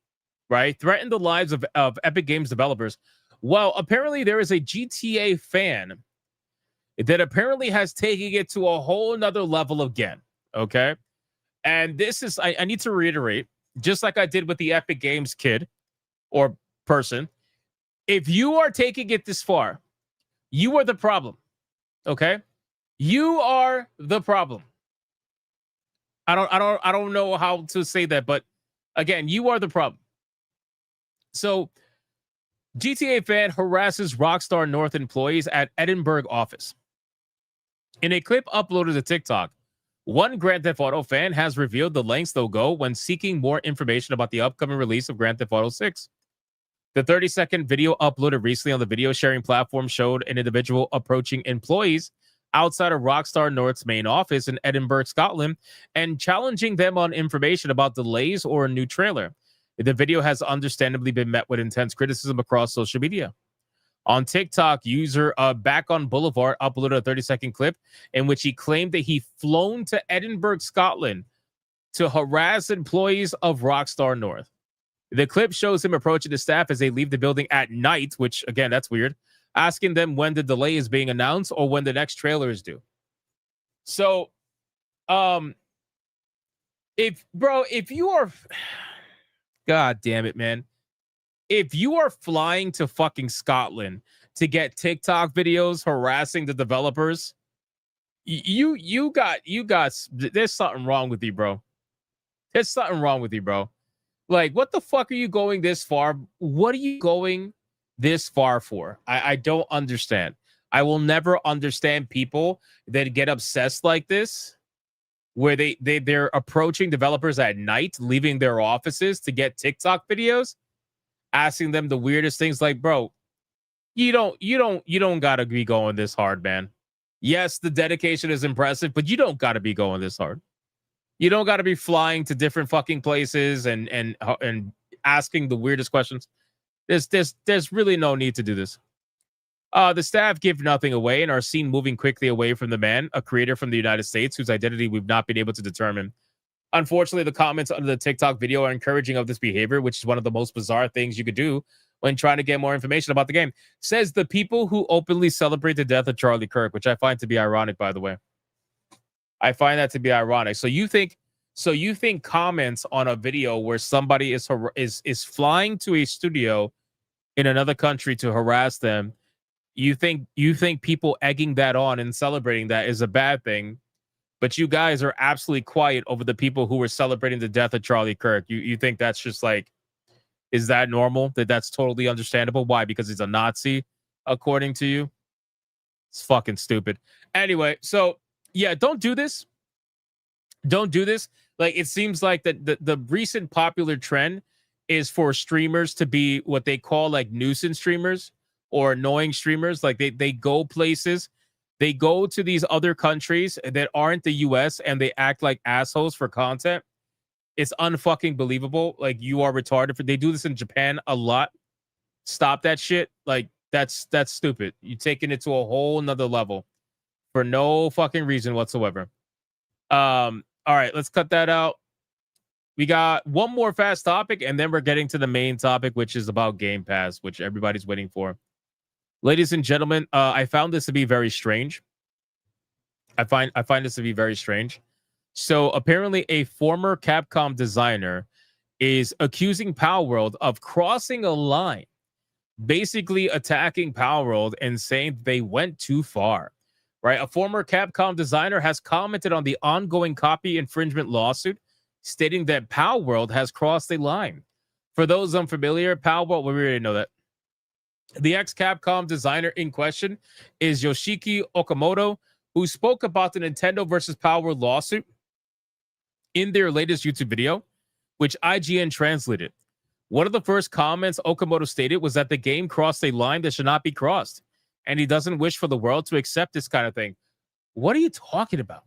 right? Threaten the lives of Epic Games developers. Well, apparently there is a GTA fan that apparently has taken it to a whole nother level again, okay? And this is, I need to reiterate, just like I did with the Epic Games kid or person, if you are taking it this far, you are the problem, okay? You are the problem. I don't know how to say that, but again, you are the problem. So, GTA fan harasses Rockstar North employees at Edinburgh office. In a clip uploaded to TikTok, one Grand Theft Auto fan has revealed the lengths they'll go when seeking more information about the upcoming release of Grand Theft Auto 6. The 30-second video uploaded recently on the video sharing platform showed an individual approaching employees outside of Rockstar North's main office in Edinburgh, Scotland, and challenging them on information about delays or a new trailer. The video has understandably been met with intense criticism across social media. On TikTok, user Back on Boulevard uploaded a 30-second clip in which he claimed that he flown to Edinburgh, Scotland to harass employees of Rockstar North. The clip shows him approaching the staff as they leave the building at night, which, again, that's weird, asking them when the delay is being announced or when the next trailer is due. So, if you are... God damn it, man. If you are flying to fucking Scotland to get TikTok videos harassing the developers, you got there's something wrong with you, bro. There's something wrong with you, bro. Like, what the fuck are you going this far? What are you going this far for? I don't understand. I will never understand people that get obsessed like this, where they're approaching developers at night, leaving their offices to get TikTok videos, asking them the weirdest things. Like, bro, you don't gotta be going this hard, man. Yes, the dedication is impressive, but you don't gotta be going this hard. You don't gotta be flying to different fucking places and asking the weirdest questions. There's really no need to do this. The staff give nothing away and are seen moving quickly away from the man, a creator from the United States whose identity we've not been able to determine. Unfortunately, the comments under the TikTok video are encouraging of this behavior, which is one of the most bizarre things you could do when trying to get more information about the game. Says the people who openly celebrate the death of Charlie Kirk, which I find to be ironic, by the way. I find that to be ironic. So you think comments on a video where somebody is flying to a studio in another country to harass them, you think people egging that on and celebrating that is a bad thing, but you guys are absolutely quiet over the people who were celebrating the death of Charlie Kirk. You think that's just like, is that normal? That's totally understandable. Why? Because he's a Nazi, according to you? It's fucking stupid. Anyway, so yeah, don't do this. Don't do this. Like, it seems like that the recent popular trend is for streamers to be what they call like nuisance streamers or annoying streamers. Like they go places, they go to these other countries that aren't the US and they act like assholes for content. It's unfucking believable. Like, you are retarded. They do this in Japan a lot. Stop that shit. Like, That's stupid. You're taking it to a whole nother level for no fucking reason whatsoever. All right, let's cut that out. We got one more fast topic, and then we're getting to the main topic, which is about Game Pass, which everybody's waiting for. Ladies and gentlemen, I found this to be very strange. I find this to be very strange. So apparently a former Capcom designer is accusing Palworld of crossing a line, basically attacking Palworld and saying they went too far, right? A former Capcom designer has commented on the ongoing copy infringement lawsuit, stating that Palworld has crossed a line. For those unfamiliar, Palworld, we already know that. The ex-Capcom designer in question is Yoshiki Okamoto, who spoke about the Nintendo versus Palworld lawsuit in their latest YouTube video, which IGN translated. One of the first comments Okamoto stated was that the game crossed a line that should not be crossed, and he doesn't wish for the world to accept this kind of thing. What are you talking about?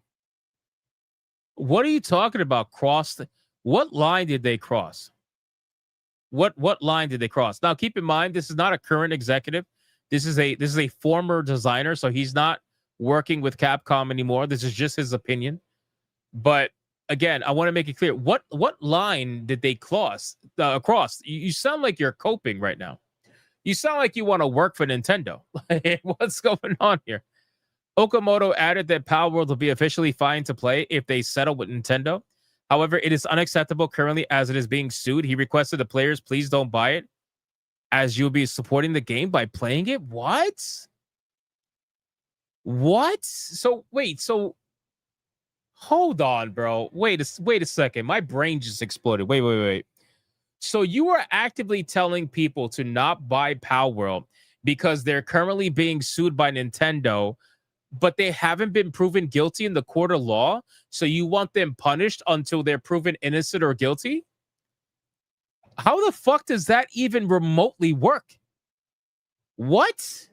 What are you talking about? Crossed? What line did they cross? What line did they cross? Now, keep in mind, this is not a current executive. This is a former designer, so he's not working with Capcom anymore. This is just his opinion. But again, I want to make it clear. What line did they cross? You sound like you're coping right now. You sound like you want to work for Nintendo. What's going on here? Okamoto added that Palworld will be officially fine to play if they settle with Nintendo. However, it is unacceptable currently as it is being sued. He requested the players please don't buy it, as you'll be supporting the game by playing it. What? So wait, so hold on, bro. Wait a second. My brain just exploded. Wait. So you are actively telling people to not buy Palworld because they're currently being sued by Nintendo, but they haven't been proven guilty in the court of law, so you want them punished until they're proven innocent or guilty? How the fuck does that even remotely work? What?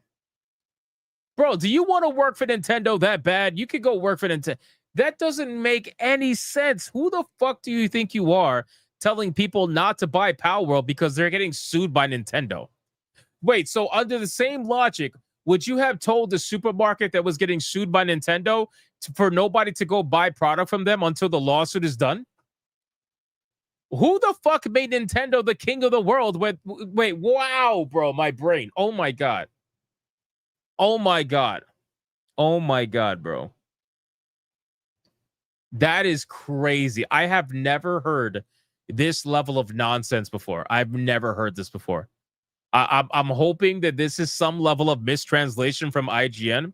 Bro, do you want to work for Nintendo that bad? You could go work for Nintendo. That doesn't make any sense. Who the fuck do you think you are telling people not to buy Palworld because they're getting sued by Nintendo? Wait, so under the same logic, would you have told the supermarket that was getting sued by Nintendo for nobody to go buy product from them until the lawsuit is done? Who the fuck made Nintendo the king of the world? Wait, wow, bro, my brain. Oh my God. Oh my God. Oh my God, bro. That is crazy. I have never heard this level of nonsense before. I've never heard this before. I'm hoping that this is some level of mistranslation from IGN,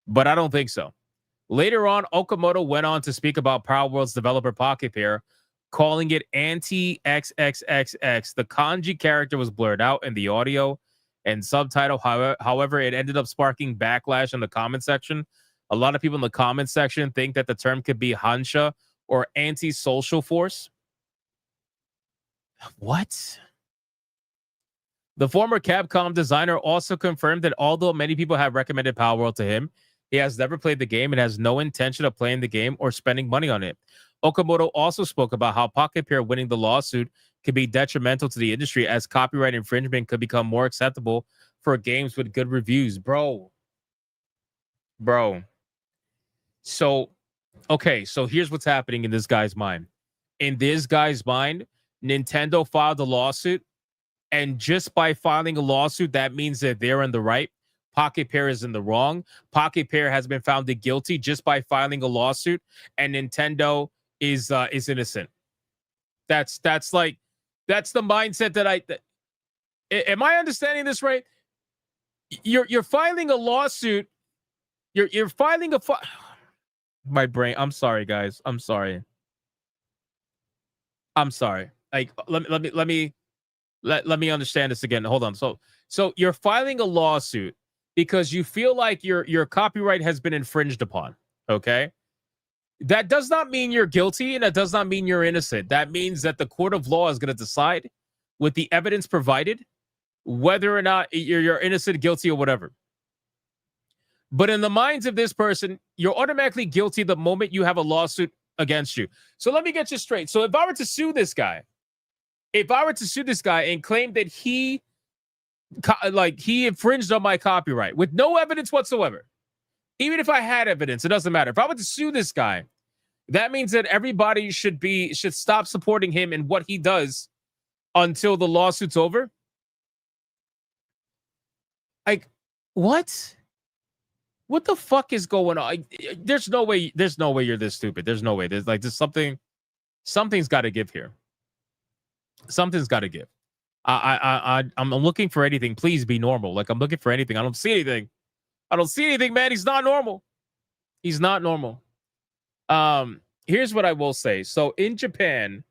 but I don't think so. Later on, Okamoto went on to speak about Palworld's developer Pocket Pair, calling it anti-XXXX. The kanji character was blurred out in the audio and subtitle. However, it ended up sparking backlash in the comment section. A lot of people in the comment section think that the term could be hansha or anti-social force. What? The former Capcom designer also confirmed that although many people have recommended Palworld to him, he has never played the game and has no intention of playing the game or spending money on it. Okamoto also spoke about how Pocket Pair winning the lawsuit could be detrimental to the industry as copyright infringement could become more acceptable for games with good reviews. Bro. So, okay, so here's what's happening in this guy's mind. In this guy's mind, Nintendo filed a lawsuit, and just by filing a lawsuit, that means that they're in the right. Pocket Pair is in the wrong. Pocket Pair has been found guilty just by filing a lawsuit, and Nintendo is innocent. That's the mindset that am I understanding this right? You're filing a lawsuit. You're filing my brain. I'm sorry, guys. I'm sorry. Like let me understand this again. Hold on. So you're filing a lawsuit because you feel like your copyright has been infringed upon. Okay. That does not mean you're guilty, and that does not mean you're innocent. That means that the court of law is going to decide with the evidence provided whether or not you're innocent, guilty, or whatever. But in the minds of this person, you're automatically guilty the moment you have a lawsuit against you. So let me get you straight. So if I were to sue this guy and claim that he like he infringed on my copyright with no evidence whatsoever. Even if I had evidence, it doesn't matter. If I were to sue this guy, that means that everybody should stop supporting him and what he does until the lawsuit's over. Like, what? What the fuck is going on? There's no way you're this stupid. There's no way. There's something's got to give here. Something's got to give. I'm looking for anything. Please be normal. Like, I'm looking for anything. I don't see anything. Man. He's not normal. He's not normal. Here's what I will say. So in Japan,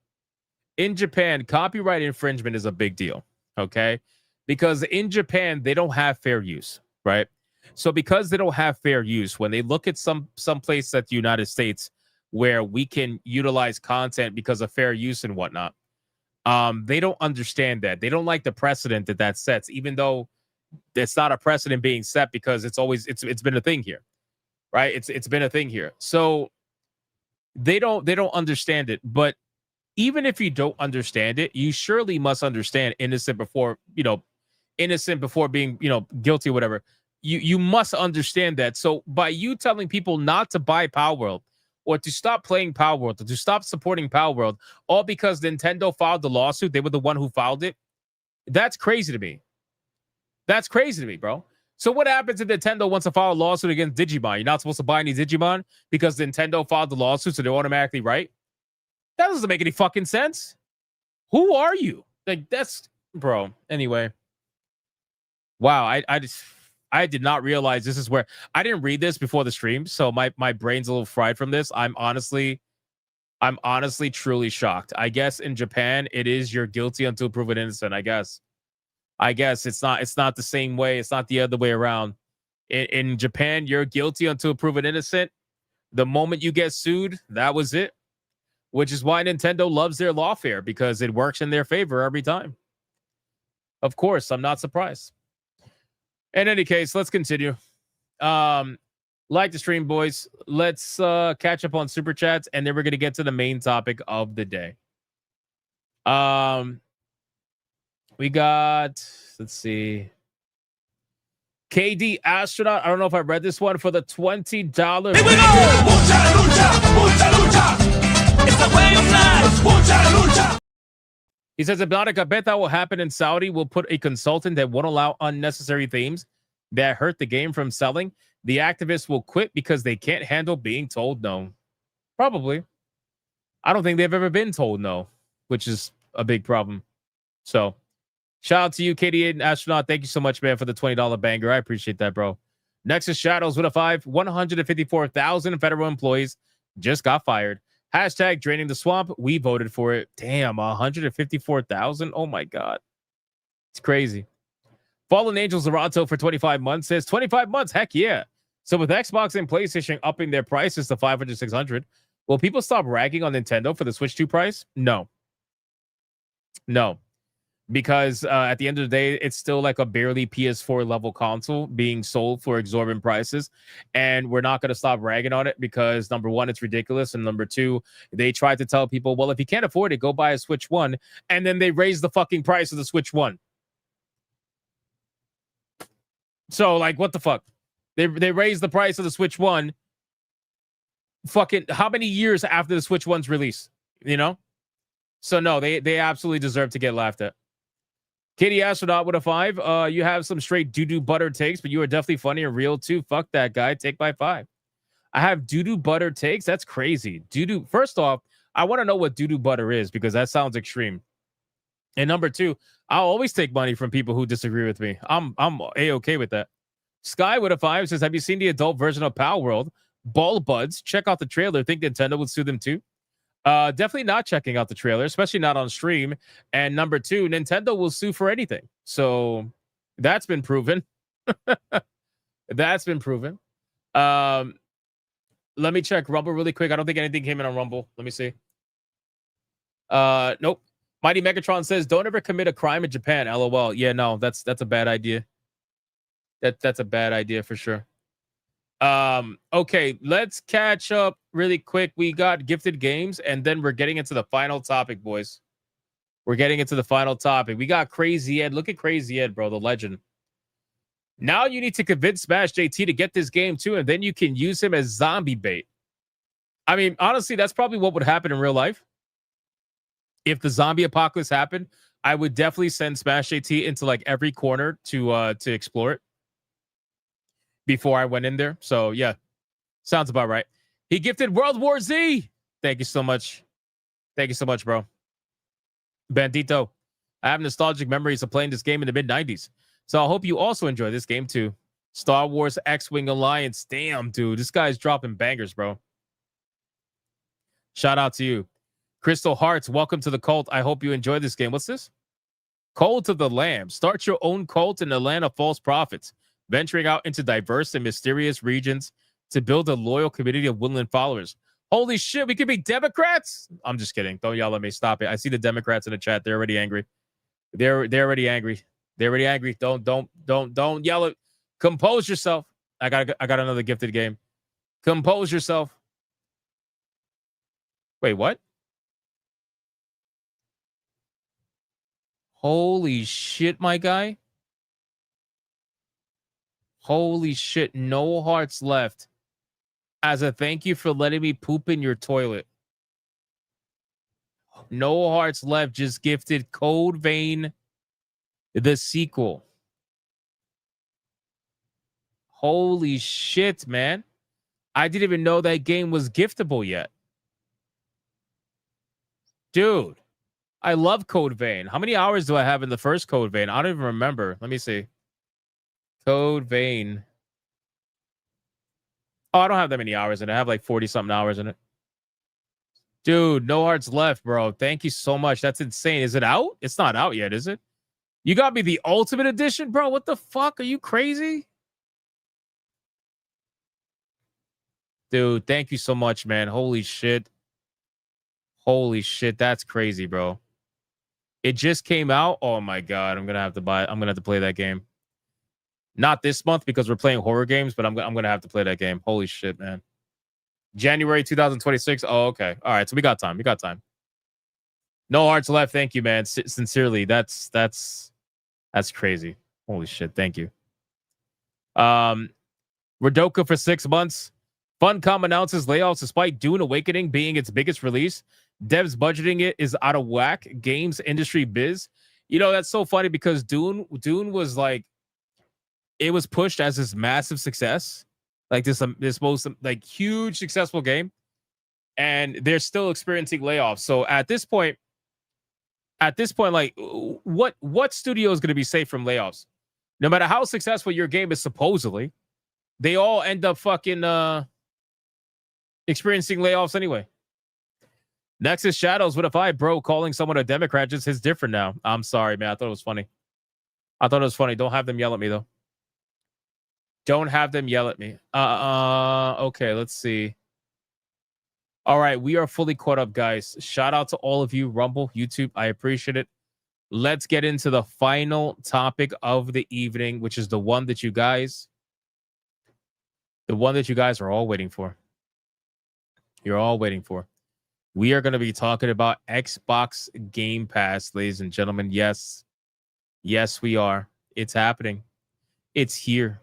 copyright infringement is a big deal. Okay. Because in Japan, they don't have fair use, right? So because they don't have fair use, when they look at some place at the United States where we can utilize content because of fair use and whatnot, they don't understand that. They don't like the precedent that sets, even though it's not a precedent being set because it's been a thing here, right? It's been a thing here. So they don't understand it. But even if you don't understand it, you surely must understand innocent before being, guilty or whatever. You must understand that. So by you telling people not to buy Palworld or to stop playing Palworld or to stop supporting Palworld, all because Nintendo filed the lawsuit, they were the one who filed it. That's crazy to me. That's crazy to me, bro. So what happens if Nintendo wants to file a lawsuit against Digimon? You're not supposed to buy any Digimon because Nintendo filed the lawsuit, so they're automatically right? That doesn't make any fucking sense. Who are you? Like, that's, bro. Anyway. Wow, I did not realize this is where I didn't read this before the stream, so my brain's a little fried from this. I'm honestly truly shocked. I guess in Japan it is you're guilty until proven innocent. I guess it's not the same way. It's not the other way around. In Japan, you're guilty until proven innocent. The moment you get sued, that was it. Which is why Nintendo loves their lawfare, because it works in their favor every time. Of course, I'm not surprised. In any case, let's continue. Like the stream, boys. Let's catch up on Super Chats, and then we're going to get to the main topic of the day. We got, let's see. KD Astronaut. I don't know if I read this one for the $20. Here we go! Mucha lucha! It's the way of life! Mucha lucha! He says, Hypnotic, I bet that will happen in Saudi. We'll put a consultant that won't allow unnecessary themes that hurt the game from selling. The activists will quit because they can't handle being told no. Probably. I don't think they've ever been told no, which is a big problem. So, shout out to you, KD Astronaut. Thank you so much, man, for the $20 banger. I appreciate that, bro. Nexus Shadows with a 5. 154,000 federal employees just got fired. Hashtag draining the swamp. We voted for it. Damn, 154,000. Oh my God. It's crazy. Fallen Angels Zerato for 25 months says 25 months. Heck yeah. So with Xbox and PlayStation upping their prices to 500, 600, will people stop ragging on Nintendo for the Switch 2 price? No. Because at the end of the day, it's still like a barely PS4 level console being sold for exorbitant prices. And we're not going to stop ragging on it because, number one, it's ridiculous. And number two, they tried to tell people, well, if you can't afford it, go buy a Switch 1. And then they raised the fucking price of the Switch 1. So, like, what the fuck? They raised the price of the Switch 1 fucking how many years after the Switch 1's release? You know? So, no, they absolutely deserve to get laughed at. Katie Astronaut with a 5. You have some straight doo-doo butter takes, but you are definitely funny and real too. Fuck that guy. Take by 5. I have doo-doo butter takes. That's crazy. Doo-doo. First off, I want to know what doo-doo butter is because that sounds extreme. And number two, I'll always take money from people who disagree with me. I'm A-okay with that. Sky with a 5 says, have you seen the adult version of Palworld? Ball Buds. Check out the trailer. Think Nintendo would sue them too? Definitely not checking out the trailer, especially not on stream. And number two, Nintendo will sue for anything. So that's been proven. That's been proven. Let me check Rumble really quick. I don't think anything came in on Rumble. Let me see. Nope. Mighty Megatron says, don't ever commit a crime in Japan. LOL. Yeah, no, that's a bad idea. That's a bad idea for sure. Okay, let's catch up really quick. We got gifted games, and then we're getting into the final topic, boys. We're getting into the final topic. We got Crazy Ed. Look at Crazy Ed, bro, the legend. Now you need to convince Smash JT to get this game too, and then you can use him as zombie bait. I mean, honestly, that's probably what would happen in real life. If the zombie apocalypse happened, I would definitely send Smash JT into like every corner to explore it before I went in there. So yeah, sounds about right. He gifted World War Z. Thank you so much. Thank you so much, bro. Bandito, I have nostalgic memories of playing this game in the mid-90s. So I hope you also enjoy this game too. Star Wars X-Wing Alliance. Damn, dude. This guy's dropping bangers, bro. Shout out to you. Crystal Hearts, welcome to the cult. I hope you enjoy this game. What's this? Cult of the Lamb. Start your own cult in the land of false prophets, venturing out into diverse and mysterious regions to build a loyal community of woodland followers. Holy shit, we could be Democrats? I'm just kidding. Don't yell at me. Stop it. I see the Democrats in the chat. They're already angry. They're already angry. They're already angry. Don't yell at. Compose yourself. I got another gifted game. Compose yourself. Wait, what? Holy shit, my guy. Holy shit. No hearts left. As a thank you for letting me poop in your toilet. No hearts left. Just gifted Code Vein, the sequel. Holy shit, man. I didn't even know that game was giftable yet. Dude, I love Code Vein. How many hours do I have in the first Code Vein? I don't even remember. Let me see. Code Vein. Oh, I don't have that many hours in it. I have like 40-something hours in it. Dude, no hearts left, bro. Thank you so much. That's insane. Is it out? It's not out yet, is it? You got me the Ultimate Edition, bro? What the fuck? Are you crazy? Dude, thank you so much, man. Holy shit. Holy shit. That's crazy, bro. It just came out. Oh, my God. I'm going to have to buy it. I'm going to have to play that game. Not this month because we're playing horror games, but I'm going to have to play that game. Holy shit, man. January 2026. Oh, okay. All right. So we got time. We got time. No hearts left. Thank you, man. Sincerely. That's crazy. Holy shit. Thank you. Radoka for 6 months. Funcom announces layoffs despite Dune Awakening being its biggest release. Devs budgeting it is out of whack. Games industry biz. You know, that's so funny because Dune was like, it was pushed as this massive success, like this most like huge successful game, and they're still experiencing layoffs. So at this point, like what studio is going to be safe from layoffs? No matter how successful your game is, supposedly, they all end up fucking experiencing layoffs anyway. Nexus Shadows, what if I, bro, calling someone a Democrat just is different now? I'm sorry, man. I thought it was funny. Don't have them yell at me though. Don't have them yell at me. Okay, let's see. All right, we are fully caught up, guys. Shout out to all of you, Rumble, YouTube. I appreciate it. Let's get into the final topic of the evening, which is the one that you guys are all waiting for. You're all waiting for. We are going to be talking about Xbox Game Pass, ladies and gentlemen. Yes. Yes, we are. It's happening. It's here.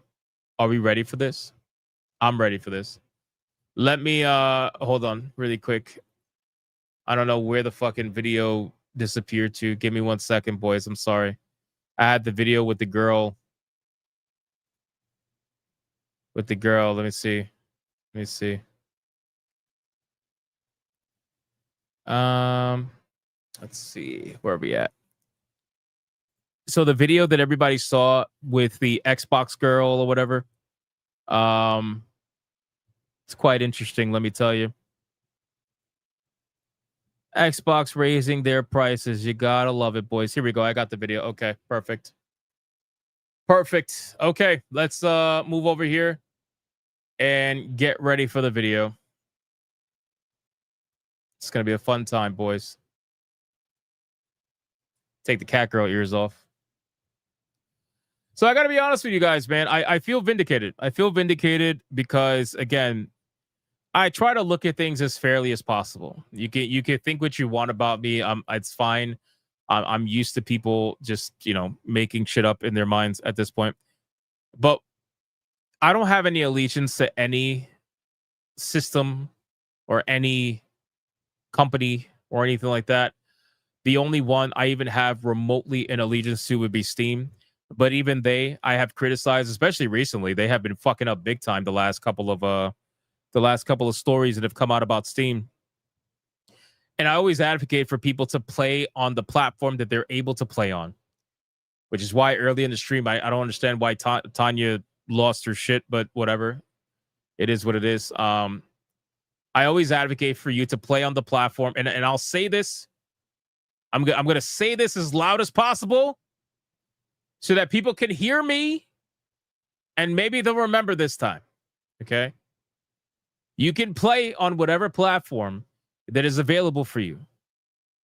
Are we ready for this? I'm ready for this. Let me hold on really quick. I don't know where the fucking video disappeared to. Give me 1 second, boys. I'm sorry. I had the video with the girl. Let me see. Let's see. Where are we at? So the video that everybody saw with the Xbox girl or whatever, it's quite interesting, let me tell you. Xbox raising their prices. You gotta love it, boys. Here we go. I got the video. Okay, perfect. Okay, let's move over here and get ready for the video. It's gonna be a fun time, boys. Take the cat girl ears off. So I got to be honest with you guys, man. I feel vindicated. I feel vindicated because, again, I try to look at things as fairly as possible. You can think what you want about me. It's fine. I'm used to people just, making shit up in their minds at this point. But I don't have any allegiance to any system or any company or anything like that. The only one I even have remotely an allegiance to would be Steam. But even I have criticized, especially recently, they have been fucking up big time the last couple of stories that have come out about Steam. And I always advocate for people to play on the platform that they're able to play on, which is why early in the stream, I don't understand why Tanya lost her shit, but whatever. It is what it is. I always advocate for you to play on the platform. And I'll say this. I'm going to say this as loud as possible so that people can hear me and maybe they'll remember this time. Okay? You can play on whatever platform that is available for you.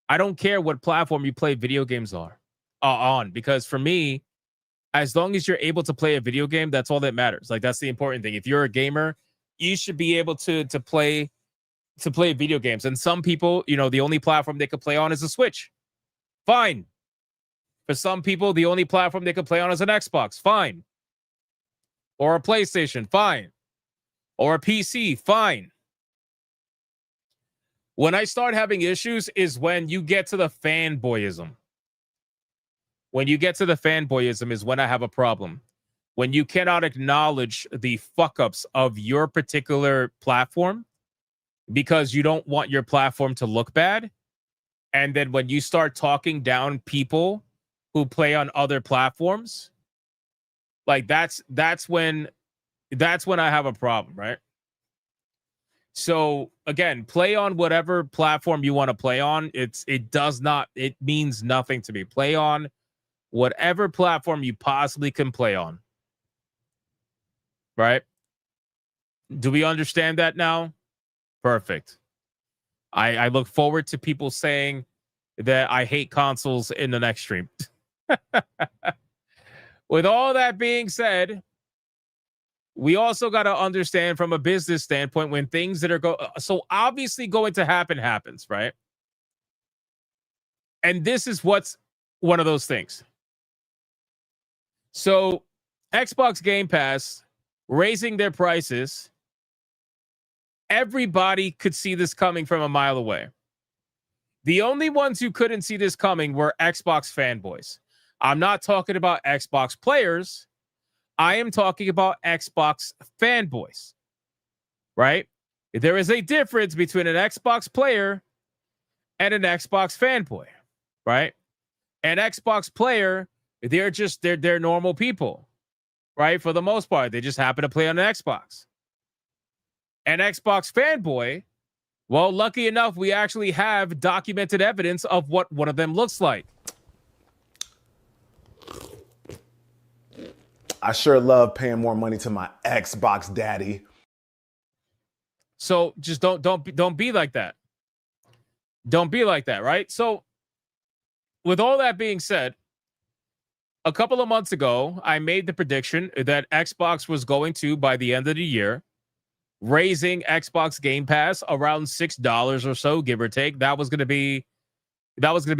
I don't care what platform you play video games on, because for me, as long as you're able to play a video game, that's all that matters. Like, that's the important thing. If you're a gamer, you should be able to play video games. And some people, the only platform they could play on is a Switch. Fine. For some people, the only platform they could play on is an Xbox. Fine. Or a PlayStation. Fine. Or a PC. Fine. When I start having issues is when you get to the fanboyism. When you get to the fanboyism is when I have a problem. When you cannot acknowledge the fuck-ups of your particular platform because you don't want your platform to look bad. And then when you start talking down people who play on other platforms, like that's when I have a problem, right? So again, play on whatever platform you want to play on. It means nothing to me. Play on whatever platform you possibly can play on. Right? Do we understand that now? Perfect. I look forward to people saying that I hate consoles in the next stream. With all that being said, we also got to understand from a business standpoint when things that are so obviously going to happens, right? And this is what's one of those things. So Xbox Game Pass raising their prices, everybody could see this coming from a mile away. The only ones who couldn't see this coming were Xbox fanboys. I'm not talking about Xbox players. I am talking about Xbox fanboys, right? There is a difference between an Xbox player and an Xbox fanboy, right? An Xbox player, they're normal people, right? For the most part, they just happen to play on an Xbox. An Xbox fanboy, well, lucky enough, we actually have documented evidence of what one of them looks like.
I sure love paying more money to my Xbox daddy.
So just don't be like that. Don't be like that, right? So with all that being said, a couple of months ago, I made the prediction that Xbox was going to, by the end of the year, raising Xbox Game Pass around $6 or so, give or take. That was going to be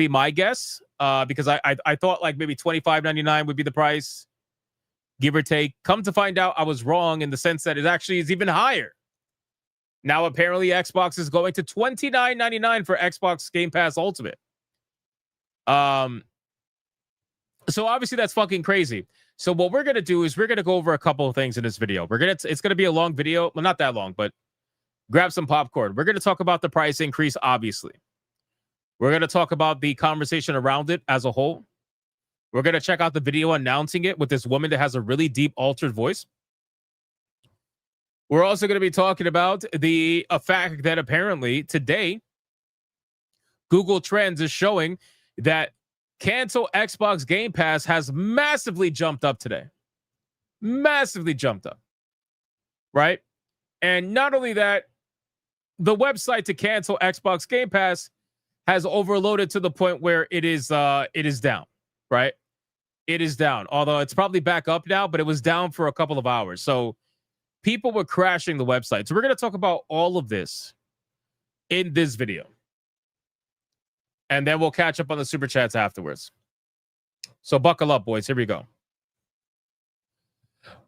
my guess, because I thought like maybe $25.99 would be the price, give or take. Come to find out, I was wrong in the sense that it actually is even higher. Now, apparently, Xbox is going to $29.99 for Xbox Game Pass Ultimate. So obviously that's fucking crazy. So what we're gonna do is we're gonna go over a couple of things in this video. It's gonna be a long video, well, not that long, but grab some popcorn. We're gonna talk about the price increase, obviously. We're gonna talk about the conversation around it as a whole. We're gonna check out the video announcing it with this woman that has a really deep altered voice. We're also going to be talking about the fact that apparently today, Google Trends is showing that cancel Xbox Game Pass has massively jumped up today. Massively jumped up. Right? And not only that, the website to cancel Xbox Game Pass has overloaded to the point where it is down. Right? It is down. Although it's probably back up now, but it was down for a couple of hours. So people were crashing the website. So we're going to talk about all of this in this video. And then we'll catch up on the super chats afterwards. So buckle up, boys. Here we go.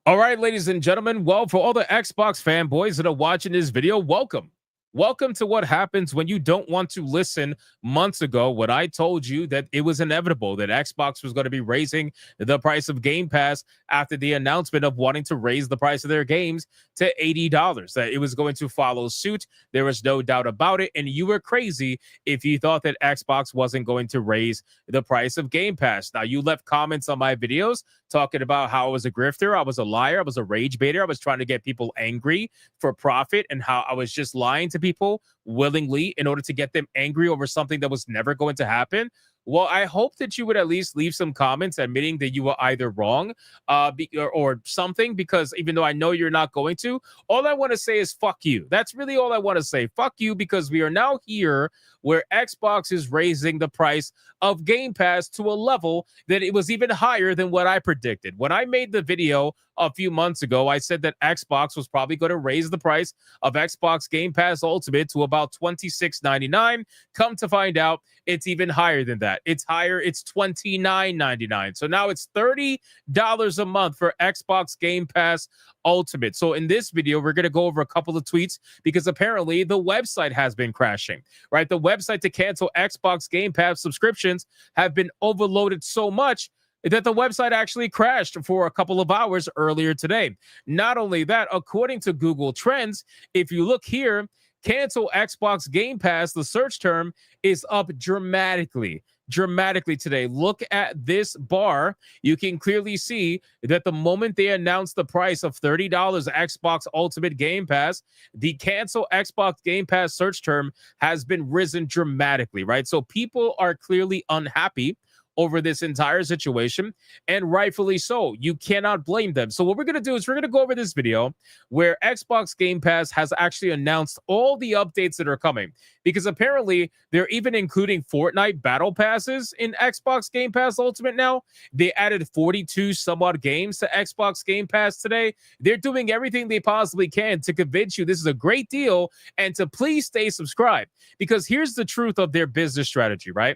All right, ladies and gentlemen. Well, for all the Xbox fanboys that are watching this video, welcome. Welcome to what happens when you don't want to listen. Months ago, when I told you that it was inevitable that Xbox was going to be raising the price of Game Pass after the announcement of wanting to raise the price of their games to $80, that it was going to follow suit. There was no doubt about it. And you were crazy if you thought that Xbox wasn't going to raise the price of Game Pass. Now, you left comments on my videos talking about how I was a grifter, I was a liar, I was a rage baiter, I was trying to get people angry for profit, and how I was just lying to people willingly in order to get them angry over something that was never going to happen. Well, I hope that you would at least leave some comments admitting that you were either wrong or something, because even though I know you're not going to, all I want to say is fuck you. That's really all I want to say. Fuck you, because we are now here where Xbox is raising the price of Game Pass to a level that it was even higher than what I predicted. When I made the video a few months ago, I said that Xbox was probably going to raise the price of Xbox Game Pass Ultimate to about $26.99. Come to find out, it's even higher than that. It's higher. It's $29.99. So now it's $30 a month for Xbox Game Pass Ultimate. So in this video, we're going to go over a couple of tweets, because apparently the website has been crashing, right? The website to cancel Xbox Game Pass subscriptions have been overloaded so much that the website actually crashed for a couple of hours earlier today. Not only that, according to Google Trends, if you look here, cancel Xbox Game Pass, the search term is up dramatically today. Look at this bar. You can clearly see that the moment they announced the price of $30 Xbox Ultimate Game Pass, the cancel Xbox Game Pass search term has been risen dramatically, right? So people are clearly unhappy over this entire situation, and rightfully so. You cannot blame them. So what we're going to do is we're going to go over this video where Xbox Game Pass has actually announced all the updates that are coming, because apparently they're even including Fortnite Battle Passes in Xbox Game Pass Ultimate now. They added 42 some odd games to Xbox Game Pass today. They're doing everything they possibly can to convince you this is a great deal and to please stay subscribed, because here's the truth of their business strategy, right?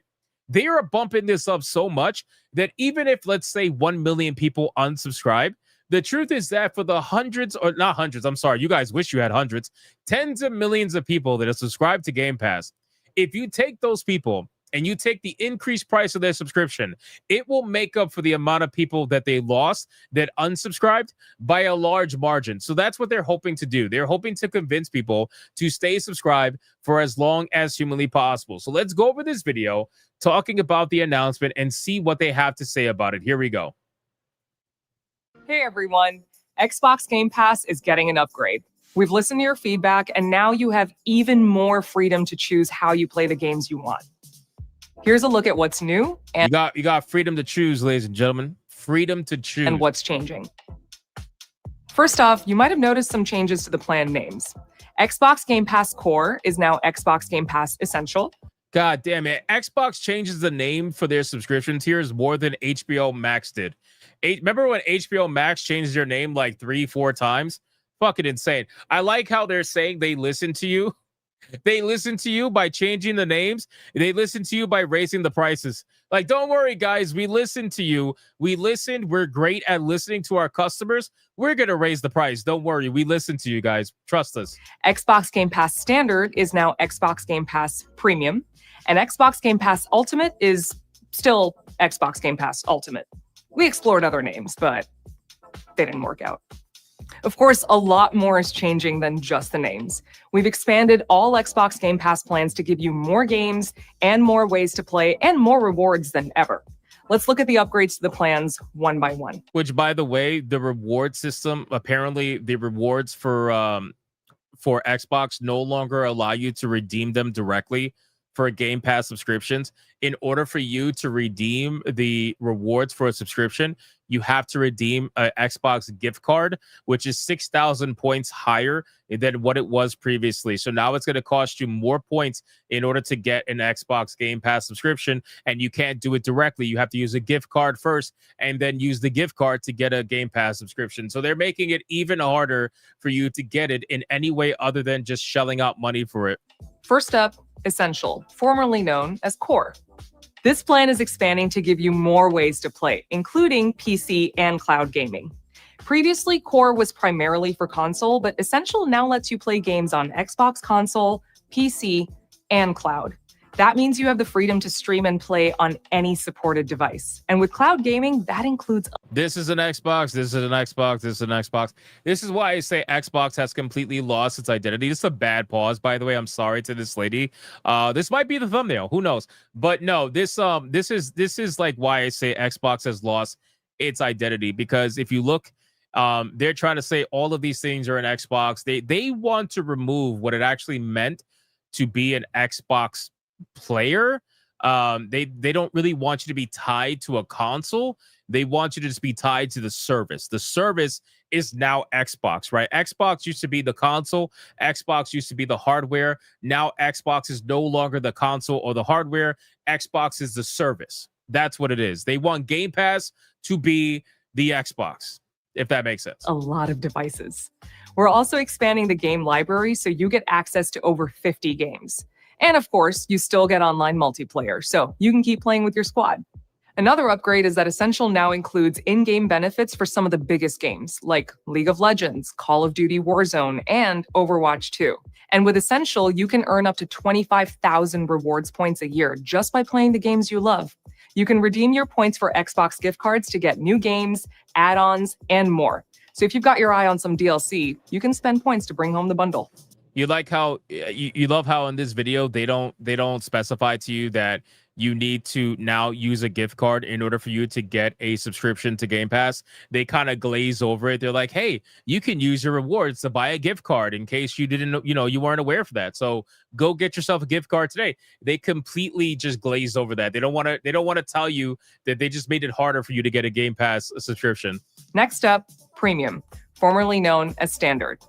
They are bumping this up so much that even if, let's say, 1 million people unsubscribe, the truth is that for the hundreds, or not hundreds, I'm sorry, you guys wish you had hundreds, tens of millions of people that are subscribed to Game Pass, if you take those people and you take the increased price of their subscription, it will make up for the amount of people that they lost that unsubscribed by a large margin. So that's what they're hoping to do. They're hoping to convince people to stay subscribed for as long as humanly possible. So let's go over this video talking about the announcement and see what they have to say about it. Here we go.
Hey everyone, Xbox Game Pass is getting an upgrade. We've listened to your feedback, and now you have even more freedom to choose how you play the games you want. Here's a look at what's new and
you got freedom to choose, ladies and gentlemen. Freedom to choose.
And what's changing. First off, you might have noticed some changes to the plan names. Xbox Game Pass Core is now Xbox Game Pass Essential.
God damn it. Xbox changes the name for their subscription tiers more than HBO Max did. Remember when HBO Max changed their name like 3-4 times? Fucking insane. I like how they're saying they listen to you. They listen to you by changing the names. They listen to you by raising the prices. Like, don't worry, guys. We listen to you. We listened. We're great at listening to our customers. We're going to raise the price. Don't worry. We listen to you guys. Trust us.
Xbox Game Pass Standard is now Xbox Game Pass Premium. And Xbox Game Pass Ultimate is still Xbox Game Pass Ultimate. We explored other names, but they didn't work out. Of course, a lot more is changing than just the names. We've expanded all Xbox Game Pass plans to give you more games and more ways to play and more rewards than ever. Let's look at the upgrades to the plans one by one.
Which, by the way, the reward system, apparently the rewards for Xbox no longer allow you to redeem them directly for Game Pass subscriptions. In order for you to redeem the rewards for a subscription, you have to redeem an Xbox gift card, which is 6,000 points higher than what it was previously. So now it's going to cost you more points in order to get an Xbox Game Pass subscription, and you can't do it directly. You have to use a gift card first and then use the gift card to get a Game Pass subscription. So they're making it even harder for you to get it in any way other than just shelling out money for it.
First up, Essential, formerly known as Core. This plan is expanding to give you more ways to play, including PC and cloud gaming. Previously, Core was primarily for console, but Essential now lets you play games on Xbox console, PC, and cloud. That means you have the freedom to stream and play on any supported device. And with cloud gaming, that includes...
This is an Xbox, this is an Xbox, this is an Xbox. This is why I say Xbox has completely lost its identity. This is a bad pause, by the way. I'm sorry to this lady. This might be the thumbnail, who knows? But no, this is like why I say Xbox has lost its identity. Because if you look, they're trying to say all of these things are an Xbox. They want to remove what it actually meant to be an Xbox player. They don't really want you to be tied to a console. They want you to just be tied to the service. The service is now Xbox, right? Xbox used to be the console. Xbox used to be the hardware. Now Xbox is no longer the console or the hardware. Xbox is the service. That's what it is. They want Game Pass to be the Xbox, if that makes sense.
A lot of devices. We're also expanding the game library so you get access to over 50 games. And of course, you still get online multiplayer, so you can keep playing with your squad. Another upgrade is that Essential now includes in-game benefits for some of the biggest games, like League of Legends, Call of Duty Warzone, and Overwatch 2. And with Essential, you can earn up to 25,000 rewards points a year just by playing the games you love. You can redeem your points for Xbox gift cards to get new games, add-ons, and more. So if you've got your eye on some DLC, you can spend points to bring home the bundle.
You like how you love how in this video they don't specify to you that you need to now use a gift card in order for you to get a subscription to Game Pass. They kind of glaze over it. They're like, hey, you can use your rewards to buy a gift card in case you didn't, you weren't aware of that. So go get yourself a gift card today. They completely just glaze over that. They don't want to tell you that they just made it harder for you to get a Game Pass subscription.
Next up, Premium, formerly known as Standard.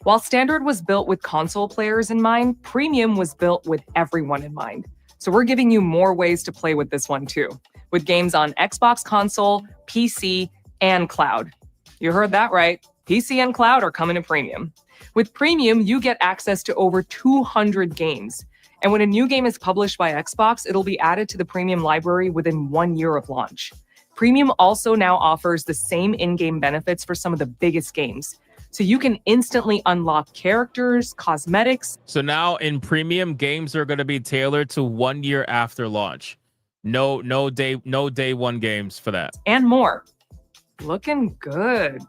While Standard was built with console players in mind, Premium was built with everyone in mind. So we're giving you more ways to play with this one too, with games on Xbox console, PC, and cloud. You heard that right. PC and cloud are coming to Premium. With Premium, you get access to over 200 games. And when a new game is published by Xbox, it'll be added to the Premium library within 1 year of launch. Premium also now offers the same in-game benefits for some of the biggest games. So you can instantly unlock characters, cosmetics.
So now in Premium, games are going to be tailored to 1 year after launch. No day one games for that.
And more. Looking good.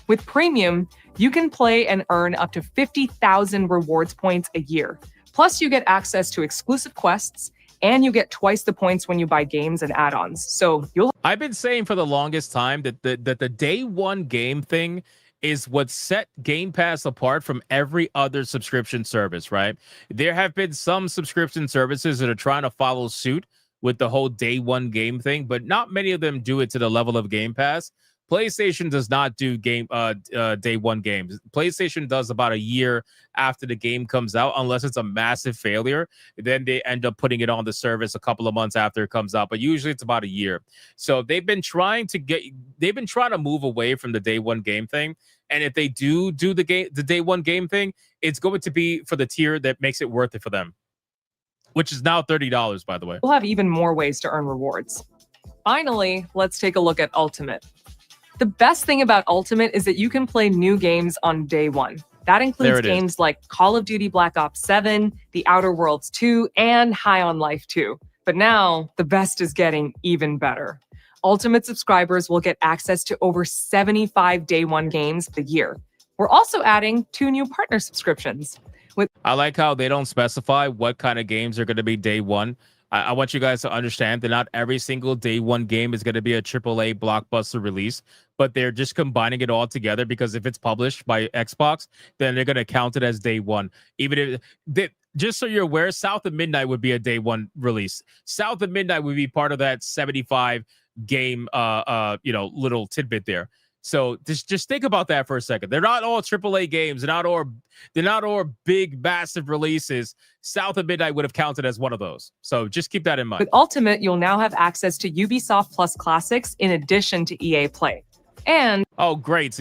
With Premium, you can play and earn up to 50,000 rewards points a year. Plus, you get access to exclusive quests, and you get twice the points when you buy games and add-ons. So
I've been saying for the longest time that the day one game thing is what set Game Pass apart from every other subscription service, right? There have been some subscription services that are trying to follow suit with the whole day one game thing, but not many of them do it to the level of Game Pass. PlayStation does not do day one games. PlayStation does about a year after the game comes out, unless it's a massive failure. Then they end up putting it on the service a couple of months after it comes out, but usually it's about a year. So they've been trying to move away from the day one game thing. And if they do the day one game thing, it's going to be for the tier that makes it worth it for them, which is now $30, by the way.
We'll have even more ways to earn rewards. Finally, let's take a look at Ultimate. The best thing about Ultimate is that you can play new games on day one. That includes games like Call of Duty Black Ops 7, The Outer Worlds 2, and High on Life 2. But now, the best is getting even better. Ultimate subscribers will get access to over 75 day one games a year. We're also adding 2 new partner subscriptions.
I like how they don't specify what kind of games are going to be day one. I want you guys to understand that not every single day one game is going to be a AAA blockbuster release, but they're just combining it all together because if it's published by Xbox, then they're going to count it as day one. Even if just so you're aware, South of Midnight would be a day one release. South of Midnight would be part of that 75 game little tidbit there. So just think about that for a second. They're not all AAA games. They're not all big, massive releases. South of Midnight would have counted as one of those. So just keep that in mind.
With Ultimate, you'll now have access to Ubisoft Plus Classics in addition to EA Play. And
oh, great!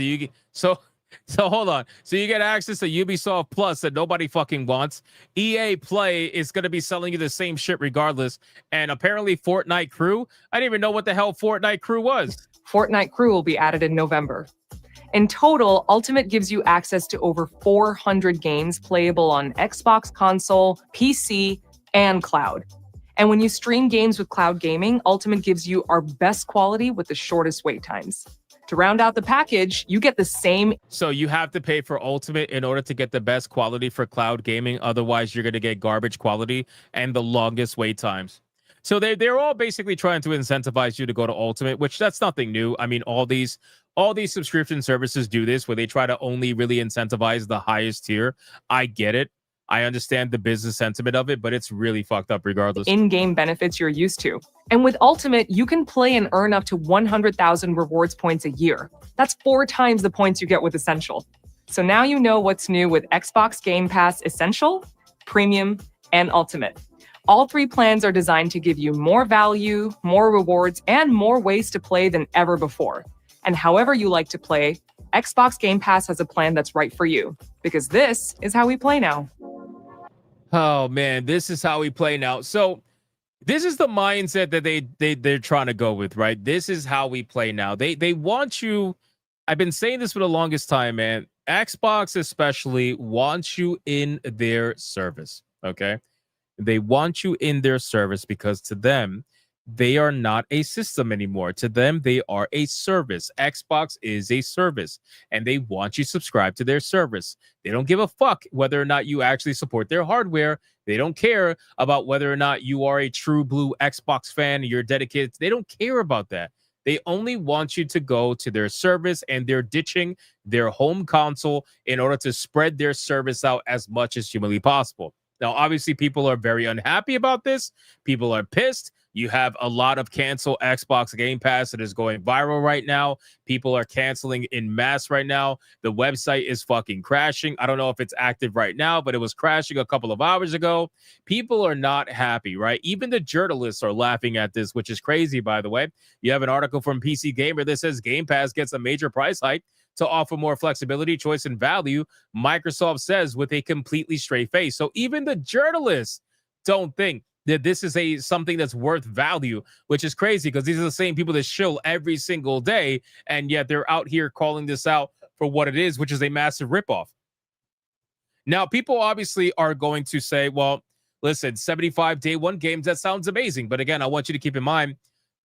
So So hold on. So you get access to Ubisoft Plus that nobody fucking wants. EA Play is going to be selling you the same shit regardless. And apparently Fortnite Crew. I didn't even know what the hell Fortnite Crew was.
Fortnite Crew will be added in November. In total, Ultimate gives you access to over 400 games playable on Xbox console, PC, and cloud. And when you stream games with cloud gaming, Ultimate gives you our best quality with the shortest wait times. To round out the package, you get the same.
So you have to pay for Ultimate in order to get the best quality for cloud gaming. Otherwise, you're going to get garbage quality and the longest wait times. So they're all basically trying to incentivize you to go to Ultimate, which that's nothing new. I mean, all these subscription services do this where they try to only really incentivize the highest tier. I get it. I understand the business sentiment of it, but it's really fucked up regardless.
In-game benefits you're used to. And with Ultimate, you can play and earn up to 100,000 rewards points a year. That's 4 times the points you get with Essential. So now you know what's new with Xbox Game Pass Essential, Premium, and Ultimate. All 3 plans are designed to give you more value, more rewards, and more ways to play than ever before. And however you like to play, Xbox Game Pass has a plan that's right for you. Because this is how we play now.
Oh man, this is how we play now. So this is the mindset that they're trying to go with, right? This is how we play now. They want you. I've been saying this for the longest time, man. Xbox especially wants you in their service. Okay, they want you in their service because to them, they are not a system anymore. To them, they are a service. Xbox is a service, and they want you subscribed to their service. They don't give a fuck whether or not you actually support their hardware. They don't care about whether or not you are a true blue Xbox fan. You're dedicated. They don't care about that. They only want you to go to their service, and they're ditching their home console in order to spread their service out as much as humanly possible. Now, obviously, people are very unhappy about this. People are pissed. You have a lot of cancel Xbox Game Pass that is going viral right now. People are canceling in mass right now. The website is fucking crashing. I don't know if it's active right now, but it was crashing a couple of hours ago. People are not happy, right? Even the journalists are laughing at this, which is crazy, by the way. You have an article from PC Gamer that says Game Pass gets a major price hike to offer more flexibility, choice, and value, Microsoft says with a completely straight face. So even the journalists don't think that this is something that's worth value, which is crazy because these are the same people that shill every single day, and yet they're out here calling this out for what it is, which is a massive ripoff. Now, people obviously are going to say, well, listen, 75 day one games, that sounds amazing. But again, I want you to keep in mind,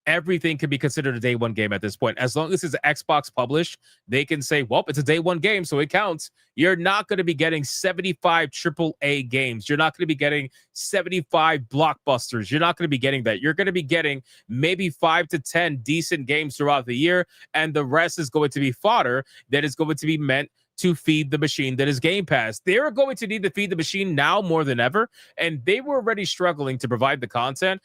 everything can be considered a day one game at this point. As long as it's Xbox published, they can say, well, it's a day one game, so it counts. You're not going to be getting 75 AAA games. You're not going to be getting 75 blockbusters. You're not going to be getting that. You're going to be getting maybe 5 to 10 decent games throughout the year, and the rest is going to be fodder that is going to be meant to feed the machine that is Game Pass. They're going to need to feed the machine now more than ever, and they were already struggling to provide the content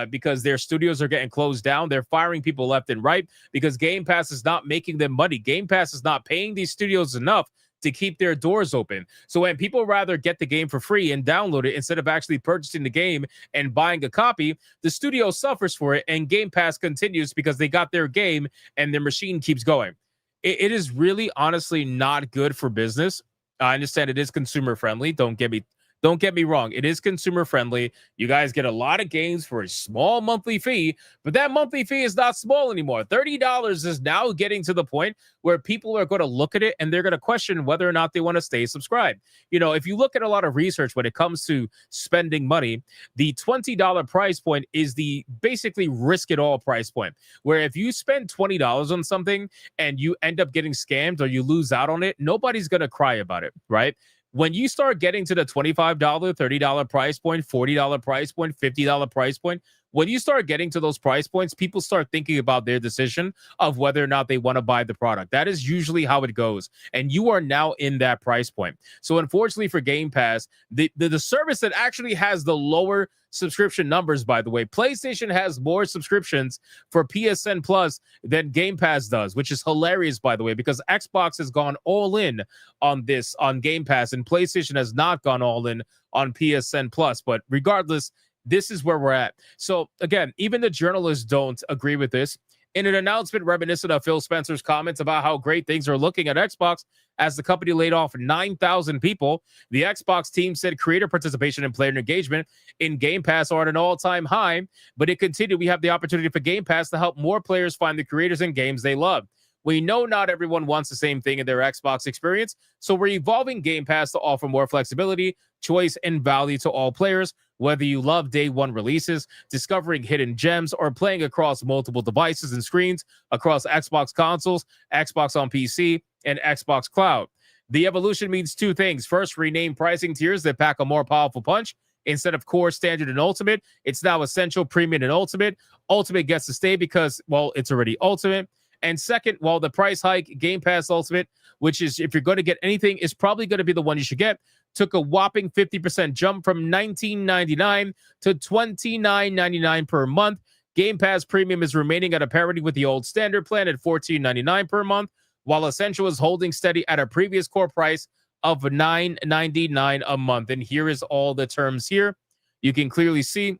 because their studios are getting closed down. They're firing people left and right because Game Pass is not making them money. Game Pass is not paying these studios enough to keep their doors open. So when people rather get the game for free and download it instead of actually purchasing the game and buying a copy, the studio suffers for it, and Game Pass continues because they got their game and their machine keeps going. It is really, honestly, not good for business. I understand it is consumer friendly. Don't get me wrong. It is consumer friendly. You guys get a lot of games for a small monthly fee, but that monthly fee is not small anymore. $30 is now getting to the point where people are going to look at it and they're going to question whether or not they want to stay subscribed. You know, if you look at a lot of research when it comes to spending money, the $20 price point is the basically risk it all price point, where if you spend $20 on something and you end up getting scammed or you lose out on it, nobody's going to cry about it, right? When you start getting to the $25, $30 price point, $40 price point, $50 price point, when you start getting to those price points, people start thinking about their decision of whether or not they want to buy the product. That is usually how it goes. And you are now in that price point. So unfortunately for Game Pass, the service that actually has the lower subscription numbers, by the way, PlayStation has more subscriptions for PSN Plus than Game Pass does, which is hilarious, by the way, because Xbox has gone all in on this on Game Pass and PlayStation has not gone all in on PSN Plus. But regardless, this is where we're at. So again, even the journalists don't agree with this. In an announcement reminiscent of Phil Spencer's comments about how great things are looking at Xbox as the company laid off 9,000 people, the Xbox team said creator participation and player engagement in Game Pass are at an all-time high, but it continued, we have the opportunity for Game Pass to help more players find the creators and games they love. We know not everyone wants the same thing in their Xbox experience, so we're evolving Game Pass to offer more flexibility, choice, and value to all players, whether you love day one releases, discovering hidden gems, or playing across multiple devices and screens across Xbox consoles, Xbox on PC, and Xbox Cloud. The evolution means two things. First, rename pricing tiers that pack a more powerful punch. Instead of core, standard, and ultimate, it's now essential, premium, and ultimate. Ultimate gets to stay because, well, it's already ultimate. And second, while the price hike, Game Pass Ultimate, which is if you're going to get anything, is probably going to be the one you should get, took a whopping 50% jump from $19.99 to $29.99 per month. Game Pass Premium is remaining at a parity with the old standard plan at $14.99 per month, while Essential is holding steady at a previous core price of $9.99 a month. And here is all the terms here. You can clearly see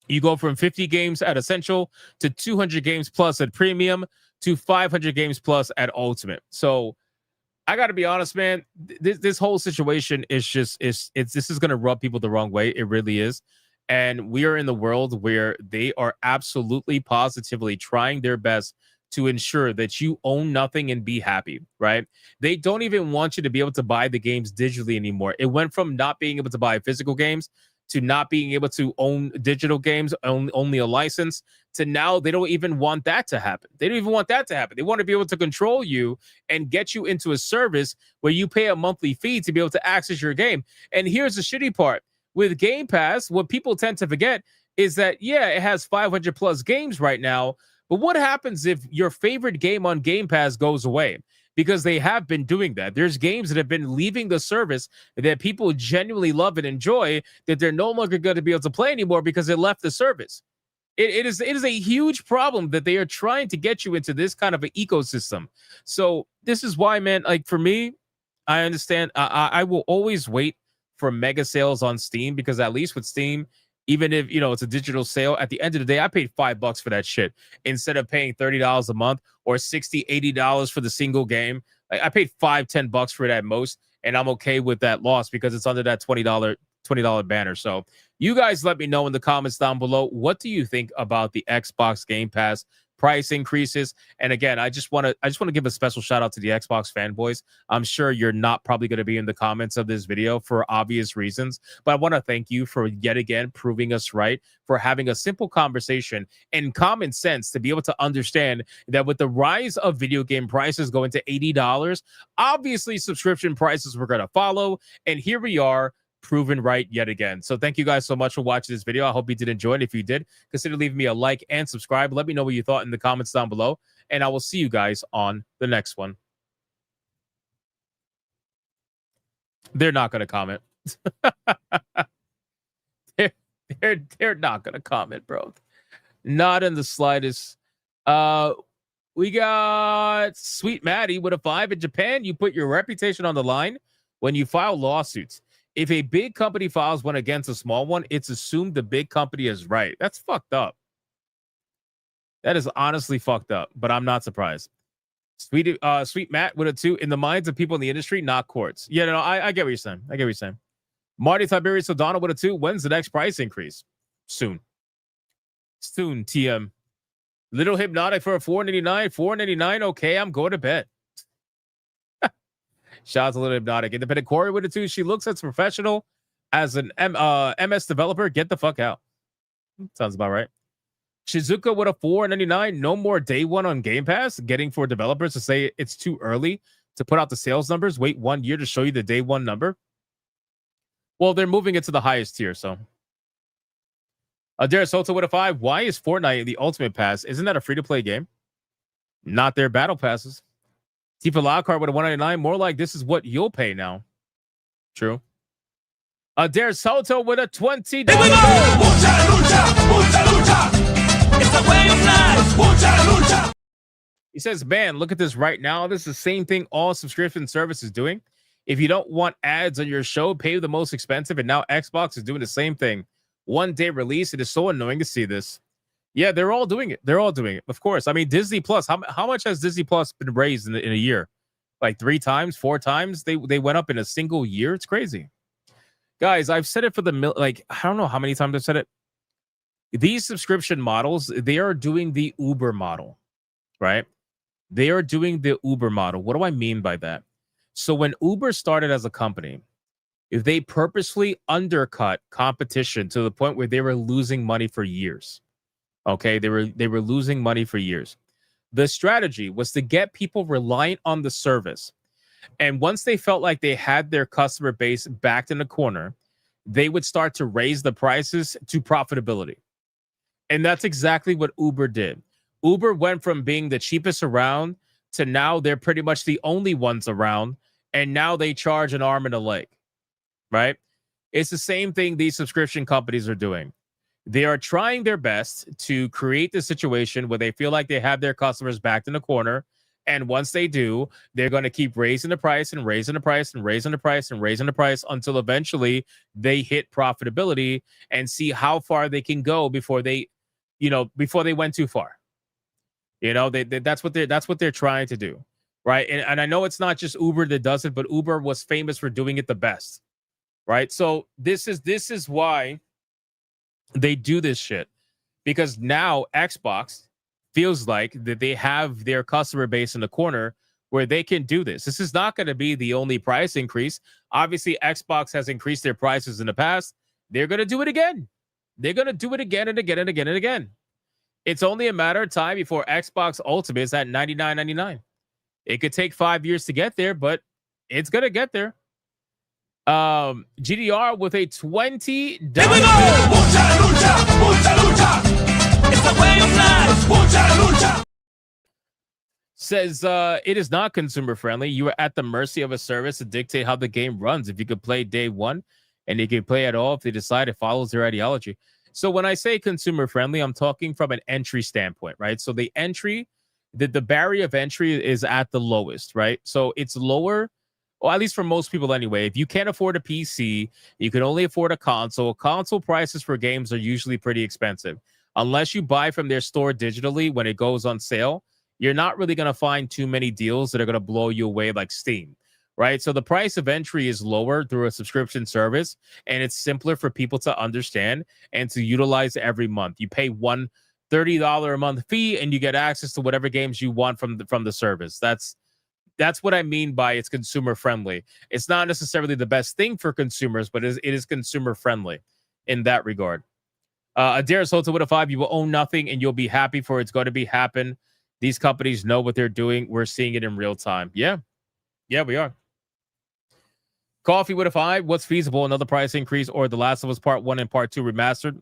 you go from 50 games at Essential to 200 games plus at Premium to 500 games plus at Ultimate. So I got to be honest, man, this whole situation is just, this is going to rub people the wrong way. It really is. And we are in the world where they are absolutely positively trying their best to ensure that you own nothing and be happy, right? They don't even want you to be able to buy the games digitally anymore. It went from not being able to buy physical games to not being able to own digital games, only a license, to now they don't even want that to happen. They don't even want that to happen. They want to be able to control you and get you into a service where you pay a monthly fee to be able to access your game. And here's the shitty part. With Game Pass, what people tend to forget is that, yeah, it has 500 plus games right now, but what happens if your favorite game on Game Pass goes away? Because they have been doing that. There's games that have been leaving the service that people genuinely love and enjoy that they're no longer going to be able to play anymore because it left the service. It is a huge problem that they are trying to get you into this kind of an ecosystem. So this is why, man, like for me, I understand. I will always wait for mega sales on Steam because at least with Steam, even if, you know, it's a digital sale, at the end of the day, I paid $5 for that shit instead of paying $30 a month or $60, $80 for the single game. Like, I paid $5-10 for it at most, and I'm okay with that loss because it's under that $20 banner. So you guys let me know in the comments down below, what do you think about the Xbox Game Pass price increases? And again, I just want to give a special shout out to the Xbox fanboys. I'm sure you're not probably going to be in the comments of this video for obvious reasons, but I want to thank you for yet again proving us right, for having a simple conversation and common sense to be able to understand that with the rise of video game prices going to $80, obviously subscription prices were going to follow, and here we are, proven right yet again. So thank you guys so much for watching this video. I hope you did enjoy it. If you did, consider leaving me a like and subscribe. Let me know what you thought in the comments down below, and I will see you guys on the next one. They're not going to comment. they're not going to comment, bro. Not in the slightest. We got Sweet Maddie with a 5. In Japan, you put your reputation on the line when you file lawsuits. If a big company files one against a small one, it's assumed the big company is right. That's fucked up. That is honestly fucked up, but I'm not surprised. Sweet Matt with a 2. In the minds of people in the industry, not courts. Yeah, no, I get what you're saying. I get what you're saying. Marty Tiberius Sodano with a 2. When's the next price increase? Soon. Soon, TM. Little Hypnotic for a $4.99. $4.99. Okay, I'm going to bed. Shout out to Little Hypnotic. Independent Corey with a 2. She looks as professional as an MS developer. Get the fuck out. Sounds about right. Shizuka with a $4.99. No more day one on Game Pass. Getting for developers to say it's too early to put out the sales numbers. Wait 1 year to show you the day one number. Well, they're moving it to the highest tier, so. Adair Soto with a 5. Why is Fortnite the Ultimate Pass? Isn't that a free-to-play game? Not their battle passes. Tifa Lockhart with a $1.99. More like this is what you'll pay now. True. Adair Soto with a $20. Here we go! Mucha lucha, mucha lucha. It's the way of life. Mucha lucha. He says, man, look at this right now. This is the same thing all subscription service is doing. If you don't want ads on your show, pay the most expensive. And now Xbox is doing the same thing. 1 day release. It is so annoying to see this. Yeah, they're all doing it. They're all doing it. Of course. I mean, Disney Plus. How much has Disney Plus been raised in a year? Like 3 times, 4 times? They went up in a single year. It's crazy. Guys, I've said it for I don't know how many times I've said it. These subscription models, they are doing the Uber model, right? They are doing the Uber model. What do I mean by that? So when Uber started as a company, if they purposely undercut competition to the point where they were losing money for years. Okay, they were losing money for years. The strategy was to get people reliant on the service. And once they felt like they had their customer base backed in the corner, they would start to raise the prices to profitability. And that's exactly what Uber did. Uber went from being the cheapest around to now they're pretty much the only ones around. And now they charge an arm and a leg, right? It's the same thing these subscription companies are doing. They are trying their best to create the situation where they feel like they have their customers backed in the corner. And once they do, they're going to keep raising the price and raising the price and raising the price and raising the price until eventually they hit profitability and see how far they can go before they went too far. That's what they're trying to do, right? And I know it's not just Uber that does it, but Uber was famous for doing it the best, right? So this is why they do this shit, because now Xbox feels like that they have their customer base in the corner where they can do this. This is not going to be the only price increase. Obviously, Xbox has increased their prices in the past. They're going to do it again. They're going to do it again and again and again and again. It's only a matter of time before Xbox Ultimate is at $99.99. It could take 5 years to get there, but it's going to get there. GDR with a $20. Here we go! Mucha lucha, mucha lucha. It's the way of life. Mucha lucha. Says it is not consumer friendly. You are at the mercy of a service to dictate how the game runs. If you could play day one and you can play at all if they decide it follows their ideology. So when I say consumer friendly, I'm talking from an entry standpoint, right? So the barrier of entry is at the lowest, right? So it's lower. Well, at least for most people anyway. If you can't afford a PC, you can only afford a console. Console prices for games are usually pretty expensive. Unless you buy from their store digitally when it goes on sale, you're not really going to find too many deals that are going to blow you away like Steam, right? So the price of entry is lower through a subscription service, and it's simpler for people to understand and to utilize every month. You pay one $30 a month fee, and you get access to whatever games you want from the service. That's what I mean by it's consumer friendly. It's not necessarily the best thing for consumers, but it is consumer friendly in that regard. Adair Soto with a 5, you will own nothing and you'll be happy for it's going to be happen. These companies know what they're doing. We're seeing it in real time. Yeah, we are. Coffee with a 5, what's feasible? Another price increase or The Last of Us Part 1 and Part 2 remastered?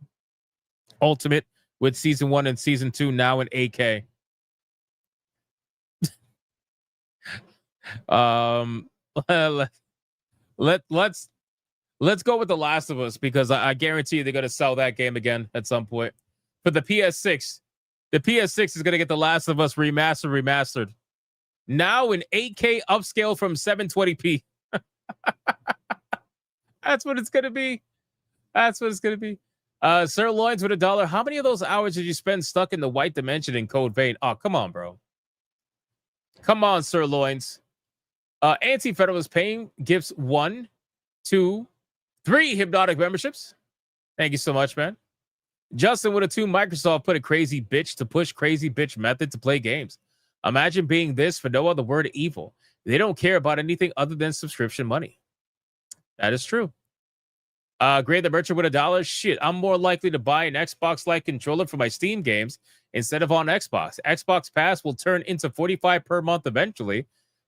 Ultimate with Season 1 and Season 2 now in 8K. Let's go with The Last of Us, because I guarantee you they're going to sell that game again at some point. For the PS6, the PS6 is going to get The Last of Us remastered. Now in 8K upscale from 720p. That's what it's going to be. That's what it's going to be. Sirloins with $1. How many of those hours did you spend stuck in the white dimension in Code Vein? Oh, come on, bro. Come on, Sirloins. Anti-Federalist paying gifts 1, 2, 3 Hypnotic memberships. Thank you so much, man. Justin with a 2. Microsoft put a crazy bitch to push crazy bitch method to play games. Imagine being this for no other word evil. They don't care about anything other than subscription money. That is true. Grade the Merchant with $1. Shit, I'm more likely to buy an Xbox-like controller for my Steam games instead of on Xbox. Xbox Pass will turn into $45 per month eventually.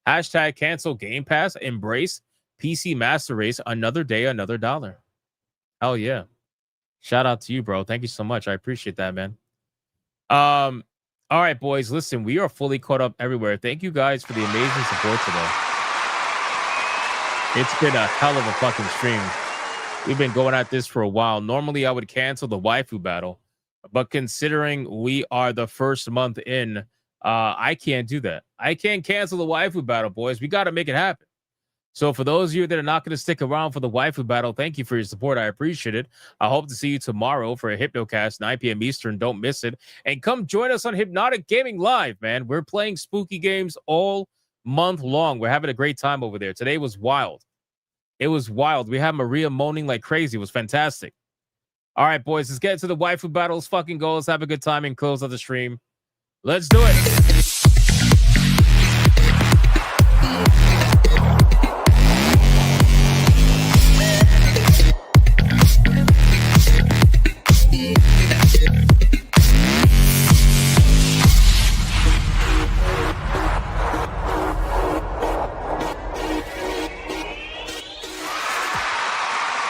Hashtag cancel Game Pass. Embrace PC Master Race. Another day, another dollar. Hell yeah. Shout out to you, bro. Thank you so much. I appreciate that, man. All right, boys. Listen, we are fully caught up everywhere. Thank you guys for the amazing support today. It's been a hell of a fucking stream. We've been going at this for a while. Normally, I would cancel the Waifu Battle, but considering we are the first month in, I can't do that. I can't cancel the Waifu Battle, boys. We got to make it happen. So for those of you that are not going to stick around for the waifu battle, thank you for your support. I appreciate it. I hope to see you tomorrow for a Hypnocast, 9 p.m. Eastern. Don't miss it. And come join us on Hypnotic Gaming Live, man. We're playing spooky games all month long. We're having a great time over there. Today was wild. It was wild. We had Maria moaning like crazy. It was fantastic. All right, boys, let's get to the waifu battles. Fucking go. Let's have a good time and close out the stream. Let's do it.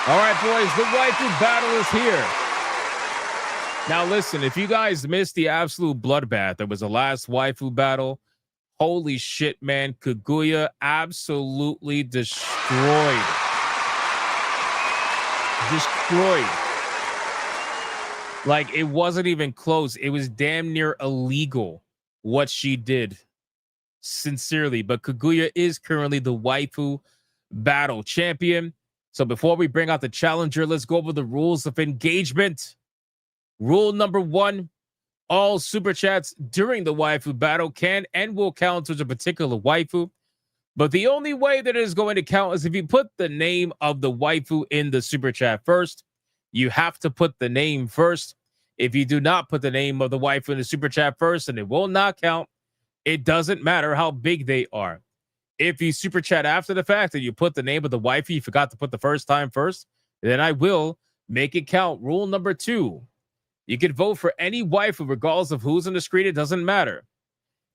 All right, boys, the waifu battle is here. Now, listen, if you guys missed the absolute bloodbath, there was the last waifu battle. Holy shit, man. Kaguya absolutely destroyed. Like, it wasn't even close. It was damn near illegal what she did. Sincerely. But Kaguya is currently the waifu battle champion. So before we bring out the challenger, let's go over the rules of engagement. Rule number 1, all super chats during the waifu battle can and will count towards a particular waifu. But the only way that it is going to count is if you put the name of the waifu in the super chat first. You have to put the name first. If you do not put the name of the waifu in the super chat first, then it will not count. It doesn't matter how big they are. If you super chat after the fact and you put the name of the waifu you forgot to put the first time first, then I will make it count. Rule number 2, you can vote for any waifu regardless of who's on the screen. It doesn't matter.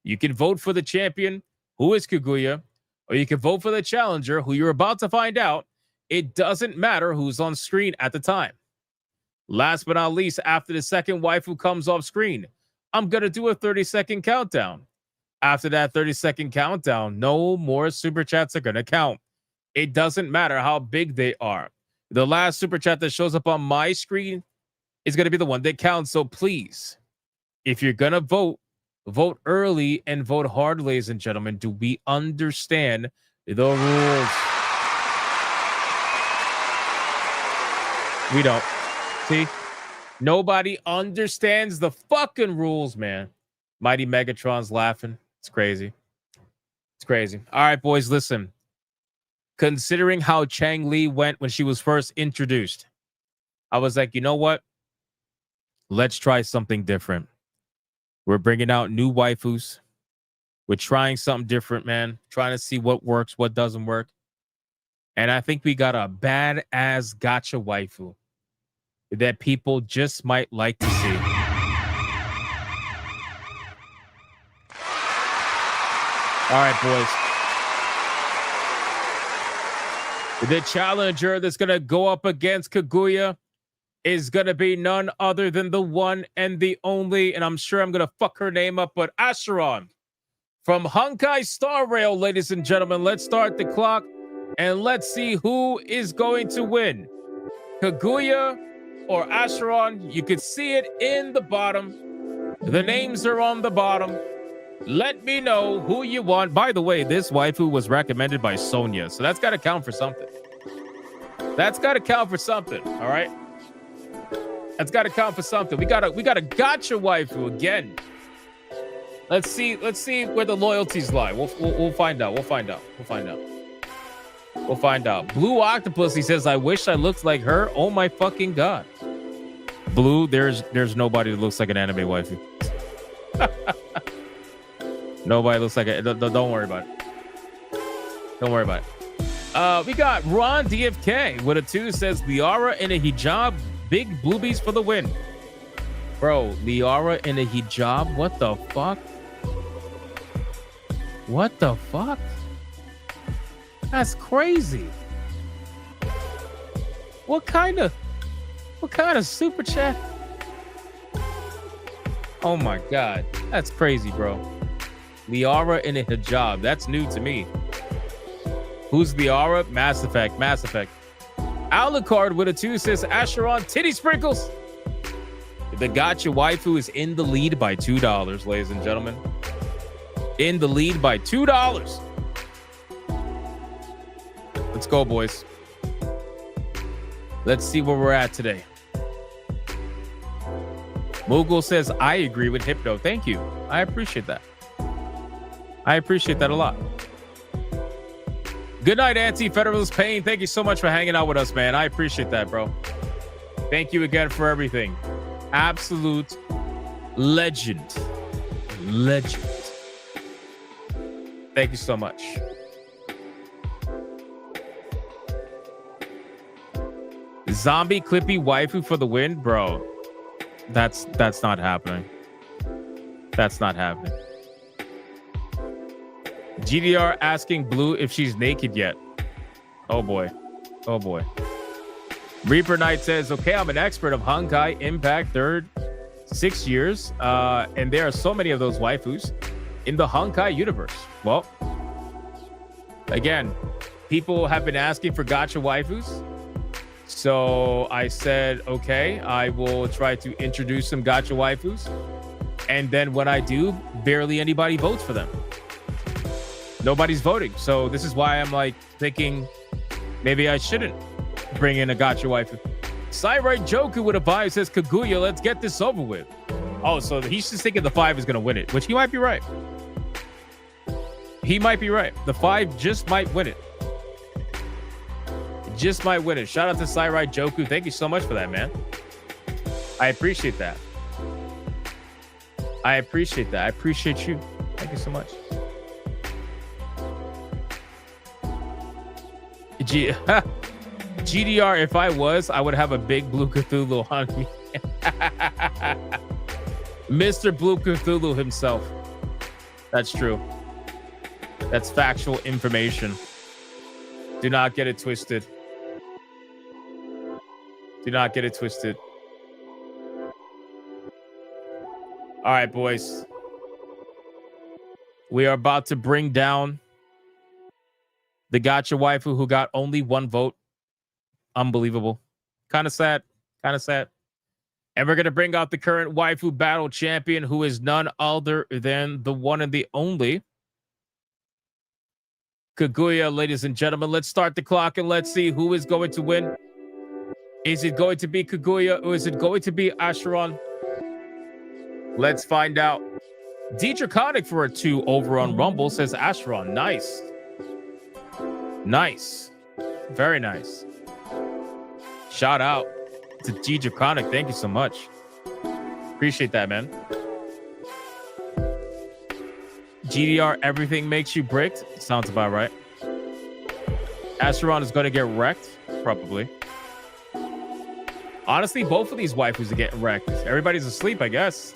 You can vote for the champion, who is Kaguya, or you can vote for the challenger, who you're about to find out. It doesn't matter who's on screen at the time. Last but not least, after the second waifu comes off screen, I'm going to do a 30-second countdown. After that 30-second countdown, no more super chats are going to count. It doesn't matter how big they are. The last super chat that shows up on my screen is going to be the one that counts. So please, if you're going to vote, vote early and vote hard, ladies and gentlemen. Do we understand the rules? We don't. See? Nobody understands the fucking rules, man. Mighty Megatron's laughing. It's crazy. It's crazy. All right, boys, listen. Considering how Chang Li went when she was first introduced, I was like, you know what? Let's try something different. We're bringing out new waifus. We're trying something different, man. Trying to see what works, what doesn't work. And I think we got a badass gotcha waifu that people just might like to see. All right, boys. The challenger that's going to go up against Kaguya is going to be none other than the one and the only, and I'm sure I'm going to fuck her name up, but Acheron from Honkai Star Rail, ladies and gentlemen. Let's start the clock, and let's see who is going to win. Kaguya or Acheron. You can see it in the bottom. The names are on the bottom. Let me know who you want. By the way, this waifu was recommended by Sonya, so that's got to count for something. That's got to count for something, all right? That's got to count for something. We got a gotcha waifu again. Let's see where the loyalties lie. We'll find out. We'll find out. Blue Octopus, he says, I wish I looked like her. Oh my fucking god. Blue, there's nobody that looks like an anime waifu. Nobody looks like it. Don't worry about it. Don't worry about it. We got Ron DFK with a 2, says Liara in a hijab, big bluebies for the win. Bro, Liara in a hijab? What the fuck? What the fuck? That's crazy. What kind of super chat? Oh my god. That's crazy, bro. Liara in a hijab. That's new to me. Who's Liara? Mass Effect. Alucard with a 2 says Acheron titty sprinkles. The gotcha waifu is in the lead by $2, ladies and gentlemen. In the lead by $2. Let's go, boys. Let's see where we're at today. Mogul says, I agree with Hypno. Thank you. I appreciate that. I appreciate that a lot. Good night, Anti-Federalist Pain. Thank you so much for hanging out with us, man. I appreciate that, bro. Thank you again for everything. Absolute legend. Legend. Thank you so much. Zombie Clippy waifu for the win, bro. That's not happening. That's not happening. GDR asking Blue if she's naked yet. Oh boy. Oh boy. Reaper Knight says, okay, I'm an expert of Honkai Impact 3rd 6 years. And there are so many of those waifus in the Honkai universe. Well, again, people have been asking for gacha waifus. So I said, okay, I will try to introduce some gacha waifus. And then when I do, barely anybody votes for them. Nobody's voting. So this is why I'm like thinking maybe I shouldn't bring in a gacha waifu. Cyrite Joku with a 5 says, Kaguya, let's get this over with. Oh, so he's just thinking the 5 is going to win it, which he might be right. He might be right. The 5 just might win it. Just might win it. Shout out to Cyrite Joku. Thank you so much for that, man. I appreciate that. I appreciate that. I appreciate you. Thank you so much. GDR, if I was, I would have a big Blue Cthulhu on me. Mr. Blue Cthulhu himself. That's true. That's factual information. Do not get it twisted. Do not get it twisted. All right, boys. We are about to bring down the gacha waifu who got only 1 vote. Unbelievable. Kind of sad. Kind of sad. And we're going to bring out the current Waifu Battle champion, who is none other than the one and the only Kaguya, ladies and gentlemen. Let's start the clock and let's see who is going to win. Is it going to be Kaguya or is it going to be Asheron? Let's find out. D-Draconic for a 2 over on Rumble says Asheron. Nice. Nice. Very nice. Shout out to D-Draconic. Thank you so much. Appreciate that, man. GDR, everything makes you bricked. Sounds about right. Asheron is going to get wrecked. Probably. Honestly, both of these waifus are getting wrecked. Everybody's asleep, I guess.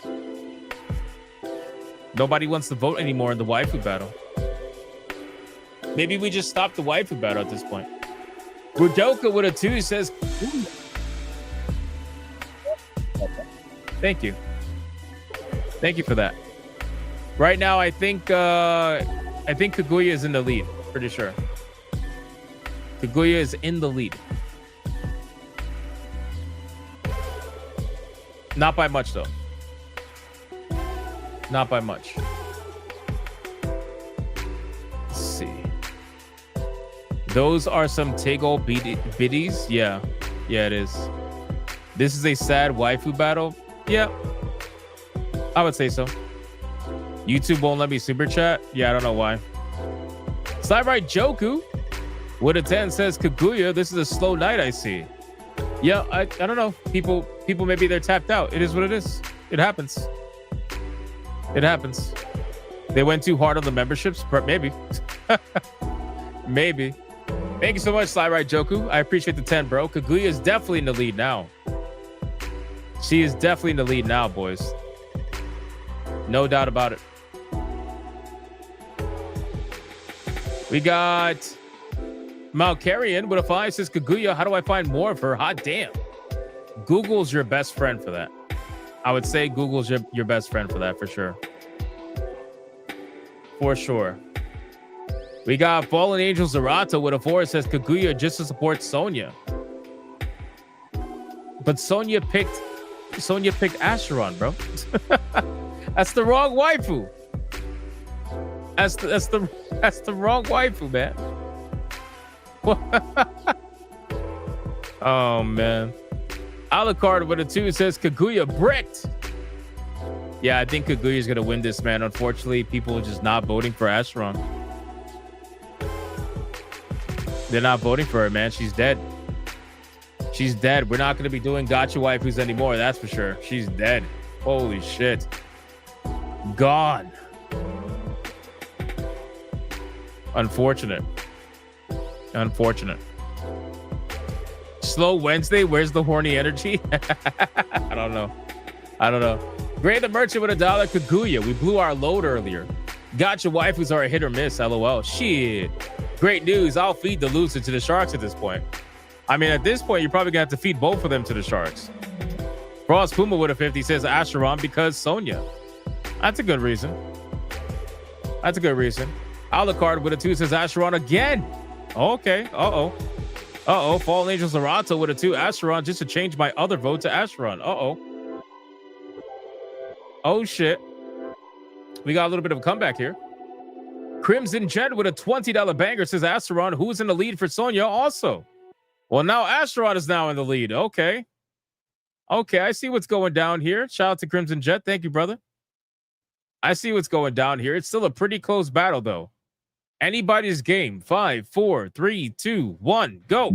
Nobody wants to vote anymore in the waifu battle. Maybe we just stop the waifu battle at this point. Rudoka with a 2 says, thank you. Thank you for that. Right now, I think Kaguya is in the lead. Pretty sure. Kaguya is in the lead. Not by much, though. Not by much. Let's see. Those are some Tego biddies. Yeah. Yeah, it is. This is a sad waifu battle. Yeah. I would say so. YouTube won't let me super chat. Yeah, I don't know why. Cyrite Joku with a 10 says, Kaguya, this is a slow night, I see. Yeah, I don't know. People maybe they're tapped out. It is what it is. It happens. It happens. They went too hard on the memberships. Maybe. Maybe. Thank you so much, Cyrite Joku. I appreciate the 10, bro. Kaguya is definitely in the lead now. She is definitely in the lead now, boys. No doubt about it. We got Malkarian with a 5 says, Kaguya, how do I find more of her? Hot damn. Google's your best friend for that. I would say Google's your best friend for that, for sure. For sure. We got Fallen Angel Zerato with a 4 says, Kaguya just to support Sonya. But Sonya picked Asheron, bro. That's the wrong waifu. That's the wrong waifu, man. Oh man. Alucard with a 2 says Kaguya bricked. Yeah, I think Kaguya's gonna win this, man. Unfortunately, people are just not voting for Acheron. They're not voting for her, man. She's dead. She's dead. We're not gonna be doing gotcha waifus anymore, that's for sure. She's dead. Holy shit. Gone. Unfortunate. Unfortunate. Slow Wednesday, where's the horny energy? I don't know. I don't know. Gray the Merchant with $1. Kaguya, we blew our load earlier. Gotcha waifus are a hit or miss, LOL. Shit. Great news. I'll feed the loser to the sharks at this point. I mean, at this point, you're probably going to have to feed both of them to the sharks. Frost Puma with a 50 says Acheron because Sonya. That's a good reason. That's a good reason. Alucard with a 2 says Acheron again. Okay. Uh-oh. Uh-oh. Fallen Angel Zerato with a 2. Acheron just to change my other vote to Acheron. Uh-oh. Oh, shit. We got a little bit of a comeback here. Crimson Jet with a $20 banger says Acheron, who's in the lead for Sonya also. Well, now Acheron is now in the lead. Okay. Okay, I see what's going down here. Shout out to Crimson Jet. Thank you, brother. I see what's going down here. It's still a pretty close battle, though. Anybody's game. 5, 4, 3, 2, 1, go.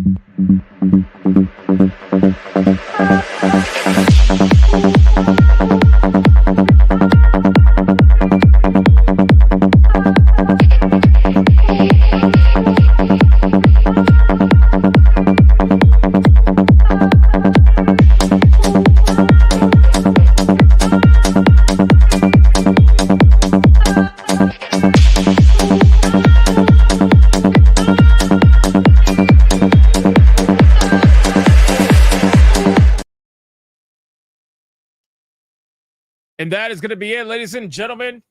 And that is going to be it, ladies and gentlemen.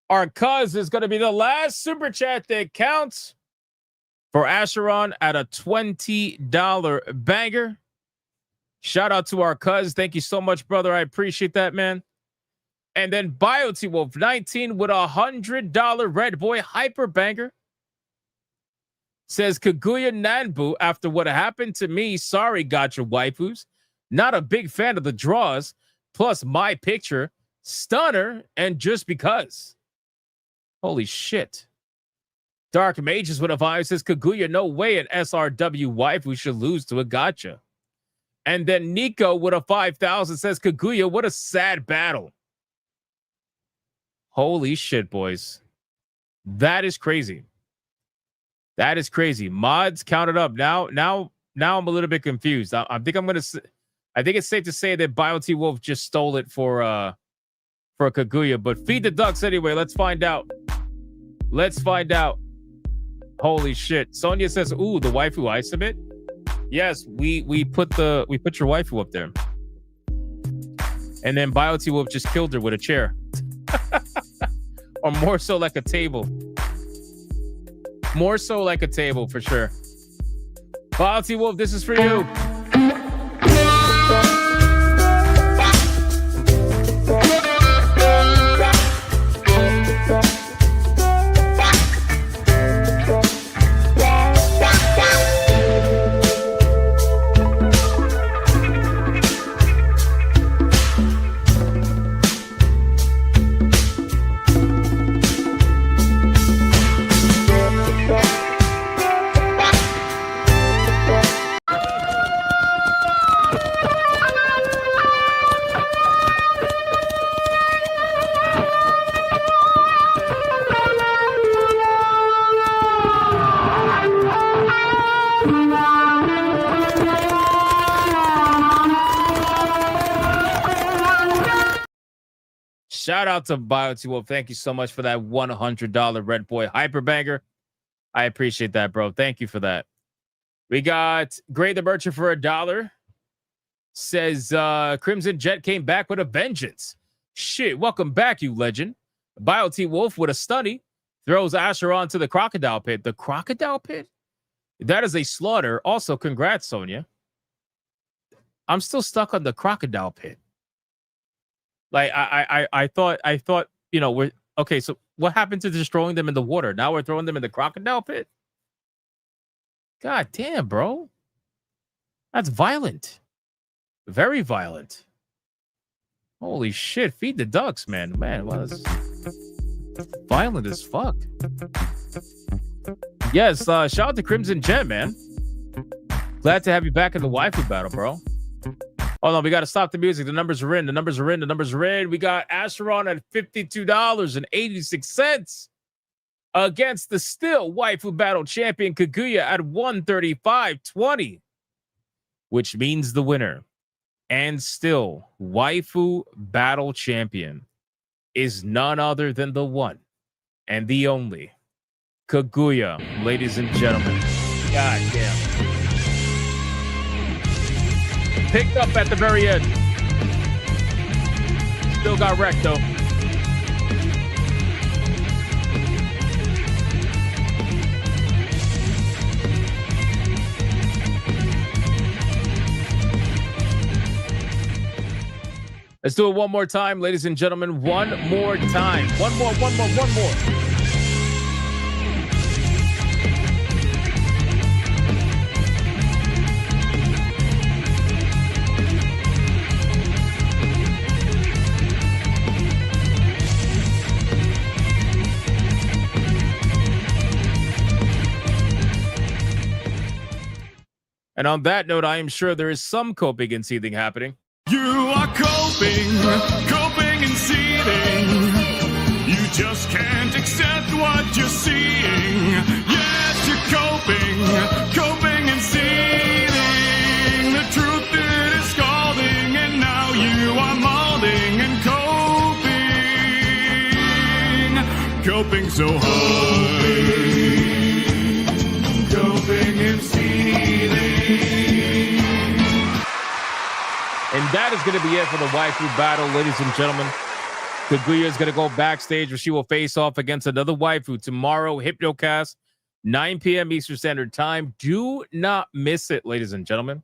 Our cuz is going to be the last super chat that counts for Acheron at a $20 banger. Shout out to our cuz. Thank you so much, brother. I appreciate that, man. And then BioT Wolf 19 with a $100 Red Boy hyper banger. Says Kaguya Nanbu, after what happened to me, sorry, gotcha waifus. Not a big fan of the draws. Plus my picture. Stunner and just because. Holy shit. Dark Mages with a 5 says Kaguya, no way an SRW waifu should lose to a gotcha. And then Nico with a 5,000 says Kaguya, what a sad battle. Holy shit, boys. That is crazy. That is crazy. Mods counted up. Now I'm a little bit confused. I think it's safe to say that BioT Wolf just stole it for Kaguya, but feed the ducks anyway. Let's find out. Let's find out. Holy shit. Sonya says, ooh, the waifu I submit. Yes, we put your waifu up there. And then BioT Wolf just killed her with a chair. Or more so like a table. More so like a table for sure. BioT Wolf, this is for you. Shout out to BioT Wolf. Thank you so much for that $100 Red Boy hyper banger. I appreciate that, bro. Thank you for that. We got Gray the Merchant for $1. Says Crimson Jet came back with a vengeance. Shit, welcome back, you legend. BioT Wolf with a stunny throws Acheron to the crocodile pit. The crocodile pit? That is a slaughter. Also, congrats, Sonya. I'm still stuck on the crocodile pit. Like I thought, you know, we're okay. So what happened to destroying them in the water? Now we're throwing them in the crocodile pit. God damn, bro. That's violent. Very violent. Holy shit. Feed the ducks, man. Man, well, that's violent as fuck. Yes, shout out to Crimson Gem, man. Glad to have you back in the waifu battle, bro. Hold on, we got to stop the music. The numbers are in. The numbers are in. The numbers are in. We got Asheron at $52.86 against the still waifu battle champion Kaguya at $135.20, which means the winner and still waifu battle champion is none other than the one and the only Kaguya, ladies and gentlemen. God damn. Picked up at the very end. Still got wrecked, though. Let's do it one more time, ladies and gentlemen. One more time. One more. And on that note, I am sure there is some coping and seething happening.
You are coping and seething. You just can't accept what you're seeing. Yes, you're coping and seething. The truth it is scalding, and now you are molding and coping so hard. Coping and seething.
And that is going to be it for the waifu battle, ladies and gentlemen. Kaguya is going to go backstage where she will face off against another waifu tomorrow. Hypnocast, 9 p.m. Eastern Standard Time. Do not miss it, ladies and gentlemen.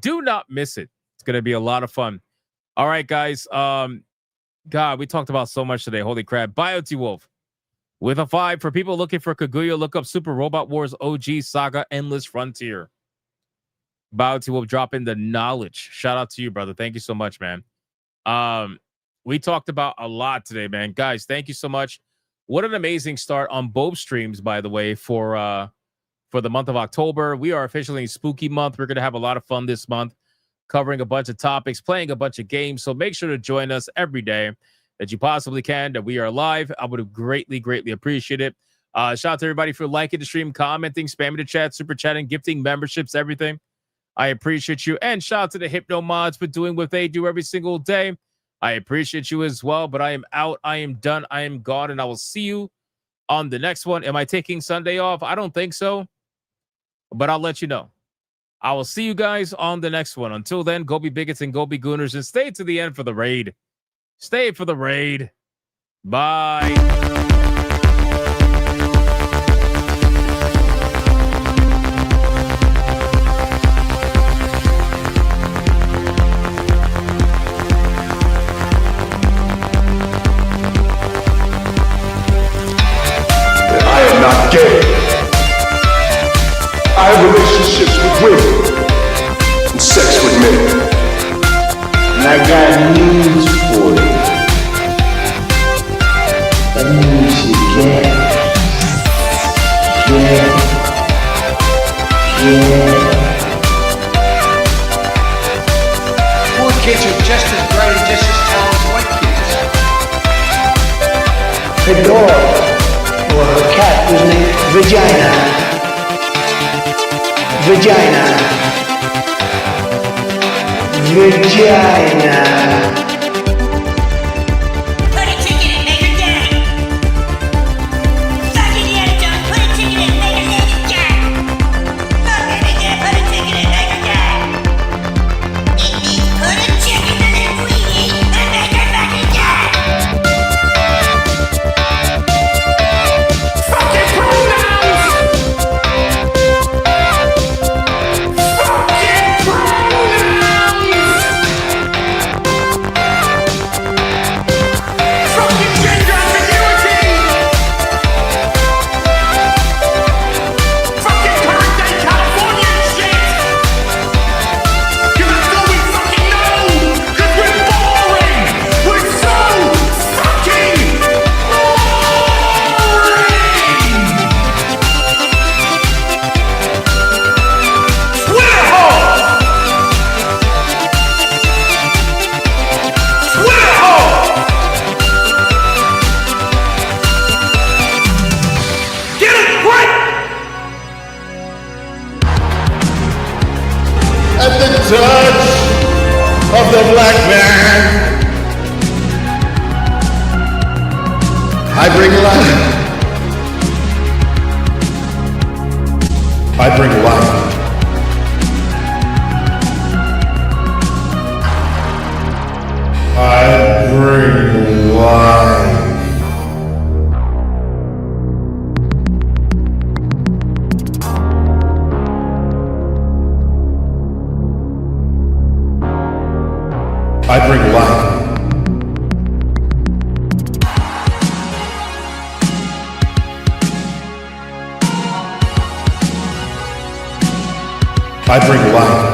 Do not miss it. It's going to be a lot of fun. All right, guys. God, we talked about so much today. Holy crap. Biotee Wolf with a 5. For people looking for Kaguya, look up Super Robot Wars OG Saga Endless Frontier. Biotee Wolf dropping the knowledge. Shout out to you, brother. Thank you so much, man. We talked about a lot today, man. Guys, thank you so much. What an amazing start on both streams, by the way, for the month of October. We are officially in Spooky Month. We're going to have a lot of fun this month, covering a bunch of topics, playing a bunch of games. So make sure to join us every day that you possibly can, that we are live. I would have greatly appreciate it. Shout out to everybody for liking the stream, commenting, spamming the chat, super chatting, gifting memberships, everything. I appreciate you. And shout out to the Hypno Mods for doing what they do every single day. I appreciate you as well, but I am out. I am done. I am gone, and I will see you on the next one. Am I taking Sunday off? I don't think so, but I'll let you know. I will see you guys on the next one. Until then, go be bigots and go be gooners, and stay to the end for the raid. Stay for the raid. Bye.
I am not gay. I have relationships with women and sex with men. And I got news for you. That means you gay.
Poor kids are just as bright and just as talented as white kids.
The dog, or her cat, was named Vagina. Vagina.
Put a ticket in, make her gay. Fuck it, yeah, John. Put a ticket in, make her gay. Fuck it, yeah, put a ticket in, make her gay. It means put a chicken in it, we eat, and make her fucking gay. Fucking pronouns! Fucking pronouns!
bring life. I bring life. I bring life. I bring life. I bring life.